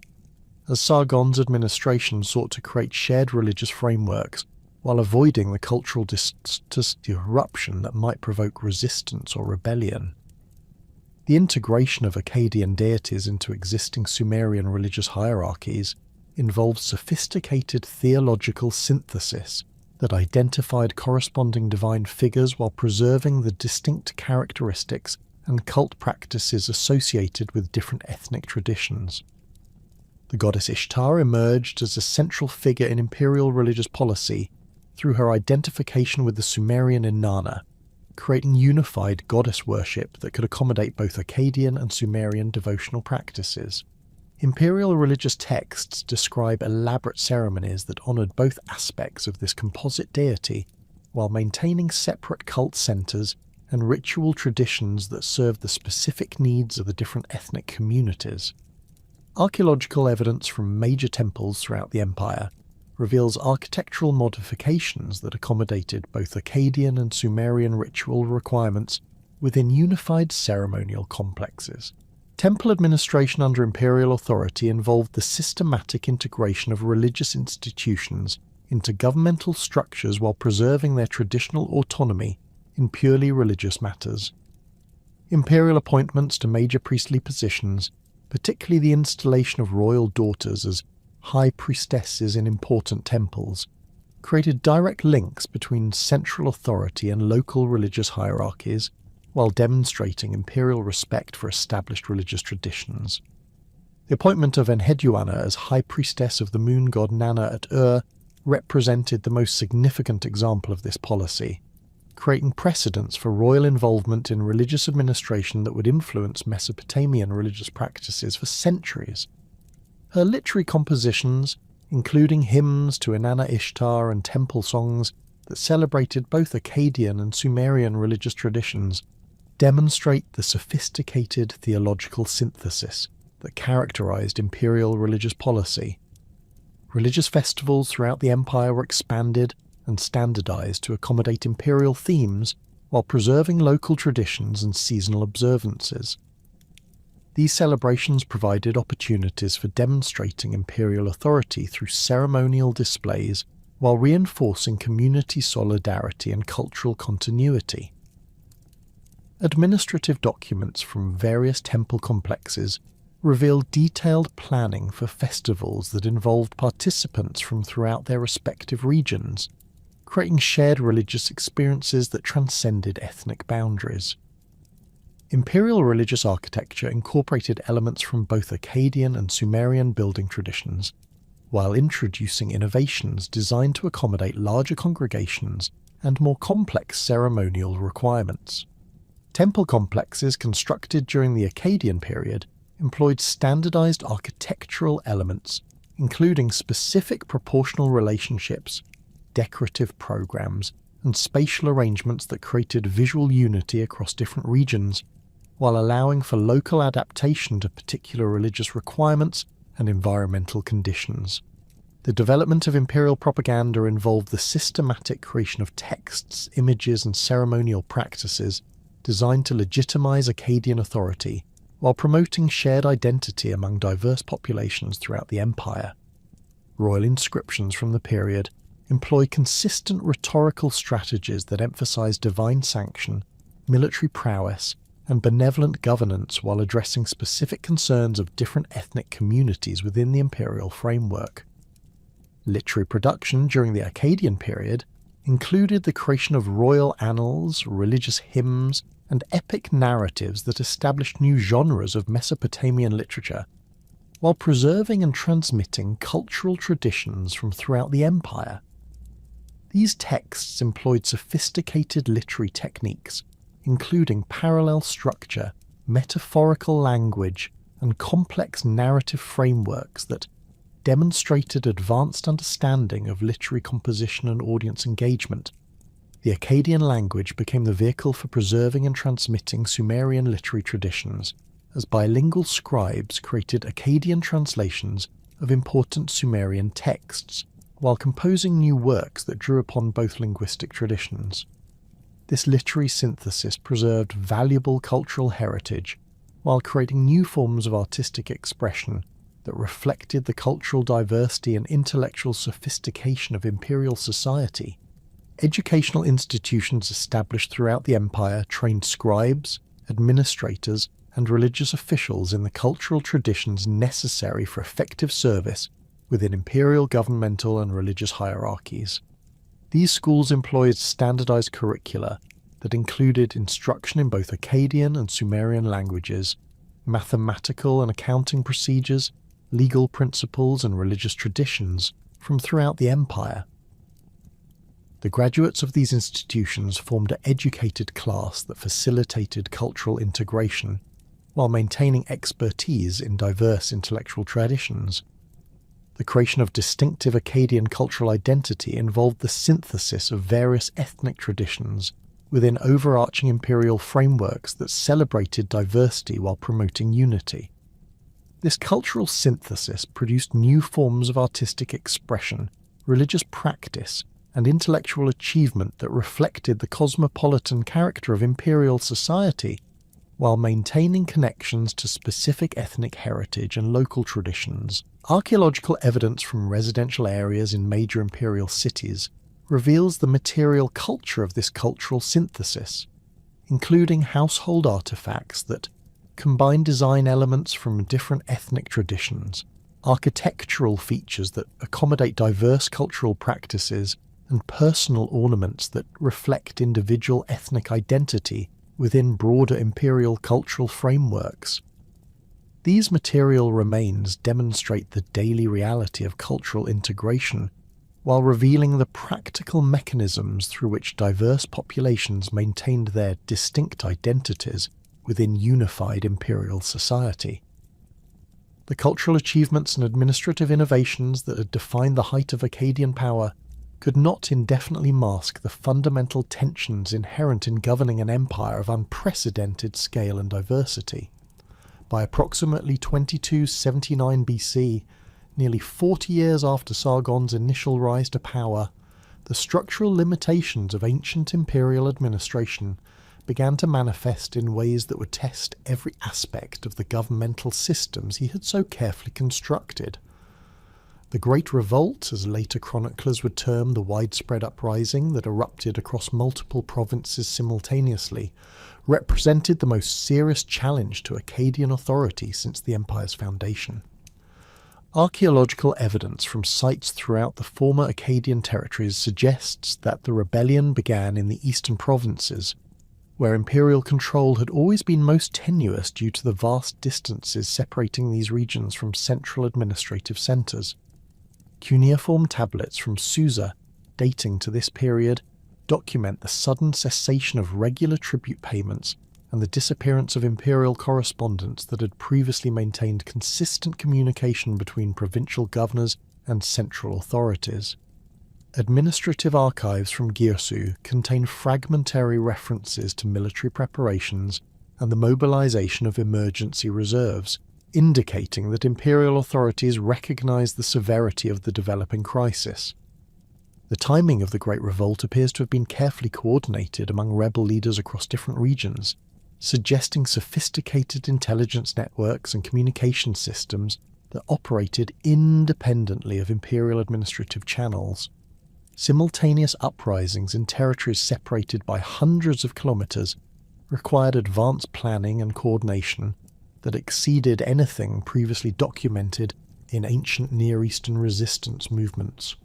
as Sargon's administration sought to create shared religious frameworks while avoiding the cultural disruption that might provoke resistance or rebellion. The integration of Akkadian deities into existing Sumerian religious hierarchies involved sophisticated theological synthesis that identified corresponding divine figures while preserving the distinct characteristics and cult practices associated with different ethnic traditions. The goddess Ishtar emerged as a central figure in imperial religious policy through her identification with the Sumerian Inanna, creating unified goddess worship that could accommodate both Akkadian and Sumerian devotional practices. Imperial religious texts describe elaborate ceremonies that honoured both aspects of this composite deity, while maintaining separate cult centres and ritual traditions that served the specific needs of the different ethnic communities. Archaeological evidence from major temples throughout the empire reveals architectural modifications that accommodated both Akkadian and Sumerian ritual requirements within unified ceremonial complexes. Temple administration under imperial authority involved the systematic integration of religious institutions into governmental structures while preserving their traditional autonomy in purely religious matters. Imperial appointments to major priestly positions, particularly the installation of royal daughters as high priestesses in important temples, created direct links between central authority and local religious hierarchies, while demonstrating imperial respect for established religious traditions. The appointment of Enheduanna as high priestess of the moon god Nanna at Ur represented the most significant example of this policy. creating precedents for royal involvement in religious administration that would influence Mesopotamian religious practices for centuries. Her literary compositions, including hymns to Inanna Ishtar and temple songs that celebrated both Akkadian and Sumerian religious traditions, demonstrate the sophisticated theological synthesis that characterized imperial religious policy. Religious festivals throughout the empire were expanded and standardized to accommodate imperial themes while preserving local traditions and seasonal observances. These celebrations provided opportunities for demonstrating imperial authority through ceremonial displays while reinforcing community solidarity and cultural continuity. Administrative documents from various temple complexes reveal detailed planning for festivals that involved participants from throughout their respective regions, creating shared religious experiences that transcended ethnic boundaries. Imperial religious architecture incorporated elements from both Akkadian and Sumerian building traditions, while introducing innovations designed to accommodate larger congregations and more complex ceremonial requirements. Temple complexes constructed during the Akkadian period employed standardized architectural elements, including specific proportional relationships, decorative programs, and spatial arrangements that created visual unity across different regions, while allowing for local adaptation to particular religious requirements and environmental conditions. The development of imperial propaganda involved the systematic creation of texts, images, and ceremonial practices designed to legitimize Akkadian authority, while promoting shared identity among diverse populations throughout the empire. Royal inscriptions from the period employ consistent rhetorical strategies that emphasize divine sanction, military prowess, and benevolent governance while addressing specific concerns of different ethnic communities within the imperial framework. Literary production during the Akkadian period included the creation of royal annals, religious hymns, and epic narratives that established new genres of Mesopotamian literature, while preserving and transmitting cultural traditions from throughout the empire. These texts employed sophisticated literary techniques, including parallel structure, metaphorical language, and complex narrative frameworks that demonstrated advanced understanding of literary composition and audience engagement. The Akkadian language became the vehicle for preserving and transmitting Sumerian literary traditions, as bilingual scribes created Akkadian translations of important Sumerian texts, while composing new works that drew upon both linguistic traditions. This literary synthesis preserved valuable cultural heritage, while creating new forms of artistic expression that reflected the cultural diversity and intellectual sophistication of imperial society. Educational institutions established throughout the empire trained scribes, administrators, and religious officials in the cultural traditions necessary for effective service within imperial governmental and religious hierarchies. These schools employed standardized curricula that included instruction in both Akkadian and Sumerian languages, mathematical and accounting procedures, legal principles, and religious traditions from throughout the empire. The graduates of these institutions formed an educated class that facilitated cultural integration, while maintaining expertise in diverse intellectual traditions. The creation of distinctive Akkadian cultural identity involved the synthesis of various ethnic traditions within overarching imperial frameworks that celebrated diversity while promoting unity. This cultural synthesis produced new forms of artistic expression, religious practice, and intellectual achievement that reflected the cosmopolitan character of imperial society, while maintaining connections to specific ethnic heritage and local traditions. Archaeological evidence from residential areas in major imperial cities reveals the material culture of this cultural synthesis, including household artifacts that combine design elements from different ethnic traditions, architectural features that accommodate diverse cultural practices, and personal ornaments that reflect individual ethnic identity within broader imperial cultural frameworks. These material remains demonstrate the daily reality of cultural integration, while revealing the practical mechanisms through which diverse populations maintained their distinct identities within unified imperial society. The cultural achievements and administrative innovations that had defined the height of Akkadian power could not indefinitely mask the fundamental tensions inherent in governing an empire of unprecedented scale and diversity. By approximately 2279 BC, nearly 40 years after Sargon's initial rise to power, the structural limitations of ancient imperial administration began to manifest in ways that would test every aspect of the governmental systems he had so carefully constructed. The Great Revolt, as later chroniclers would term the widespread uprising that erupted across multiple provinces simultaneously, represented the most serious challenge to Akkadian authority since the empire's foundation. Archaeological evidence from sites throughout the former Akkadian territories suggests that the rebellion began in the eastern provinces, where imperial control had always been most tenuous due to the vast distances separating these regions from central administrative centres. Cuneiform tablets from Susa, dating to this period, document the sudden cessation of regular tribute payments and the disappearance of imperial correspondence that had previously maintained consistent communication between provincial governors and central authorities. Administrative archives from Girsu contain fragmentary references to military preparations and the mobilization of emergency reserves, indicating that imperial authorities recognized the severity of the developing crisis. The timing of the Great Revolt appears to have been carefully coordinated among rebel leaders across different regions, suggesting sophisticated intelligence networks and communication systems that operated independently of imperial administrative channels. Simultaneous uprisings in territories separated by hundreds of kilometres required advanced planning and coordination that exceeded anything previously documented in ancient Near Eastern resistance movements.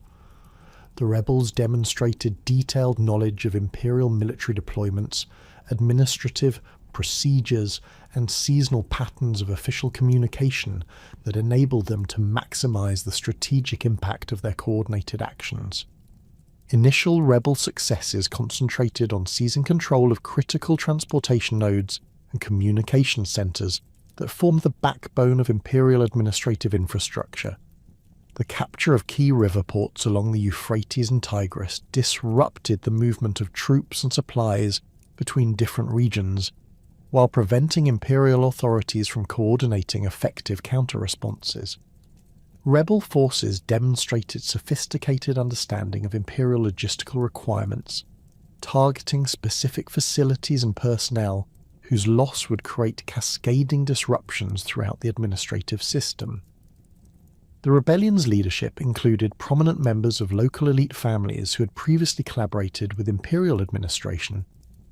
The rebels demonstrated detailed knowledge of imperial military deployments, administrative procedures, and seasonal patterns of official communication that enabled them to maximize the strategic impact of their coordinated actions. Initial rebel successes concentrated on seizing control of critical transportation nodes and communication centers that formed the backbone of imperial administrative infrastructure. The capture of key river ports along the Euphrates and Tigris disrupted the movement of troops and supplies between different regions, while preventing imperial authorities from coordinating effective counter-responses. Rebel forces demonstrated sophisticated understanding of imperial logistical requirements, targeting specific facilities and personnel whose loss would create cascading disruptions throughout the administrative system. The rebellion's leadership included prominent members of local elite families who had previously collaborated with imperial administration,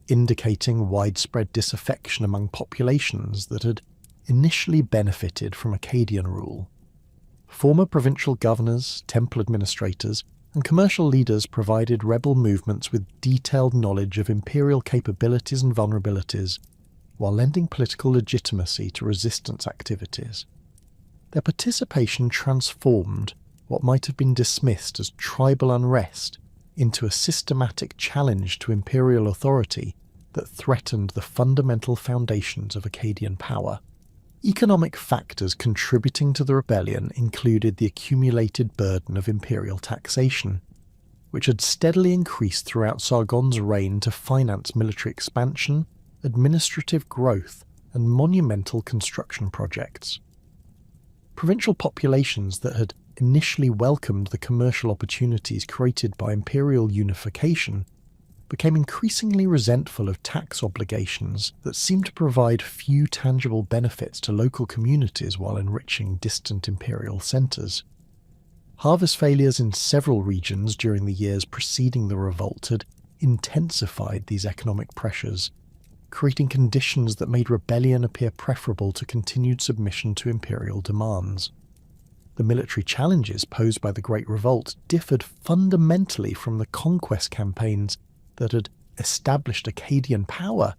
indicating widespread disaffection among populations that had initially benefited from Akkadian rule. Former provincial governors, temple administrators, and commercial leaders provided rebel movements with detailed knowledge of imperial capabilities and vulnerabilities, while lending political legitimacy to resistance activities. Their participation transformed what might have been dismissed as tribal unrest into a systematic challenge to imperial authority that threatened the fundamental foundations of Akkadian power. Economic factors contributing to the rebellion included the accumulated burden of imperial taxation, which had steadily increased throughout Sargon's reign to finance military expansion, administrative growth, and monumental construction projects. Provincial populations that had initially welcomed the commercial opportunities created by imperial unification became increasingly resentful of tax obligations that seemed to provide few tangible benefits to local communities while enriching distant imperial centres. Harvest failures in several regions during the years preceding the revolt had intensified these economic pressures, creating conditions that made rebellion appear preferable to continued submission to imperial demands. The military challenges posed by the Great Revolt differed fundamentally from the conquest campaigns that had established Akkadian power,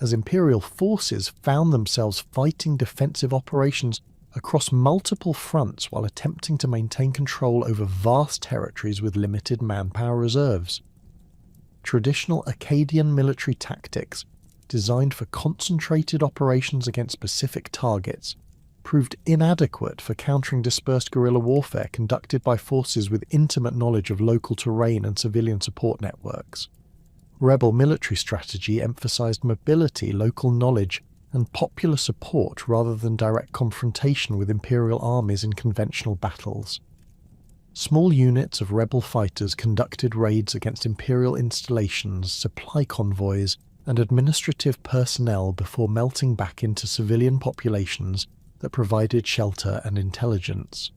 as imperial forces found themselves fighting defensive operations across multiple fronts while attempting to maintain control over vast territories with limited manpower reserves. Traditional Akkadian military tactics, designed for concentrated operations against specific targets, proved inadequate for countering dispersed guerrilla warfare conducted by forces with intimate knowledge of local terrain and civilian support networks. Rebel military strategy emphasized mobility, local knowledge, and popular support rather than direct confrontation with imperial armies in conventional battles. Small units of rebel fighters conducted raids against imperial installations, supply convoys, and administrative personnel before melting back into civilian populations that provided shelter and intelligence.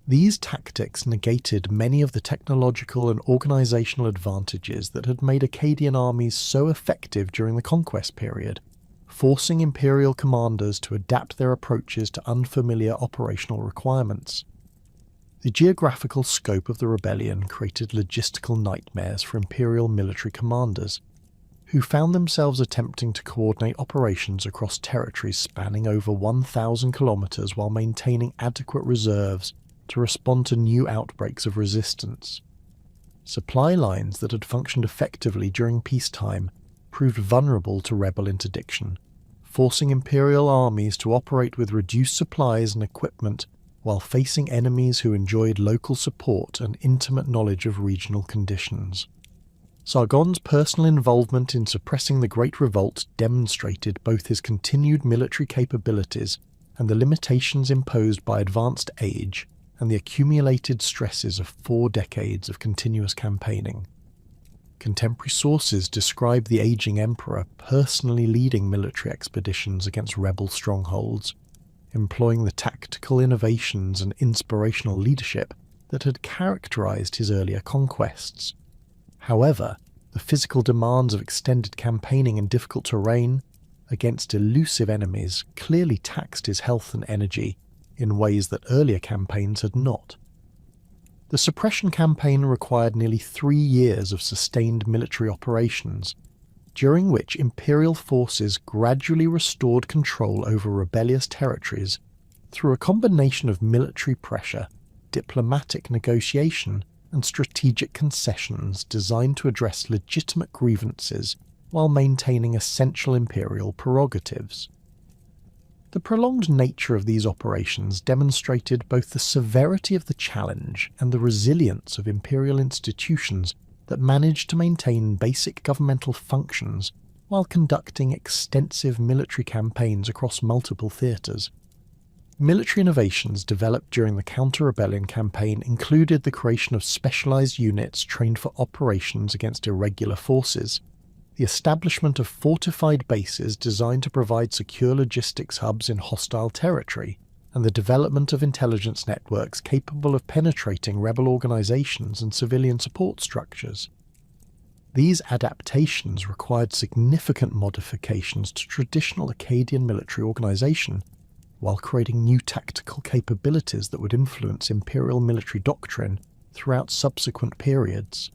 These tactics negated many of the technological and organizational advantages that had made Akkadian armies so effective during the conquest period, forcing imperial commanders to adapt their approaches to unfamiliar operational requirements. The geographical scope of the rebellion created logistical nightmares for imperial military commanders, who found themselves attempting to coordinate operations across territories spanning over 1,000 kilometers while maintaining adequate reserves to respond to new outbreaks of resistance. Supply lines that had functioned effectively during peacetime proved vulnerable to rebel interdiction, forcing imperial armies to operate with reduced supplies and equipment while facing enemies who enjoyed local support and intimate knowledge of regional conditions. Sargon's personal involvement in suppressing the Great Revolt demonstrated both his continued military capabilities and the limitations imposed by advanced age and the accumulated stresses of 4 decades of continuous campaigning. Contemporary sources describe the aging emperor personally leading military expeditions against rebel strongholds, employing the tactical innovations and inspirational leadership that had characterized his earlier conquests. However, the physical demands of extended campaigning in difficult terrain against elusive enemies clearly taxed his health and energy in ways that earlier campaigns had not. The suppression campaign required nearly 3 years of sustained military operations, during which imperial forces gradually restored control over rebellious territories through a combination of military pressure, diplomatic negotiation, and strategic concessions designed to address legitimate grievances while maintaining essential imperial prerogatives. The prolonged nature of these operations demonstrated both the severity of the challenge and the resilience of imperial institutions that managed to maintain basic governmental functions while conducting extensive military campaigns across multiple theatres. Military innovations developed during the counter-rebellion campaign included the creation of specialised units trained for operations against irregular forces, the establishment of fortified bases designed to provide secure logistics hubs in hostile territory, and the development of intelligence networks capable of penetrating rebel organizations and civilian support structures. These adaptations required significant modifications to traditional Akkadian military organization, while creating new tactical capabilities that would influence imperial military doctrine throughout subsequent periods.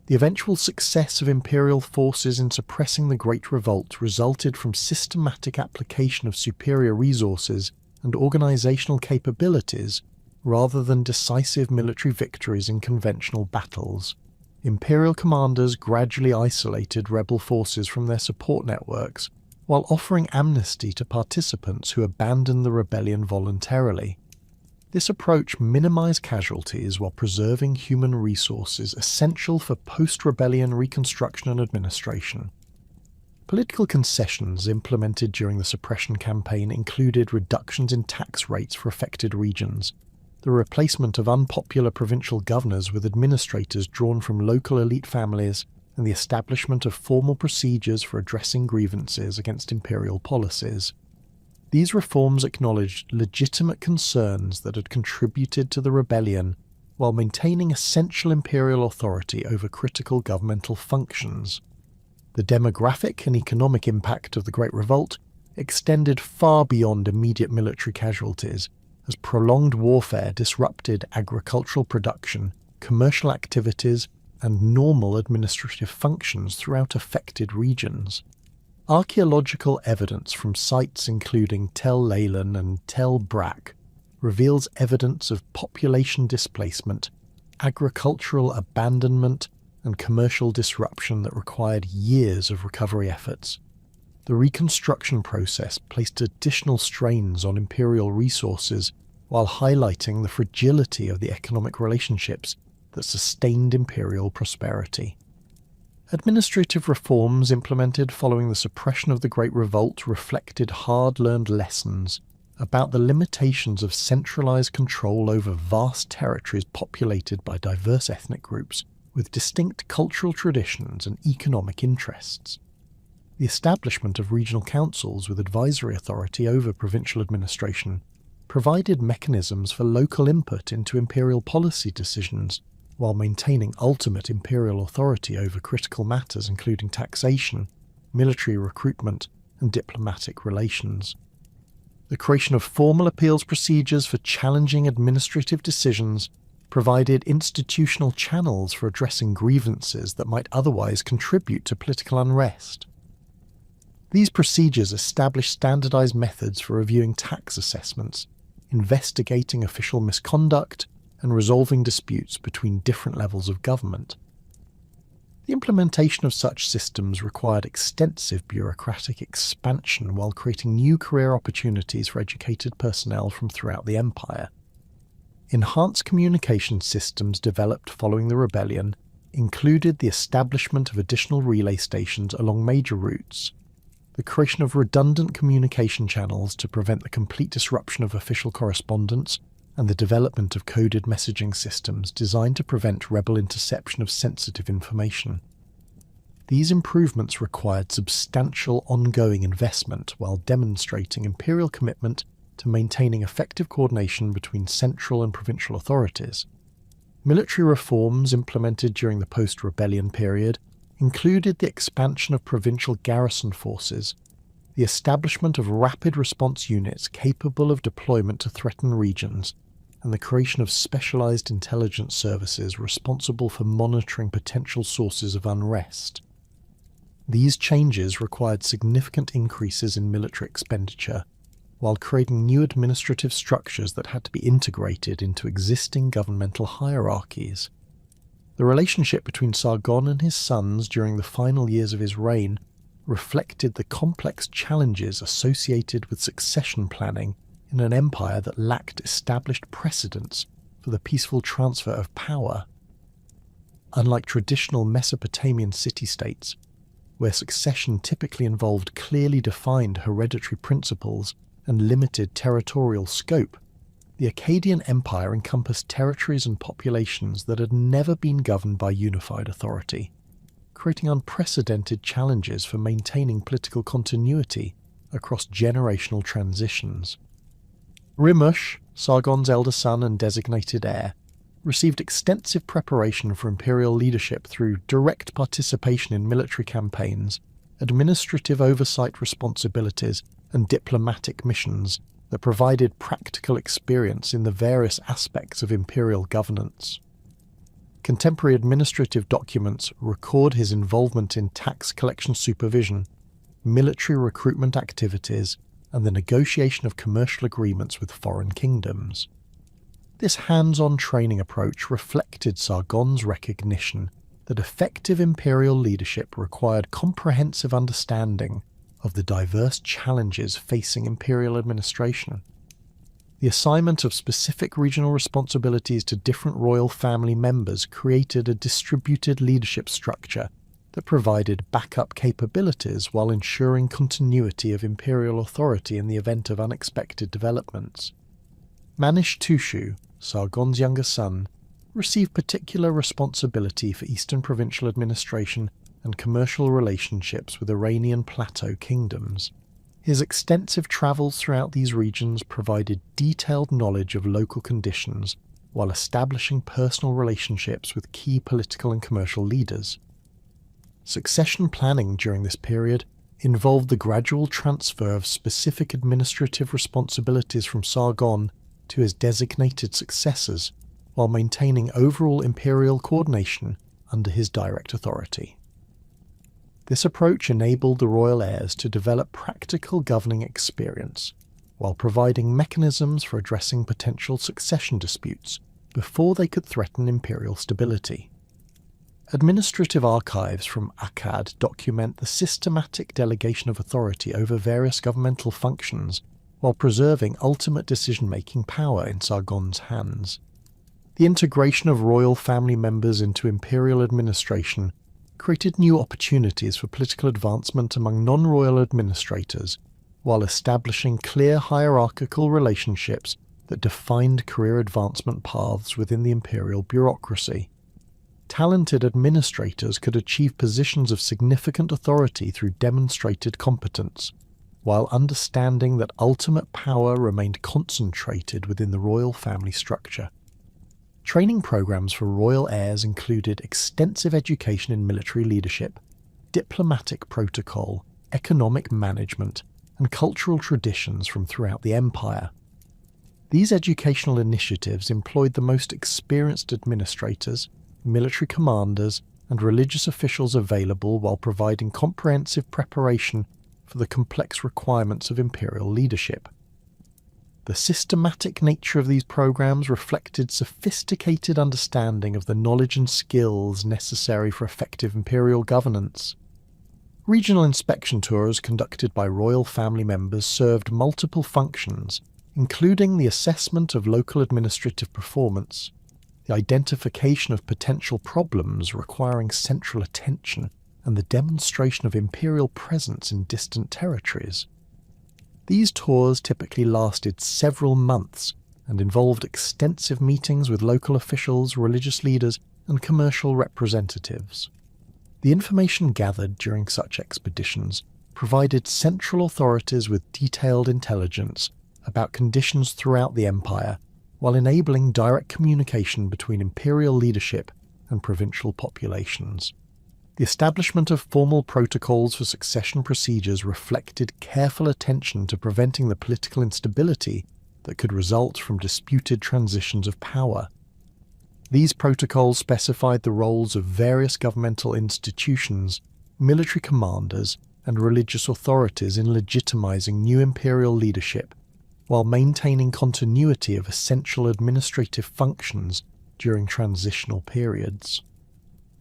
The eventual success of imperial forces in suppressing the Great Revolt resulted from systematic application of superior resources and organizational capabilities rather than decisive military victories in conventional battles. Imperial commanders gradually isolated rebel forces from their support networks while offering amnesty to participants who abandoned the rebellion voluntarily. This approach minimized casualties while preserving human resources essential for post-rebellion reconstruction and administration. Political concessions implemented during the suppression campaign included reductions in tax rates for affected regions, the replacement of unpopular provincial governors with administrators drawn from local elite families, and the establishment of formal procedures for addressing grievances against imperial policies. These reforms acknowledged legitimate concerns that had contributed to the rebellion while maintaining essential imperial authority over critical governmental functions. The demographic and economic impact of the Great Revolt extended far beyond immediate military casualties, as prolonged warfare disrupted agricultural production, commercial activities, and normal administrative functions throughout affected regions. Archaeological evidence from sites including Tel Leilan and Tel Brak reveals evidence of population displacement, agricultural abandonment, and commercial disruption that required years of recovery efforts. The reconstruction process placed additional strains on imperial resources while highlighting the fragility of the economic relationships that sustained imperial prosperity. Administrative reforms implemented following the suppression of the Great Revolt reflected hard-learned lessons about the limitations of centralized control over vast territories populated by diverse ethnic groups with distinct cultural traditions and economic interests. The establishment of regional councils with advisory authority over provincial administration provided mechanisms for local input into imperial policy decisions while maintaining ultimate imperial authority over critical matters including taxation, military recruitment, and diplomatic relations. The creation of formal appeals procedures for challenging administrative decisions provided institutional channels for addressing grievances that might otherwise contribute to political unrest. These procedures established standardized methods for reviewing tax assessments, investigating official misconduct, and resolving disputes between different levels of government. The implementation of such systems required extensive bureaucratic expansion while creating new career opportunities for educated personnel from throughout the empire. Enhanced communication systems developed following the rebellion included the establishment of additional relay stations along major routes, the creation of redundant communication channels to prevent the complete disruption of official correspondence, and the development of coded messaging systems designed to prevent rebel interception of sensitive information. These improvements required substantial ongoing investment while demonstrating imperial commitment to maintaining effective coordination between central and provincial authorities. Military reforms implemented during the post-rebellion period included the expansion of provincial garrison forces, the establishment of rapid response units capable of deployment to threatened regions, and the creation of specialized intelligence services responsible for monitoring potential sources of unrest. These changes required significant increases in military expenditure, while creating new administrative structures that had to be integrated into existing governmental hierarchies. The relationship between Sargon and his sons during the final years of his reign reflected the complex challenges associated with succession planning in an empire that lacked established precedents for the peaceful transfer of power. Unlike traditional Mesopotamian city-states, where succession typically involved clearly defined hereditary principles and limited territorial scope, the Akkadian Empire encompassed territories and populations that had never been governed by unified authority, creating unprecedented challenges for maintaining political continuity across generational transitions. Rimush, Sargon's elder son and designated heir, received extensive preparation for imperial leadership through direct participation in military campaigns, administrative oversight responsibilities, and diplomatic missions that provided practical experience in the various aspects of imperial governance. Contemporary administrative documents record his involvement in tax collection supervision, military recruitment activities, and the negotiation of commercial agreements with foreign kingdoms. This hands-on training approach reflected Sargon's recognition that effective imperial leadership required comprehensive understanding of the diverse challenges facing imperial administration. The assignment of specific regional responsibilities to different royal family members created a distributed leadership structure that provided backup capabilities while ensuring continuity of imperial authority in the event of unexpected developments. Manish-Tushu, Sargon's younger son, received particular responsibility for eastern provincial administration and commercial relationships with Iranian plateau kingdoms. His extensive travels throughout these regions provided detailed knowledge of local conditions while establishing personal relationships with key political and commercial leaders. Succession planning during this period involved the gradual transfer of specific administrative responsibilities from Sargon to his designated successors, while maintaining overall imperial coordination under his direct authority. This approach enabled the royal heirs to develop practical governing experience, while providing mechanisms for addressing potential succession disputes before they could threaten imperial stability. Administrative archives from Akkad document the systematic delegation of authority over various governmental functions while preserving ultimate decision-making power in Sargon's hands. The integration of royal family members into imperial administration created new opportunities for political advancement among non-royal administrators, while establishing clear hierarchical relationships that defined career advancement paths within the imperial bureaucracy. Talented administrators could achieve positions of significant authority through demonstrated competence, while understanding that ultimate power remained concentrated within the royal family structure. Training programs for royal heirs included extensive education in military leadership, diplomatic protocol, economic management, and cultural traditions from throughout the empire. These educational initiatives employed the most experienced administrators, military commanders, and religious officials available while providing comprehensive preparation for the complex requirements of imperial leadership. The systematic nature of these programs reflected sophisticated understanding of the knowledge and skills necessary for effective imperial governance. Regional inspection tours conducted by royal family members served multiple functions, including the assessment of local administrative performance, the identification of potential problems requiring central attention, and the demonstration of imperial presence in distant territories. These tours typically lasted several months and involved extensive meetings with local officials, religious leaders, and commercial representatives. The information gathered during such expeditions provided central authorities with detailed intelligence about conditions throughout the empire, while enabling direct communication between imperial leadership and provincial populations. The establishment of formal protocols for succession procedures reflected careful attention to preventing the political instability that could result from disputed transitions of power. These protocols specified the roles of various governmental institutions, military commanders, and religious authorities in legitimizing new imperial leadership, while maintaining continuity of essential administrative functions during transitional periods.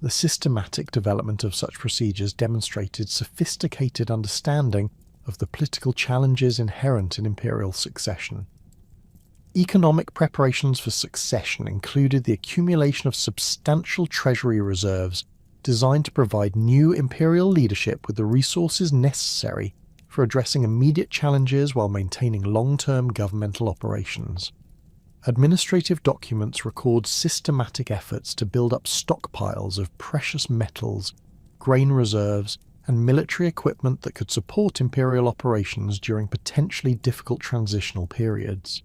The systematic development of such procedures demonstrated sophisticated understanding of the political challenges inherent in imperial succession. Economic preparations for succession included the accumulation of substantial treasury reserves designed to provide new imperial leadership with the resources necessary for addressing immediate challenges while maintaining long-term governmental operations. Administrative documents record systematic efforts to build up stockpiles of precious metals, grain reserves, and military equipment that could support imperial operations during potentially difficult transitional periods.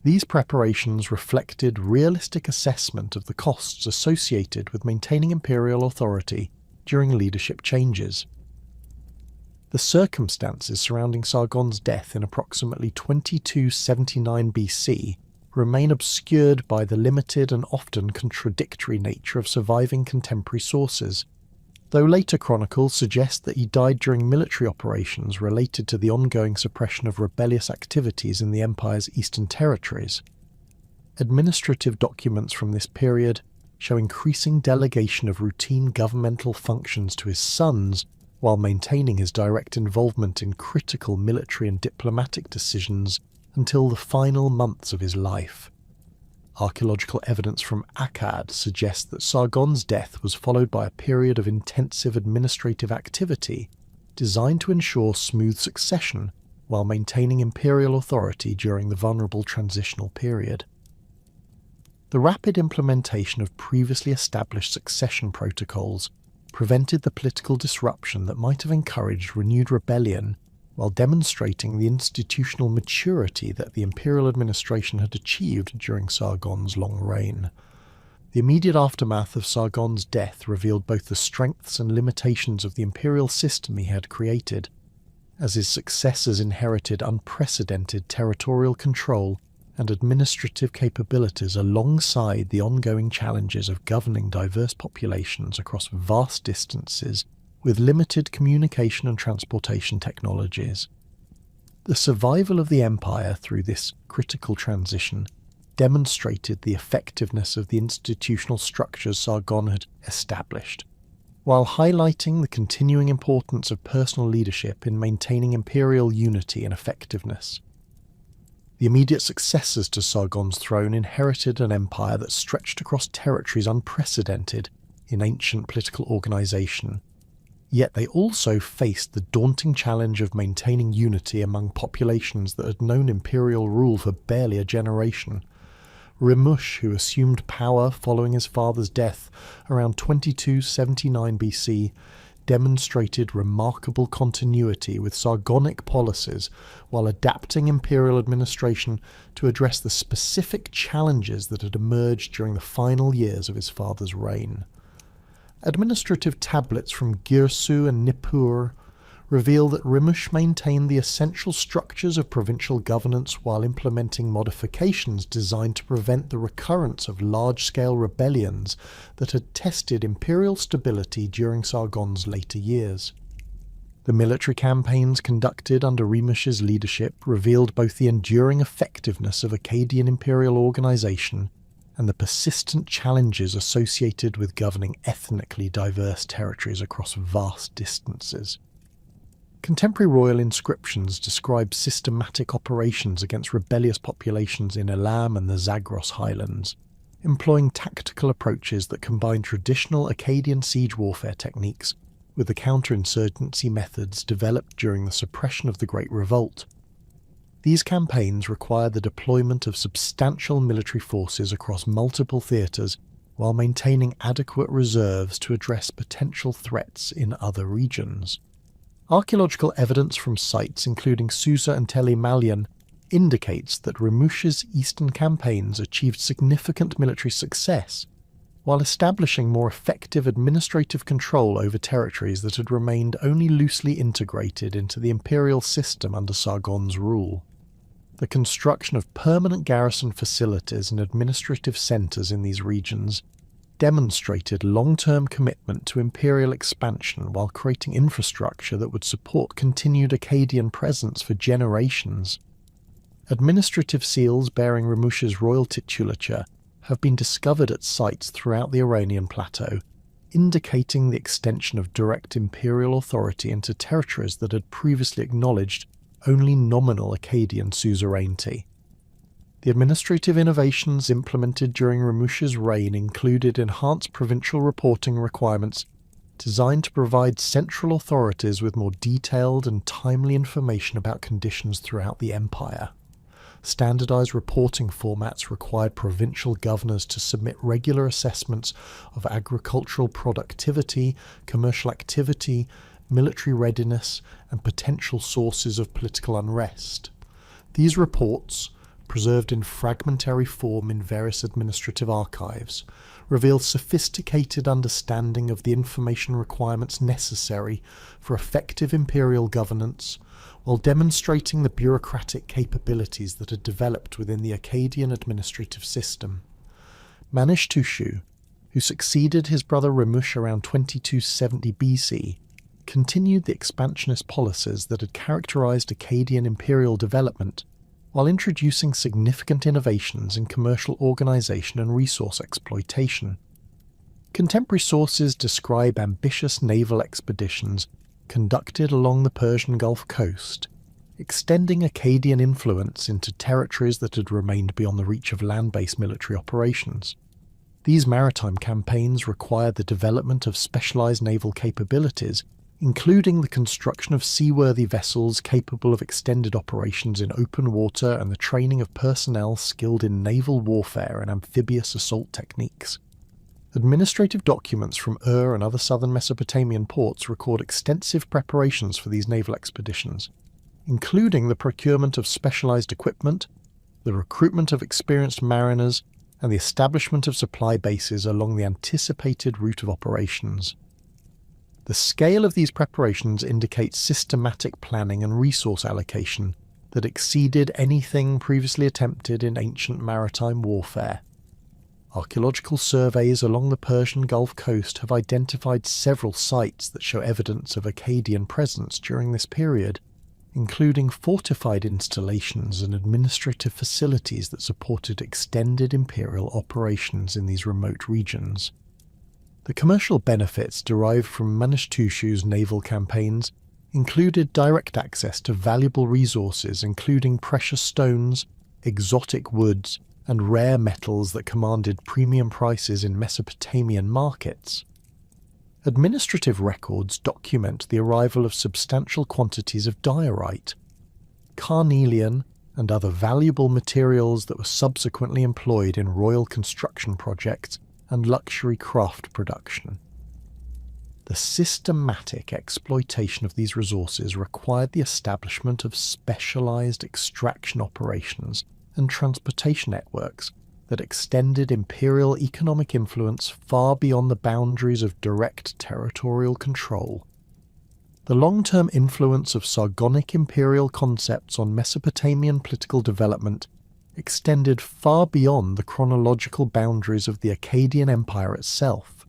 These preparations reflected realistic assessment of the costs associated with maintaining imperial authority during leadership changes. The circumstances surrounding Sargon's death in approximately 2279 BC remain obscured by the limited and often contradictory nature of surviving contemporary sources, though later chronicles suggest that he died during military operations related to the ongoing suppression of rebellious activities in the empire's eastern territories. Administrative documents from this period show increasing delegation of routine governmental functions to his sons while maintaining his direct involvement in critical military and diplomatic decisions until the final months of his life. Archaeological evidence from Akkad suggests that Sargon's death was followed by a period of intensive administrative activity designed to ensure smooth succession while maintaining imperial authority during the vulnerable transitional period. The rapid implementation of previously established succession protocols prevented the political disruption that might have encouraged renewed rebellion, while demonstrating the institutional maturity that the imperial administration had achieved during Sargon's long reign. The immediate aftermath of Sargon's death revealed both the strengths and limitations of the imperial system he had created, as his successors inherited unprecedented territorial control and administrative capabilities alongside the ongoing challenges of governing diverse populations across vast distances with limited communication and transportation technologies. The survival of the empire through this critical transition demonstrated the effectiveness of the institutional structures Sargon had established, while highlighting the continuing importance of personal leadership in maintaining imperial unity and effectiveness. The immediate successors to Sargon's throne inherited an empire that stretched across territories unprecedented in ancient political organisation, yet they also faced the daunting challenge of maintaining unity among populations that had known imperial rule for barely a generation. Rimush, who assumed power following his father's death around 2279 BC, demonstrated remarkable continuity with Sargonic policies while adapting imperial administration to address the specific challenges that had emerged during the final years of his father's reign. Administrative tablets from Girsu and Nippur reveal that Rimush maintained the essential structures of provincial governance while implementing modifications designed to prevent the recurrence of large-scale rebellions that had tested imperial stability during Sargon's later years. The military campaigns conducted under Rimush's leadership revealed both the enduring effectiveness of Akkadian imperial organisation and the persistent challenges associated with governing ethnically diverse territories across vast distances. Contemporary royal inscriptions describe systematic operations against rebellious populations in Elam and the Zagros Highlands, employing tactical approaches that combine traditional Akkadian siege warfare techniques with the counterinsurgency methods developed during the suppression of the Great Revolt. These campaigns require the deployment of substantial military forces across multiple theatres while maintaining adequate reserves to address potential threats in other regions. Archaeological evidence from sites including Susa and Tell Malian indicates that Rimush's eastern campaigns achieved significant military success, while establishing more effective administrative control over territories that had remained only loosely integrated into the imperial system under Sargon's rule. The construction of permanent garrison facilities and administrative centres in these regions demonstrated long-term commitment to imperial expansion while creating infrastructure that would support continued Akkadian presence for generations. Administrative seals bearing Rimush's royal titulature have been discovered at sites throughout the Iranian plateau, indicating the extension of direct imperial authority into territories that had previously acknowledged only nominal Akkadian suzerainty. The administrative innovations implemented during Rimush's reign included enhanced provincial reporting requirements designed to provide central authorities with more detailed and timely information about conditions throughout the empire. Standardized reporting formats required provincial governors to submit regular assessments of agricultural productivity, commercial activity, military readiness, and potential sources of political unrest. These reports, preserved in fragmentary form in various administrative archives, reveal sophisticated understanding of the information requirements necessary for effective imperial governance, while demonstrating the bureaucratic capabilities that had developed within the Akkadian administrative system. Manish-Tushu, who succeeded his brother Rimush around 2270 BC, continued the expansionist policies that had characterized Akkadian imperial development, while introducing significant innovations in commercial organization and resource exploitation. Contemporary sources describe ambitious naval expeditions conducted along the Persian Gulf coast, extending Akkadian influence into territories that had remained beyond the reach of land-based military operations. These maritime campaigns required the development of specialized naval capabilities, including the construction of seaworthy vessels capable of extended operations in open water and the training of personnel skilled in naval warfare and amphibious assault techniques. Administrative documents from Ur and other southern Mesopotamian ports record extensive preparations for these naval expeditions, including the procurement of specialized equipment, the recruitment of experienced mariners, and the establishment of supply bases along the anticipated route of operations. The scale of these preparations indicates systematic planning and resource allocation that exceeded anything previously attempted in ancient maritime warfare. Archaeological surveys along the Persian Gulf coast have identified several sites that show evidence of Akkadian presence during this period, including fortified installations and administrative facilities that supported extended imperial operations in these remote regions. The commercial benefits derived from Manishtushu's naval campaigns included direct access to valuable resources including precious stones, exotic woods, and rare metals that commanded premium prices in Mesopotamian markets. Administrative records document the arrival of substantial quantities of diorite, carnelian, and other valuable materials that were subsequently employed in royal construction projects and luxury craft production. The systematic exploitation of these resources required the establishment of specialized extraction operations and transportation networks that extended imperial economic influence far beyond the boundaries of direct territorial control. The long-term influence of Sargonic imperial concepts on Mesopotamian political development extended far beyond the chronological boundaries of the Akkadian Empire itself,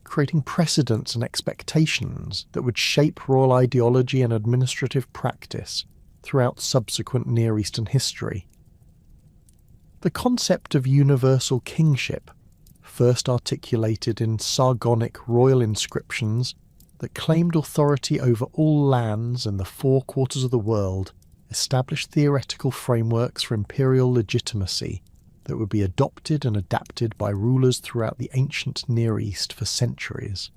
creating precedents and expectations that would shape royal ideology and administrative practice throughout subsequent Near Eastern history. The concept of universal kingship, first articulated in Sargonic royal inscriptions that claimed authority over all lands and the four quarters of the world, established theoretical frameworks for imperial legitimacy that would be adopted and adapted by rulers throughout the ancient Near East for centuries.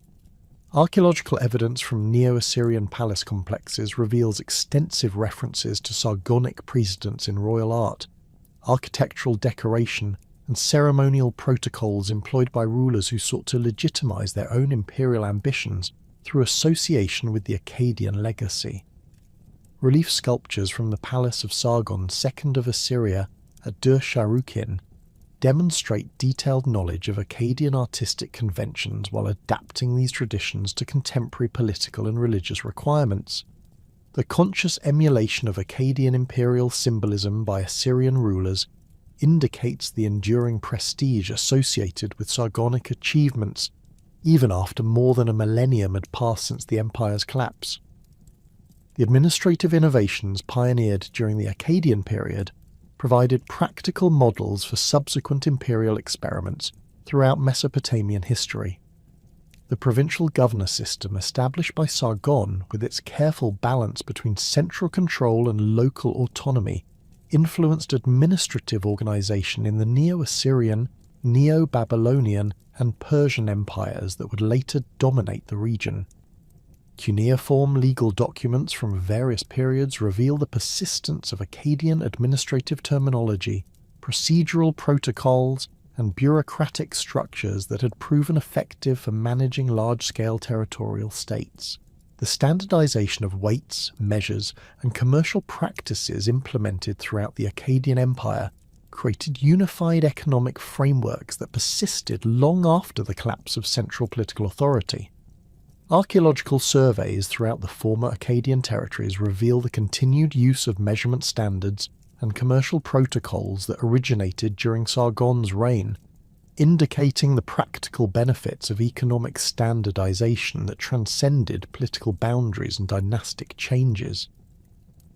Archaeological evidence from Neo-Assyrian palace complexes reveals extensive references to Sargonic precedents in royal art, architectural decoration, and ceremonial protocols employed by rulers who sought to legitimize their own imperial ambitions through association with the Akkadian legacy. Relief sculptures from the palace of Sargon II of Assyria at Dur-Sharukin demonstrate detailed knowledge of Akkadian artistic conventions while adapting these traditions to contemporary political and religious requirements. The conscious emulation of Akkadian imperial symbolism by Assyrian rulers indicates the enduring prestige associated with Sargonic achievements, even after more than a millennium had passed since the empire's collapse. The administrative innovations pioneered during the Akkadian period provided practical models for subsequent imperial experiments throughout Mesopotamian history. The provincial governor system established by Sargon, with its careful balance between central control and local autonomy, influenced administrative organization in the Neo-Assyrian, Neo-Babylonian, and Persian empires that would later dominate the region. Cuneiform legal documents from various periods reveal the persistence of Akkadian administrative terminology, procedural protocols, and bureaucratic structures that had proven effective for managing large-scale territorial states. The standardization of weights, measures, and commercial practices implemented throughout the Akkadian Empire created unified economic frameworks that persisted long after the collapse of central political authority. Archaeological surveys throughout the former Akkadian territories reveal the continued use of measurement standards and commercial protocols that originated during Sargon's reign, indicating the practical benefits of economic standardization that transcended political boundaries and dynastic changes.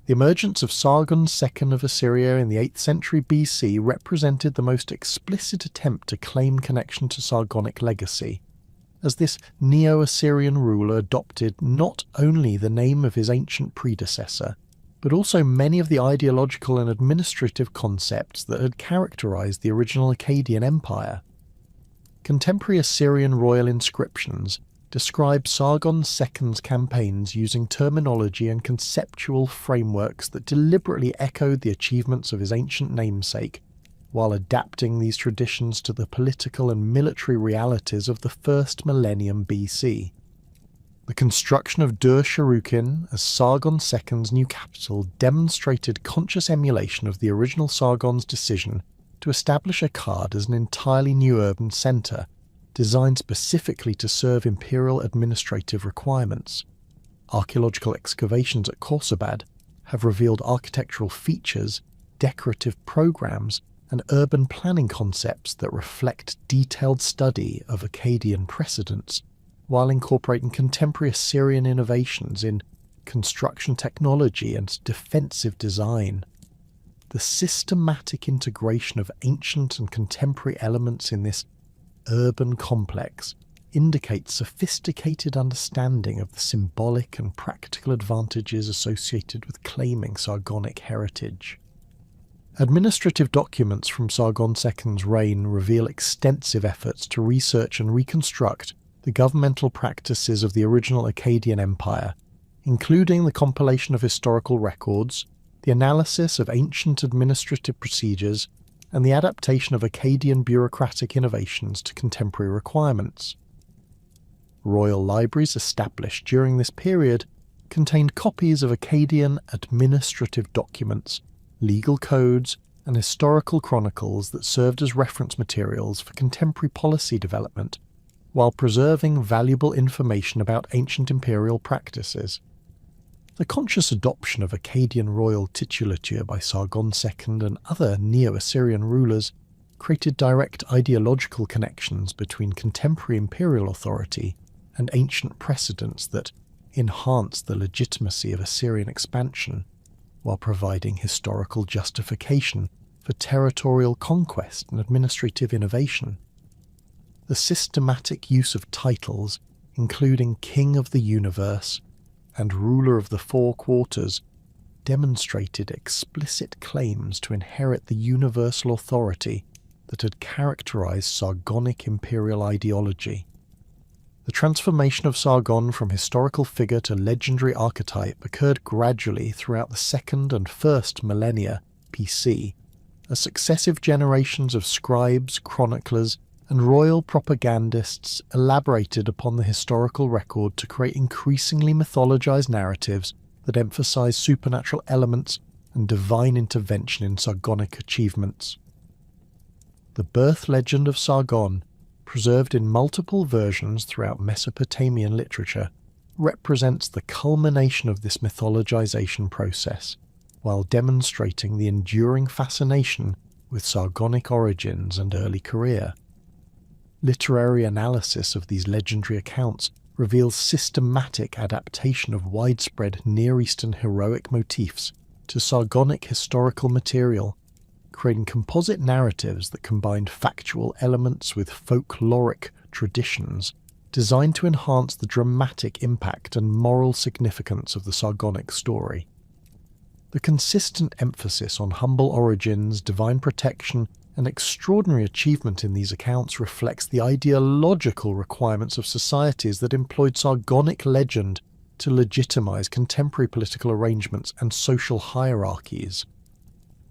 The emergence of Sargon II of Assyria in the 8th century BC represented the most explicit attempt to claim connection to Sargonic legacy, as this Neo-Assyrian ruler adopted not only the name of his ancient predecessor, but also many of the ideological and administrative concepts that had characterized the original Akkadian Empire. Contemporary Assyrian royal inscriptions describe Sargon II's campaigns using terminology and conceptual frameworks that deliberately echoed the achievements of his ancient namesake, while adapting these traditions to the political and military realities of the first millennium BC. The construction of Dur-Sharukin as Sargon II's new capital demonstrated conscious emulation of the original Sargon's decision to establish Akkad as an entirely new urban centre, designed specifically to serve imperial administrative requirements. Archaeological excavations at Khorsabad have revealed architectural features, decorative programs, and urban planning concepts that reflect detailed study of Akkadian precedents, while incorporating contemporary Assyrian innovations in construction technology and defensive design. The systematic integration of ancient and contemporary elements in this urban complex indicates sophisticated understanding of the symbolic and practical advantages associated with claiming Sargonic heritage. Administrative documents from Sargon II's reign reveal extensive efforts to research and reconstruct the governmental practices of the original Akkadian Empire, including the compilation of historical records, the analysis of ancient administrative procedures, and the adaptation of Akkadian bureaucratic innovations to contemporary requirements. Royal libraries established during this period contained copies of Akkadian administrative documents, legal codes, and historical chronicles that served as reference materials for contemporary policy development, while preserving valuable information about ancient imperial practices. The conscious adoption of Akkadian royal titulature by Sargon II and other Neo-Assyrian rulers created direct ideological connections between contemporary imperial authority and ancient precedents that enhanced the legitimacy of Assyrian expansion, while providing historical justification for territorial conquest and administrative innovation. The systematic use of titles, including King of the Universe and Ruler of the Four Quarters, demonstrated explicit claims to inherit the universal authority that had characterized Sargonic imperial ideology. The transformation of Sargon from historical figure to legendary archetype occurred gradually throughout the second and first millennia BC, as successive generations of scribes, chroniclers, and royal propagandists elaborated upon the historical record to create increasingly mythologized narratives that emphasize supernatural elements and divine intervention in Sargonic achievements. The birth legend of Sargon, preserved in multiple versions throughout Mesopotamian literature, represents the culmination of this mythologization process, while demonstrating the enduring fascination with Sargonic origins and early career. Literary analysis of these legendary accounts reveals systematic adaptation of widespread Near Eastern heroic motifs to Sargonic historical material, creating composite narratives that combined factual elements with folkloric traditions, designed to enhance the dramatic impact and moral significance of the Sargonic story. The consistent emphasis on humble origins, divine protection, and extraordinary achievement in these accounts reflects the ideological requirements of societies that employed Sargonic legend to legitimize contemporary political arrangements and social hierarchies.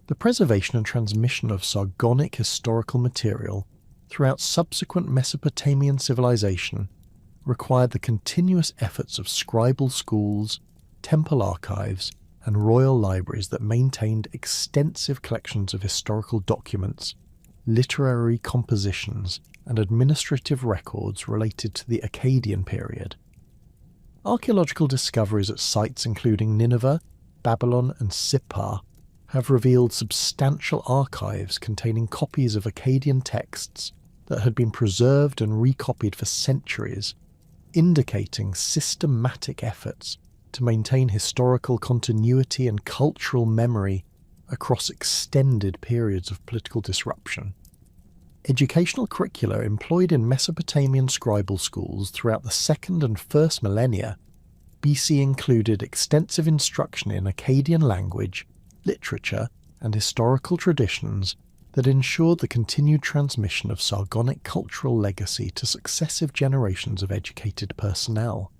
The preservation and transmission of Sargonic historical material throughout subsequent Mesopotamian civilization required the continuous efforts of scribal schools, temple archives, and royal libraries that maintained extensive collections of historical documents, literary compositions, and administrative records related to the Akkadian period. Archaeological discoveries at sites including Nineveh, Babylon, and Sippar have revealed substantial archives containing copies of Akkadian texts that had been preserved and recopied for centuries, indicating systematic efforts to maintain historical continuity and cultural memory across extended periods of political disruption. Educational curricula employed in Mesopotamian scribal schools throughout the second and first millennia BC included extensive instruction in Akkadian language, literature, and historical traditions that ensured the continued transmission of Sargonic cultural legacy to successive generations of educated personnel.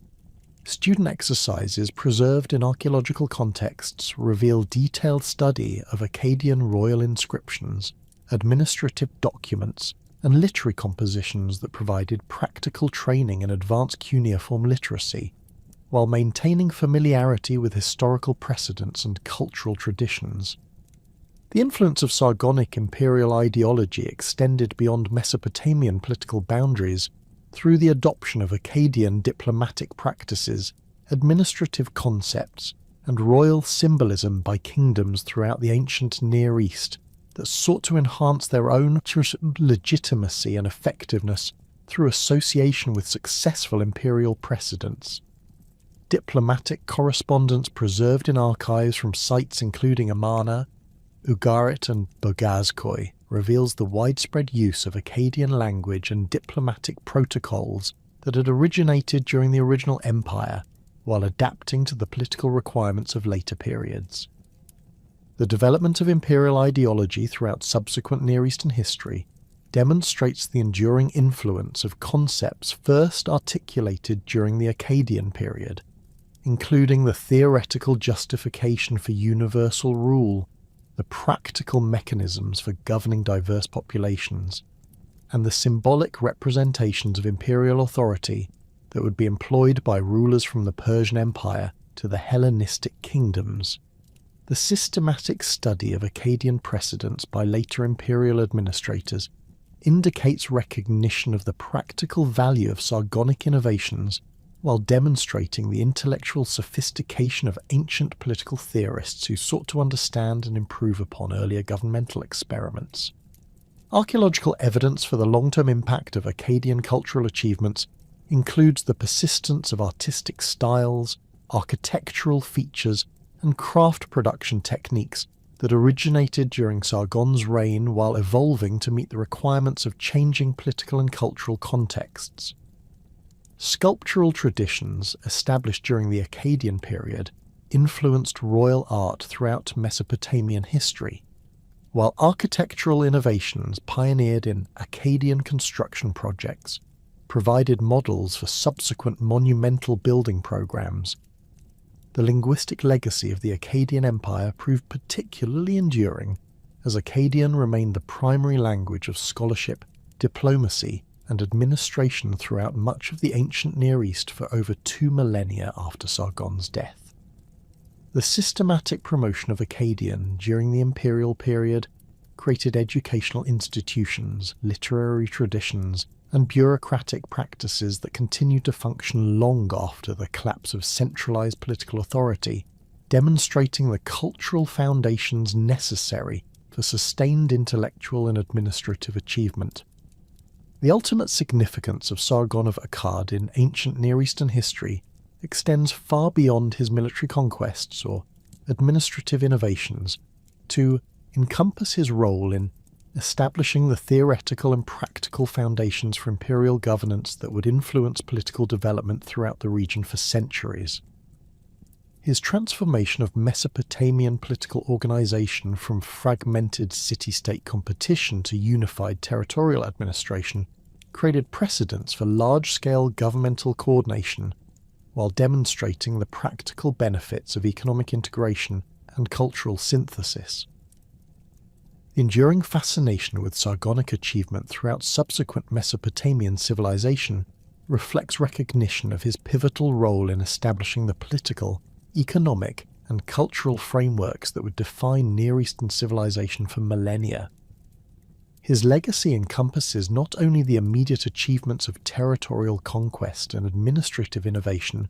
Student exercises preserved in archaeological contexts reveal detailed study of Akkadian royal inscriptions, administrative documents, and literary compositions that provided practical training in advanced cuneiform literacy, while maintaining familiarity with historical precedents and cultural traditions. The influence of Sargonic imperial ideology extended beyond Mesopotamian political boundaries through the adoption of Akkadian diplomatic practices, administrative concepts, and royal symbolism by kingdoms throughout the ancient Near East, that sought to enhance their own legitimacy and effectiveness through association with successful imperial precedents. Diplomatic correspondence preserved in archives from sites including Amarna, Ugarit and Bogazkoy reveals the widespread use of Akkadian language and diplomatic protocols that had originated during the original empire while adapting to the political requirements of later periods. The development of imperial ideology throughout subsequent Near Eastern history demonstrates the enduring influence of concepts first articulated during the Akkadian period, including the theoretical justification for universal rule, the practical mechanisms for governing diverse populations, and the symbolic representations of imperial authority that would be employed by rulers from the Persian Empire to the Hellenistic kingdoms. The systematic study of Akkadian precedents by later imperial administrators indicates recognition of the practical value of Sargonic innovations while demonstrating the intellectual sophistication of ancient political theorists who sought to understand and improve upon earlier governmental experiments. Archaeological evidence for the long-term impact of Akkadian cultural achievements includes the persistence of artistic styles, architectural features, and craft production techniques that originated during Sargon's reign while evolving to meet the requirements of changing political and cultural contexts. Sculptural traditions established during the Akkadian period influenced royal art throughout Mesopotamian history, while architectural innovations pioneered in Akkadian construction projects provided models for subsequent monumental building programs. The linguistic legacy of the Akkadian Empire proved particularly enduring, as Akkadian remained the primary language of scholarship, diplomacy, and administration throughout much of the ancient Near East for over 2 millennia after Sargon's death. The systematic promotion of Akkadian during the imperial period created educational institutions, literary traditions, and bureaucratic practices that continued to function long after the collapse of centralized political authority, demonstrating the cultural foundations necessary for sustained intellectual and administrative achievement. The ultimate significance of Sargon of Akkad in ancient Near Eastern history extends far beyond his military conquests or administrative innovations to encompass his role in establishing the theoretical and practical foundations for imperial governance that would influence political development throughout the region for centuries. His transformation of Mesopotamian political organization from fragmented city-state competition to unified territorial administration created precedents for large-scale governmental coordination while demonstrating the practical benefits of economic integration and cultural synthesis. The enduring fascination with Sargonic achievement throughout subsequent Mesopotamian civilization reflects recognition of his pivotal role in establishing the political, economic, and cultural frameworks that would define Near Eastern civilization for millennia. His legacy encompasses not only the immediate achievements of territorial conquest and administrative innovation,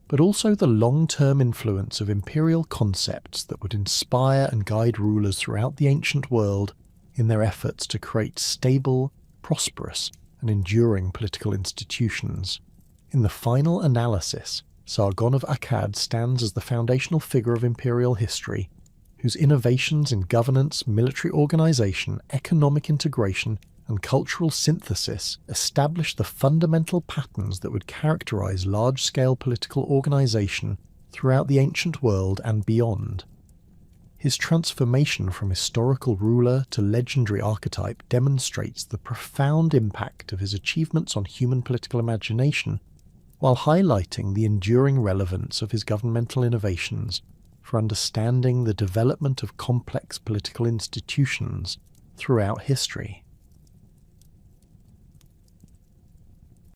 but also the long-term influence of imperial concepts that would inspire and guide rulers throughout the ancient world in their efforts to create stable, prosperous, and enduring political institutions. In the final analysis, Sargon of Akkad stands as the foundational figure of imperial history, whose innovations in governance, military organization, economic integration, and cultural synthesis established the fundamental patterns that would characterize large-scale political organization throughout the ancient world and beyond. His transformation from historical ruler to legendary archetype demonstrates the profound impact of his achievements on human political imagination, while highlighting the enduring relevance of his governmental innovations for understanding the development of complex political institutions throughout history.